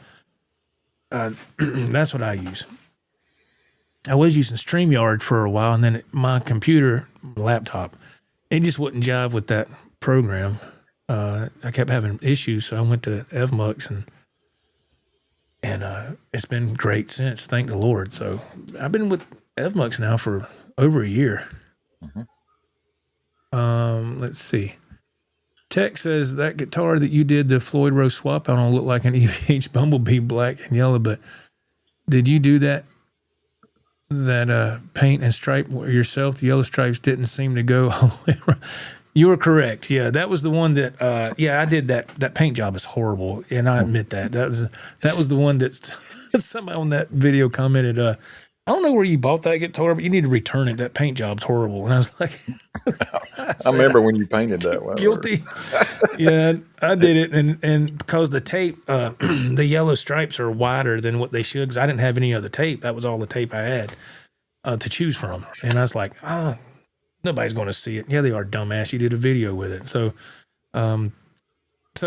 A: That's what I use. I was using StreamYard for a while, and then my computer, laptop, it just wouldn't jive with that program. I kept having issues, so I went to EVMux, and it's been great since, thank the Lord. So I've been with EVMux now for over a year. Mm-hmm. Let's see. Tech says that guitar that you did the Floyd Rose swap on looked like an EVH Bumblebee black and yellow, but did you do that paint and stripe yourself? The yellow stripes didn't seem to go all the way around. You were correct. Yeah, that was the one that I did that. That paint job is horrible, and I admit that. That was the one that somebody on that video commented, I don't know where you bought that guitar, but you need to return it. That paint job's horrible. And I was like,
B: I remember when you painted that one.
A: Guilty. Yeah, I did it. And because the tape, the yellow stripes are wider than what they should, because I didn't have any other tape. That was all the tape I had to choose from. And I was like, nobody's going to see it. Yeah, they are, dumbass. You did a video with it. So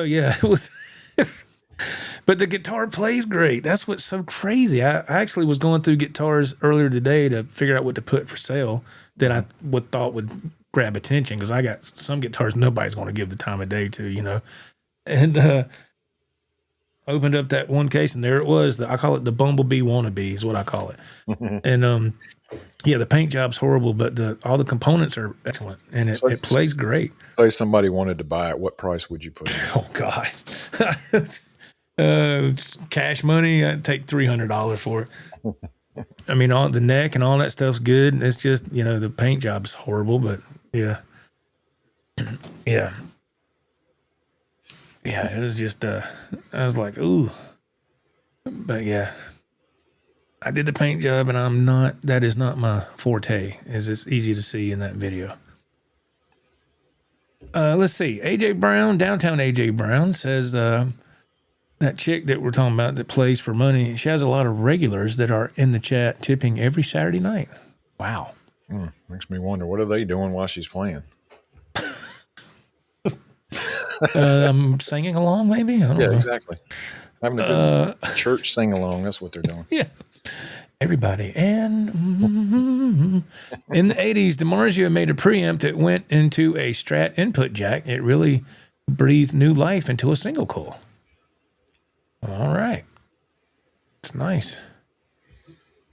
A: yeah, it was. But the guitar plays great. That's what's so crazy. I actually was going through guitars earlier today to figure out what to put for sale that I thought would grab attention, because I got some guitars nobody's going to give the time of day to, And opened up that one case, and there it was. I call it the Bumblebee wannabe is what I call it. And yeah, the paint job's horrible, but all the components are excellent, and it plays great.
B: Say somebody wanted to buy it, what price would you put it?
A: Oh God. Cash money, I'd take $300 for it. I mean, all the neck and all that stuff's good. It's just, the paint job's horrible, but yeah. Yeah. Yeah, it was just, I was like, ooh. But yeah, I did the paint job, and that is not my forte, as it's easy to see in that video. Let's see. AJ Brown, downtown AJ Brown says, that chick that we're talking about that plays for money, she has a lot of regulars that are in the chat tipping every Saturday night. Wow.
B: Makes me wonder, what are they doing while she's playing?
A: Singing along, maybe? I don't know.
B: Exactly. Having a good church sing-along. That's what they're doing.
A: Yeah. Everybody. And in the 80s, DiMarzio made a preamp that went into a Strat input jack. It really breathed new life into a single coil. All right. It's nice.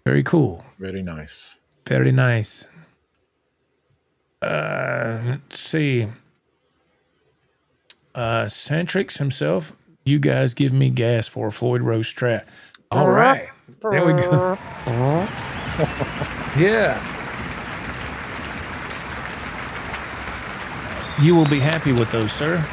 A: Very cool.
B: Very nice.
A: Very nice. Let's see. Centrix himself, you guys give me gas for a Floyd Rose Strat. All right. There we go. Yeah. You will be happy with those, sir.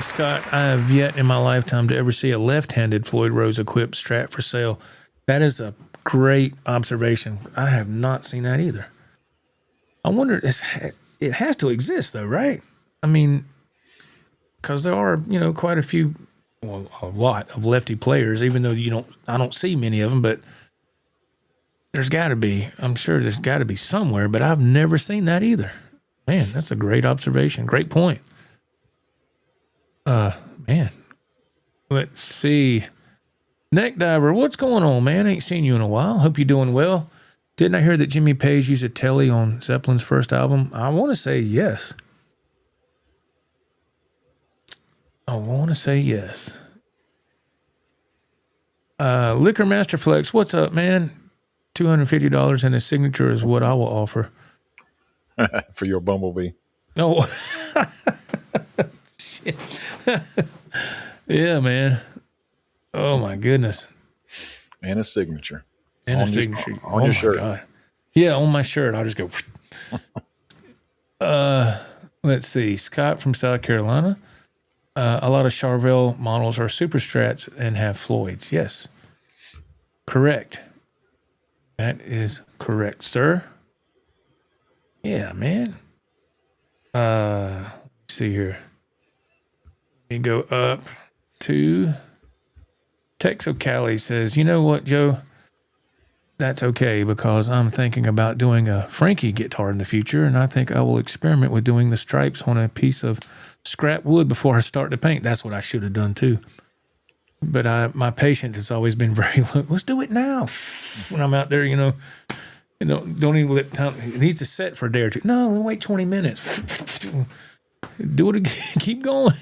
A: Scott, I have yet in my lifetime to ever see a left-handed Floyd Rose equipped Strat for sale. That is a great observation. I have not seen that either. I wonder, it has to exist though, right? I mean, because there are, quite a few, well, a lot of lefty players, even though I don't see many of them, but there's got to be. I'm sure there's got to be somewhere, but I've never seen that either. Man, that's a great observation. Great point. Man, let's see. Neck Diver, what's going on, man? Ain't seen you in a while. Hope you're doing well. Didn't I hear that Jimmy Page used a telly on Zeppelin's first album? I want to say yes. Liquor Master Flex, what's up, man? $250 and a signature is what I will offer.
B: For your Bumblebee.
A: Oh, shit. Yeah, man. Oh, my goodness.
B: And a signature.
A: And a signature.
B: On your shirt.
A: God. Yeah, on my shirt. I'll just go. Let's see. Scott from South Carolina. A lot of Charvel models are Super Strats and have Floyds. Yes. Correct. That is correct, sir. Yeah, man. Let's see here. Let me go up to Texo Cali says, you know what, Joe? That's okay, because I'm thinking about doing a Frankie guitar in the future, and I think I will experiment with doing the stripes on a piece of scrap wood before I start to paint. That's what I should have done too. But my patience has always been very low. Let's do it now. When I'm out there, don't even let time. It needs to set for a day or two. No, wait 20 minutes. Do it again. Keep going.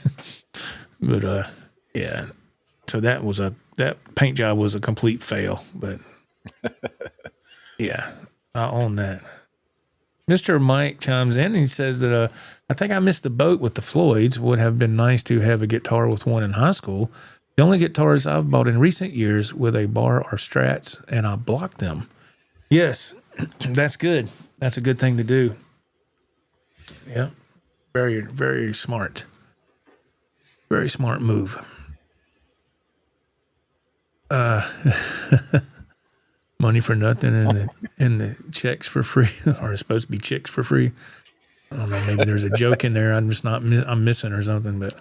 A: But yeah. So that paint job was a complete fail. But Yeah, I own that. Mr. Mike chimes in and he says that I think I missed the boat with the Floyds. Would have been nice to have a guitar with one in high school. The only guitars I've bought in recent years with a bar are Strats, and I blocked them. Yes, that's good. That's a good thing to do. Yeah, very, very smart. Very smart move. Money for nothing and the checks for free, or it's supposed to be chicks for free. I don't know. Maybe there's a joke in there. I'm just not. I'm missing or something. But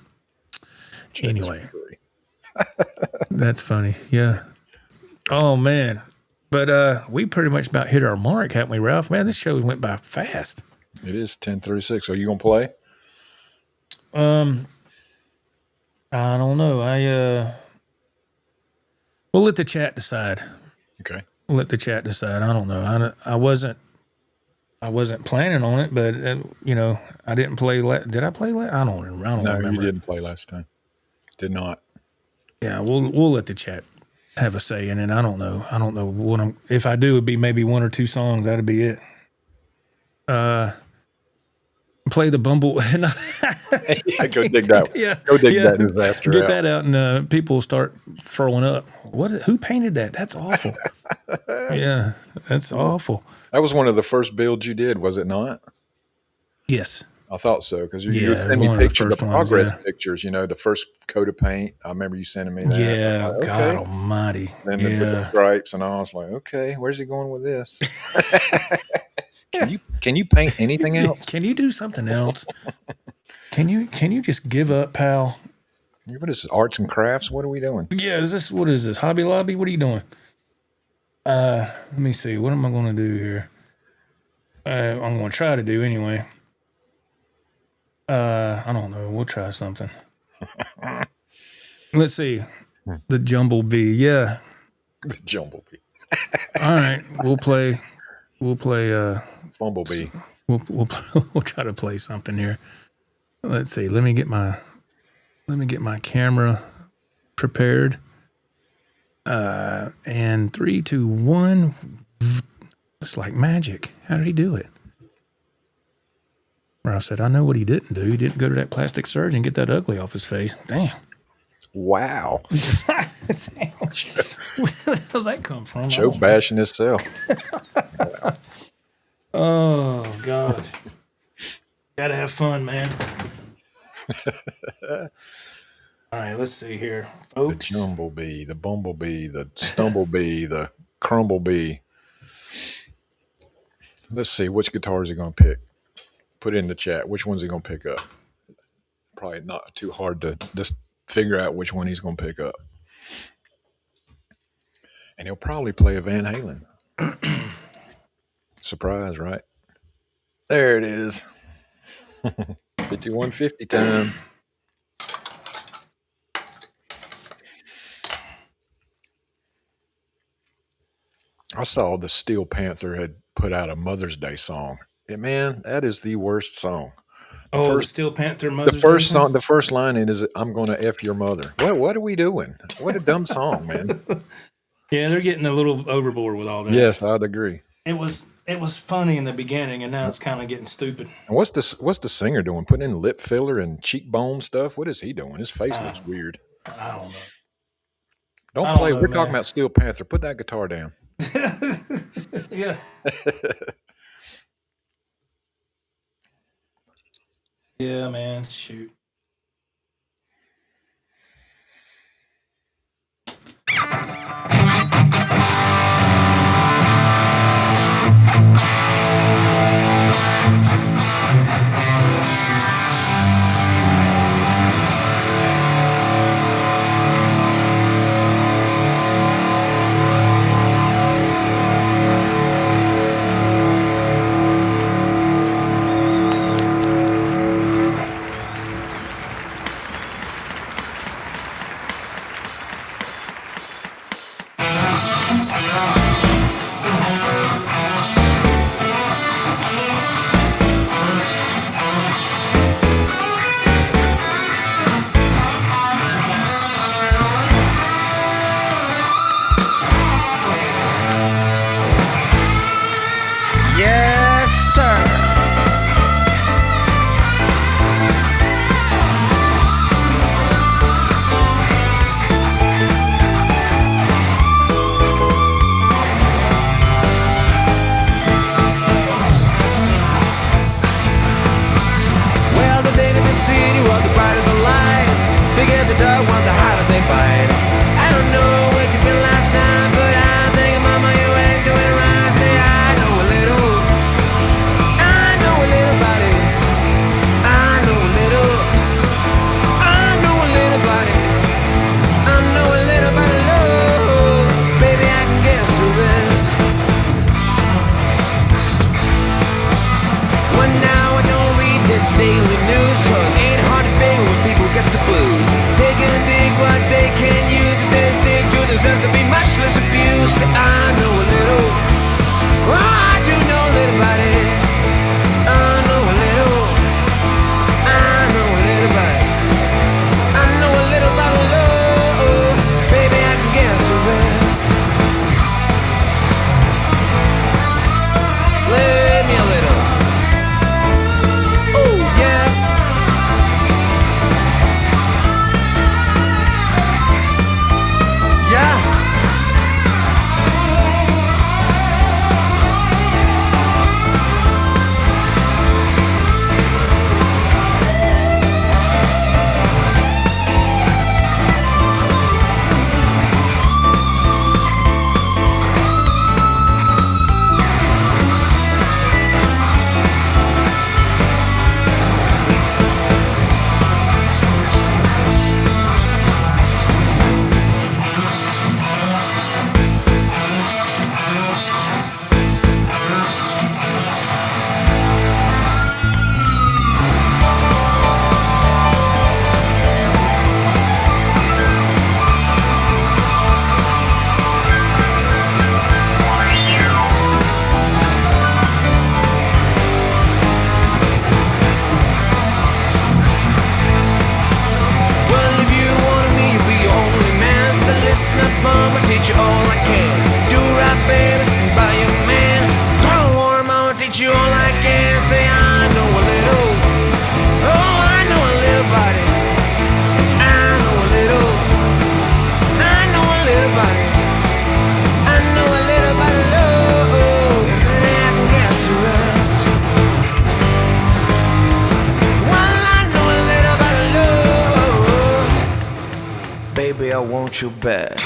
A: anyway, that's funny. Yeah. Oh man. But we pretty much about hit our mark, haven't we, Ralph? Man, this show went by fast.
B: It is 10:36. Are you gonna play?
A: I don't know. We'll let the chat decide.
B: Okay.
A: We'll let the chat decide. I don't know. I wasn't planning on it, but I didn't play. Did I play? I don't remember.
B: No, you didn't play last time. Did not.
A: Yeah, we'll let the chat have a say in it. I don't know. I don't know what if I do, it'd be maybe one or two songs. That'd be it. Play the Bumble.
B: Go dig that.
A: Yeah,
B: go dig that disaster.
A: Get that out, and people will start throwing up. Who painted that? That's awful. Yeah, that's awful.
B: That was one of the first builds you did, was it not?
A: Yes,
B: I thought so, because you would send me pictures, the progress pictures. The first coat of paint. I remember you sending me that.
A: Yeah,
B: like, okay.
A: God Almighty.
B: Then the stripes, and I was like, okay, where's he going with this? Can you paint anything else?
A: Can you do something else? Can you just give up, pal?
B: What is this, arts and crafts? What are we doing?
A: Yeah, what is this? Hobby Lobby? What are you doing? Let me see. What am I going to do here? I'm going to try to do anyway. I don't know. We'll try something. Let's see. The Jumblebee. Yeah.
B: The Jumblebee.
A: All right. We'll play.
B: Bumblebee.
A: We'll try to play something here. Let's see. Let me get my camera prepared. And 3, 2, 1. It's like magic. How did he do it? Ralph said, I know what he didn't do. He didn't go to that plastic surgeon and get that ugly off his face. Damn.
B: Wow.
A: Where does that come from?
B: Joe bashing himself.
A: Wow. Oh, God. Gotta have fun, man. All right, let's see here, folks.
B: The Jumblebee, the Bumblebee, the Stumblebee, the Crumblebee. Let's see, which guitar is he going to pick? Put it in the chat. Which one's he going to pick up? Probably not too hard to just figure out which one he's going to pick up. And he'll probably play a Van Halen. Surprise, right? There it is. 5150 time. I saw the Steel Panther had put out a Mother's Day song. And man, that is the worst song.
A: The Steel Panther Mother's
B: The first
A: Day
B: song, the first line in is "I'm gonna F your mother." What are we doing? What a dumb song, man.
A: Yeah, they're getting a little overboard with all that.
B: Yes, I'd agree.
A: It was funny in the beginning, and now it's kind of getting stupid.
B: And what's the singer doing? Putting in lip filler and cheekbone stuff? What is he doing? His face looks weird.
A: I don't know.
B: Don't play. We're talking about Steel Panther. Put that guitar down.
A: Yeah. Yeah, man. Shoot.
D: Yes, sir. Well, the bigger the city, well, the brighter the lights. Bigger the dog, well, the harder they bite. I don't know where you've been last night, but I think, mama, you ain't doing right. Say, I know a little body. I know a little body. I know a little body love. Baby, I can guess the rest. Well, now I don't read the daily news, cause it ain't hard to figure when people gets the blues. They can dig what they can use if they stick to themselves to be much less abused. I know a little, oh, I do know a little body. I know a little body. I know a little body love. Baby, I can guess the rest. Play me a little. Oh, yeah. Yeah. Well, if you wanted me to be your only man, so listen up, mama, teach you all I can. Do right, baby, and buy your man. Don't worry, mama, teach you all I can. Say, I know a little, oh, I know a little body. I know a little body. I know a little body love, and I can guess the rest. Well, I know a little body love. Baby, I want your best.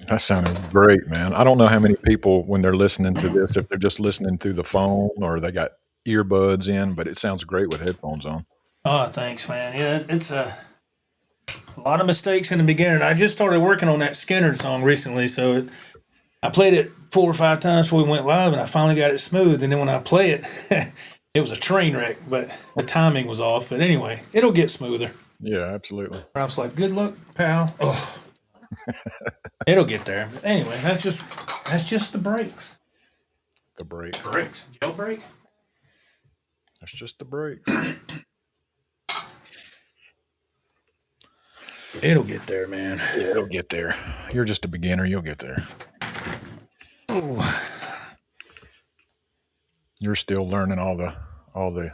B: That sounded great, man. I don't know how many people, when they're listening to this, if they're just listening through the phone or they got earbuds in, but it sounds great with headphones on.
A: Oh, thanks, man. Yeah, it's a lot of mistakes in the beginning. I just started working on that Skinner song recently, so I played it 4 or 5 times before we went live, and I finally got it smooth. And then when I play it, it was a train wreck, but the timing was off. But anyway, it'll get smoother.
B: Yeah, absolutely.
A: I was like, "Good luck, pal." Oh, it'll get there. But anyway, that's just the brakes.
B: The brakes.
A: Brakes, jailbreak.
B: That's just the brakes.
A: It'll get there, man.
B: Yeah, it'll get there. You're just a beginner. You'll get there.
A: Oh.
B: You're still learning all the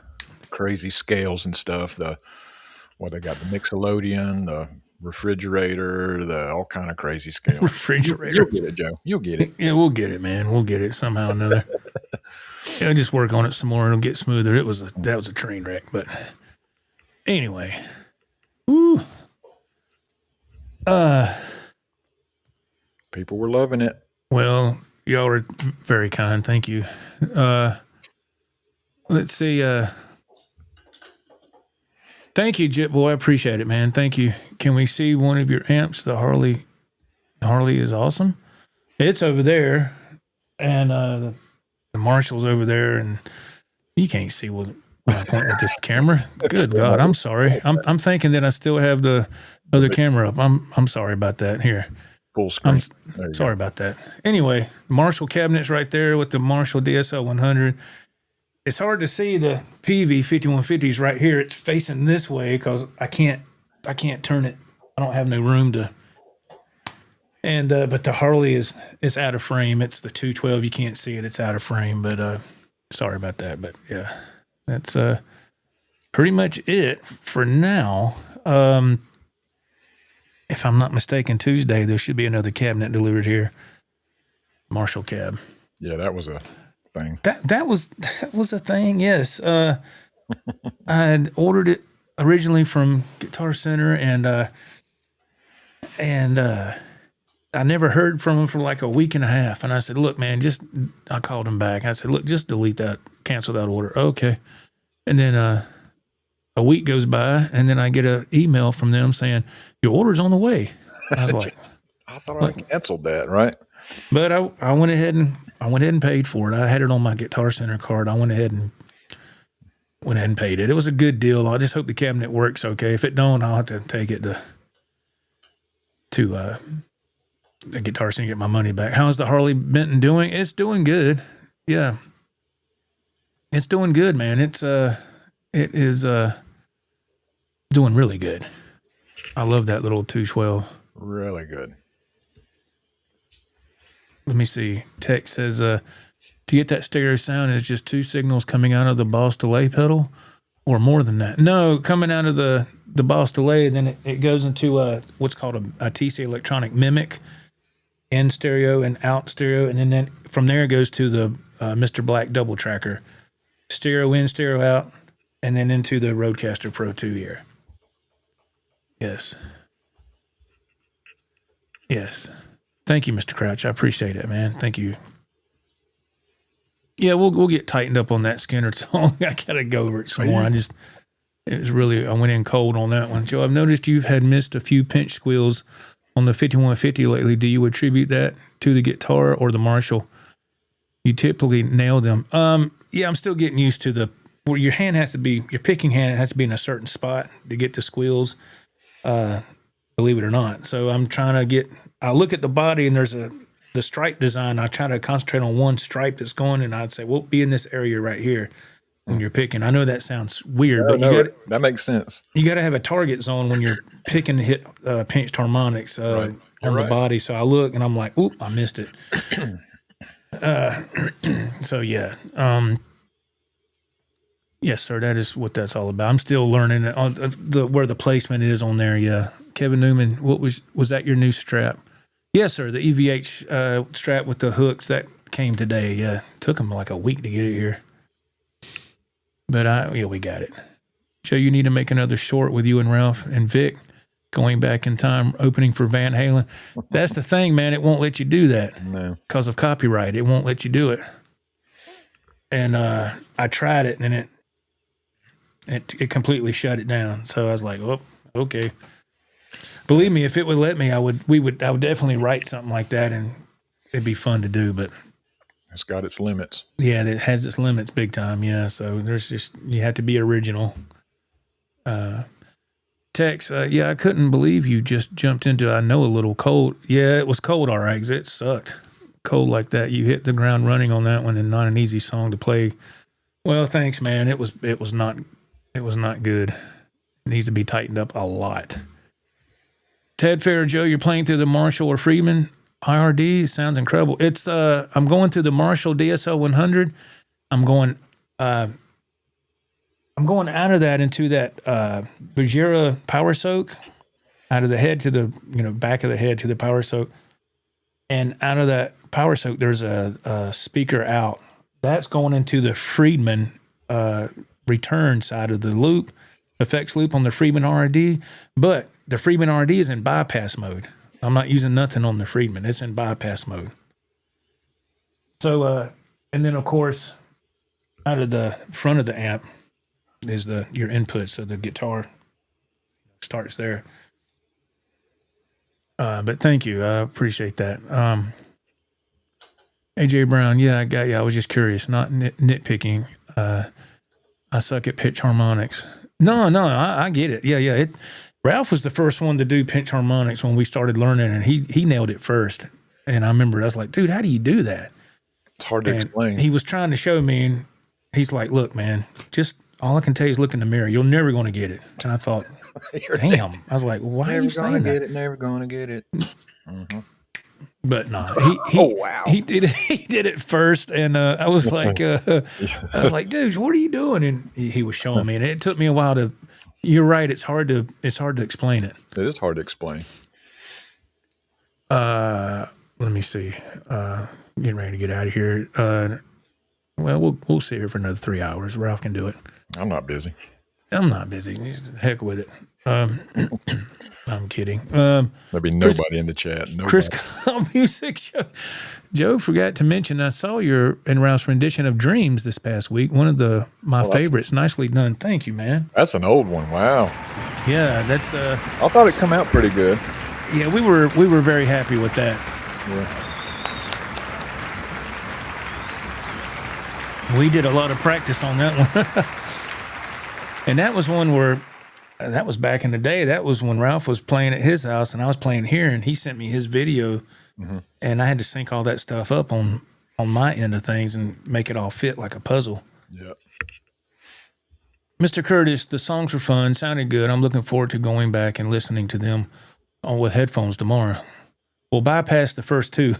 B: crazy scales and stuff. They got the Miscellaneous, the refrigerator, the all kind of crazy scales.
A: Refrigerator.
B: You'll get it, Joe. You'll get it.
A: Yeah, we'll get it, man. We'll get it somehow or another. Yeah, just work on it some more. It'll get smoother. That was a train wreck, but anyway. Woo.
B: People were loving it.
A: Well, y'all are very kind. Thank you. Let's see. Thank you, Jit Boy. I appreciate it, man. Thank you. Can we see one of your amps? The Harley is awesome. It's over there, and the Marshall's over there, and you can't see when I point with this camera. Good God, I'm sorry. I'm thinking that I still have the other camera up. I'm sorry about that. Here.
B: Full screen.
A: I'm sorry about that. Anyway, Marshall cabinet's right there with the Marshall DSL 100. It's hard to see the PV 5150s right here. It's facing this way because I can't turn it. I don't have no room to. And but the Harley is out of frame. It's the 212. You can't see it. It's out of frame. But sorry about that. But yeah, that's pretty much it for now. If I'm not mistaken, Tuesday there should be another cabinet delivered here. Marshall cab.
B: Yeah, that was a thing.
A: That was a thing. Yes, I had ordered it originally from Guitar Center, and I never heard from him for like a week and a half. And I said, "Look, man, I called him back. I said, look, just delete that, cancel that order." Okay, and then a week goes by, and then I get an email from them saying, "Your order's on the way." I was like,
B: I thought I canceled that, right?
A: But I went ahead and paid for it. I had it on my Guitar Center card. I went ahead and paid it. It was a good deal. I just hope the cabinet works okay. If it don't, I'll have to take it to the Guitar Center and get my money back. How's the Harley Benton doing? It's doing good. Yeah. It's doing good, man. It is doing really good. I love that little 212.
B: Really good.
A: Let me see. Text says, to get that stereo sound, is just 2 signals coming out of the Boss delay pedal or more than that? No, coming out of the Boss delay, then it goes into what's called a TC Electronic Mimiq, in stereo and out stereo. And then from there it goes to the Mr. Black double tracker, stereo in, stereo out, and then into the Rodecaster Pro 2 here. Yes. Yes. Thank you, Mr. Crouch. I appreciate it, man. Thank you. Yeah, we'll get tightened up on that Skinner song. I gotta go over it some more. I went in cold on that one. Joe, I've noticed you've had missed a few pinch squeals on the 5150 lately. Do you attribute that to the guitar or the Marshall? You typically nail them. Yeah, I'm still getting used to where your picking hand has to be in a certain spot to get the squeals. Believe it or not. So I'm trying to I look at the body and there's the stripe design. I try to concentrate on one stripe that's going, and I'd say, well, be in this area right here when you're picking. I know that sounds weird, but
B: that makes sense.
A: You got to have a target zone when you're picking to hit pinched harmonics on the body. So I look and I'm like, oop, I missed it. So yeah. Yes, sir. That is what that's all about. I'm still learning where the placement is on there. Yeah. Kevin Newman, was that your new strap? Yes, sir. The EVH strap with the hooks that came today. Yeah. Took them like a week to get it here. But we got it. Joe, you need to make another short with you and Ralph and Vic. going back in time, opening for Van Halen. That's the thing, man. It won't let you do that
B: No.
A: because of copyright. It won't let you do it. And I tried it, and it completely shut it down. So I was like, "Oh, okay." Believe me, if it would let me, I would definitely write something like that, and it'd be fun to do. But
B: It's got its limits.
A: yeah, it has its limits big time. Yeah, so you have to be original. Tex, yeah, I couldn't believe you just jumped into I know a little cold. Yeah, it was cold, all right, 'cause it sucked. Cold like that, you hit the ground running on that one, and not an easy song to play. Well, thanks, man. It was not good. It needs to be tightened up a lot. Ted Fair, Joe, you're playing through the Marshall or Friedman IR-D. Sounds incredible. It's I'm going through the Marshall DSL 100. I'm going out of that into that Bajira power soak, out of the head to the back of the head to the power soak. And out of that power soak, there's a speaker out. That's going into the Friedman return side of the loop, effects loop on the Friedman IR-D. But the Friedman IR-D is in bypass mode. I'm not using nothing on the Friedman. It's in bypass mode. So, and then, of course, out of the front of the amp is your input. So the guitar starts there. But thank you. I appreciate that. AJ Brown, yeah, I got you. I was just curious, not nitpicking. I suck at pitch harmonics. No, I get it. Yeah. Ralph was the first one to do pitch harmonics when we started learning, and he nailed it first. And I remember I was like, dude, how do you do that?
B: It's hard to explain.
A: He was trying to show me, and he's like, look, man, just all I can tell you is look in the mirror. You're never going to get it. And I thought, damn. I was like, why are you saying that?
B: Never gonna get it. Mm-hmm.
A: But no, he did it first, and I was like, dude, what are you doing? And he was showing me, and it took me a while to. You're right. It's hard to explain it.
B: It is hard to explain.
A: Let me see. Getting ready to get out of here. Well, we'll sit here for another 3 hours. Ralph can do it.
B: I'm not busy.
A: I'm not busy. Heck with it. I'm kidding.
B: There'll be nobody in the chat. Nobody.
A: Chris Call Music Show. Joe forgot to mention I saw your and Ralph's rendition of Dreams this past week. One of my favorites. Nicely done. Thank you, man.
B: That's an old one. Wow.
A: Yeah, that's.
B: I thought it come out pretty good.
A: Yeah, we were very happy with that.
B: Yeah.
A: We did a lot of practice on that one. And that was one where, that was back in the day. That was when Ralph was playing at his house and I was playing here, and he sent me his video, and I had to sync all that stuff up on my end of things and make it all fit like a puzzle.
B: Yep.
A: Mr. Curtis, the songs were fun, sounded good. I'm looking forward to going back and listening to them with headphones tomorrow. We'll bypass the first two.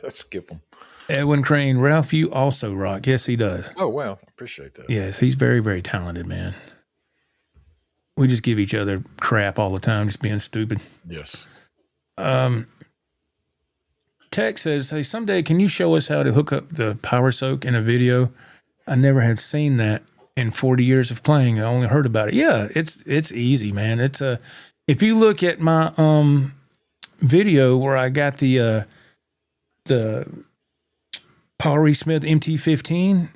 B: Skip them.
A: Edwin Crane, Ralph, you also rock. Yes, he does.
B: Oh, wow. I appreciate that.
A: Yes, he's very, very talented, man. We just give each other crap all the time, just being stupid.
B: Yes.
A: Tech says, hey, someday can you show us how to hook up the power soak in a video? I never have seen that in 40 years of playing. I only heard about it. Yeah, it's easy, man. It's if you look at my video where I got the Power Smith MT15,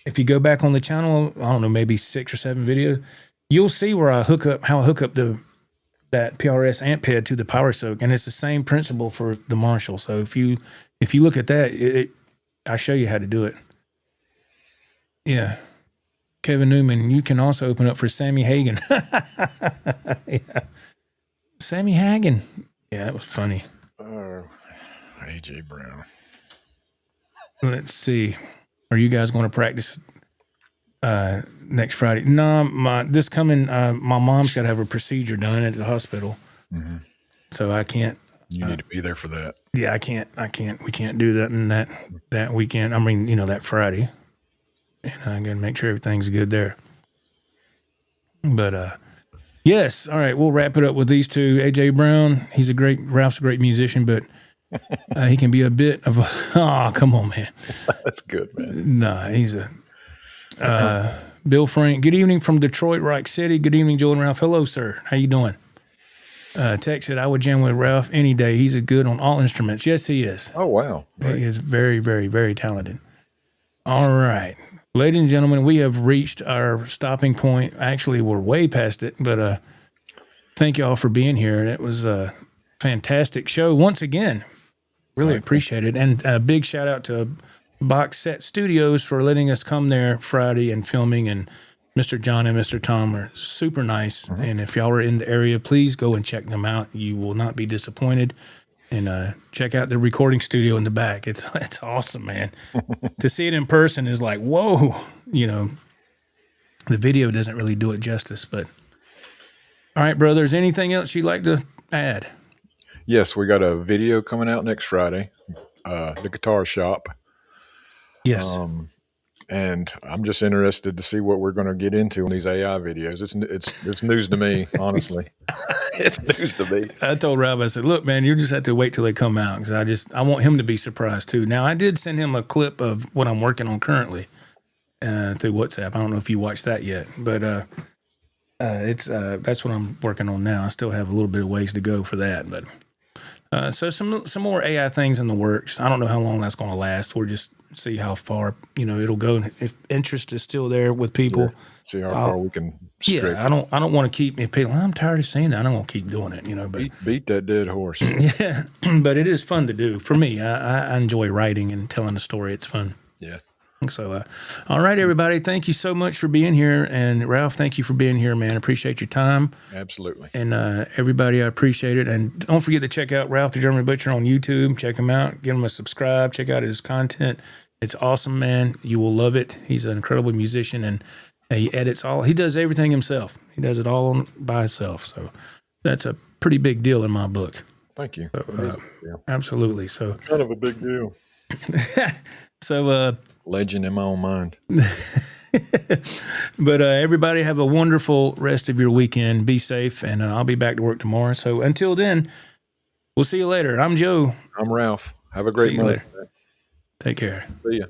A: if you go back on the channel, I don't know, maybe 6 or 7 videos, you'll see where I hook up that PRS amp head to the power soak, and it's the same principle for the Marshall. So if you look at that, I show you how to do it. Yeah, Kevin Newman, you can also open up for Sammy Hagen. Yeah. Sammy Hagen. Yeah, that was funny.
B: Oh, AJ Brown.
A: Let's see. Are you guys going to practice next Friday? No, my mom's got to have a procedure done at the hospital. Mm-hmm. So I can't.
B: You need to be there for that.
A: Yeah, I can't. We can't do that in that weekend. I mean, that Friday. And I'm going to make sure everything's good there. But, yes. All right. We'll wrap it up with these two. AJ Brown, Ralph's a great musician, but he can be a bit of a, come on, man.
B: That's good, man.
A: Nah, he's Bill Frank, good evening from Detroit, Rock City. Good evening, Joe and Ralph. Hello, sir. How you doing? Tex said, I would jam with Ralph any day. He's a good on all instruments. Yes, he is.
B: Oh, wow.
A: He is very, very, very talented. All right. Ladies and gentlemen, we have reached our stopping point. Actually, we're way past it, but thank you all for being here. It was a fantastic show once again. Really appreciate it. And a big shout out to Box Set Studios for letting us come there Friday and filming. And Mr. John and Mr. Tom are super nice. Mm-hmm. And if y'all are in the area, please go and check them out. You will not be disappointed. And check out the recording studio in the back. It's awesome, man. To see it in person is like, whoa. You know, the video doesn't really do it justice. But all right, brothers, anything else you'd like to add?
B: Yes, we got a video coming out next Friday, the Guitar Shop.
A: Yes.
B: And I'm just interested to see what we're going to get into in these AI videos. It's news to me, honestly. It's news to me.
A: I told Rob, I said, look, man, you just have to wait till they come out because I want him to be surprised too. Now, I did send him a clip of what I'm working on currently through WhatsApp. I don't know if you watched that yet, but it's that's what I'm working on now. I still have a little bit of ways to go for that, but so some more AI things in the works. I don't know how long that's going to last. We'll just see how far it'll go. If interest is still there with people,
B: yeah. See how far we can.
A: Yeah, I don't want to keep. If people, I'm tired of seeing that. I don't want to keep doing it. But
B: beat that dead horse.
A: Yeah, but it is fun to do for me. I enjoy writing and telling a story. It's fun.
B: Yeah.
A: So, all right, everybody, thank you so much for being here. And Ralph, thank you for being here, man. Appreciate your time.
B: Absolutely.
A: And everybody, I appreciate it. And don't forget to check out Ralph the German Butcher on YouTube. Check him out. Give him a subscribe. Check out his content. It's awesome, man. You will love it. He's an incredible musician, and he edits all. He does everything himself. He does it all by himself. So that's a pretty big deal in my book.
B: Thank you.
A: So, absolutely. So
B: kind of a big deal.
A: So
B: legend in my own mind.
A: But everybody have a wonderful rest of your weekend. Be safe, and I'll be back to work tomorrow. So until then, we'll see you later. I'm Joe.
B: I'm Ralph. Have a great
A: See you
B: month.
A: later. Take care.
B: See ya.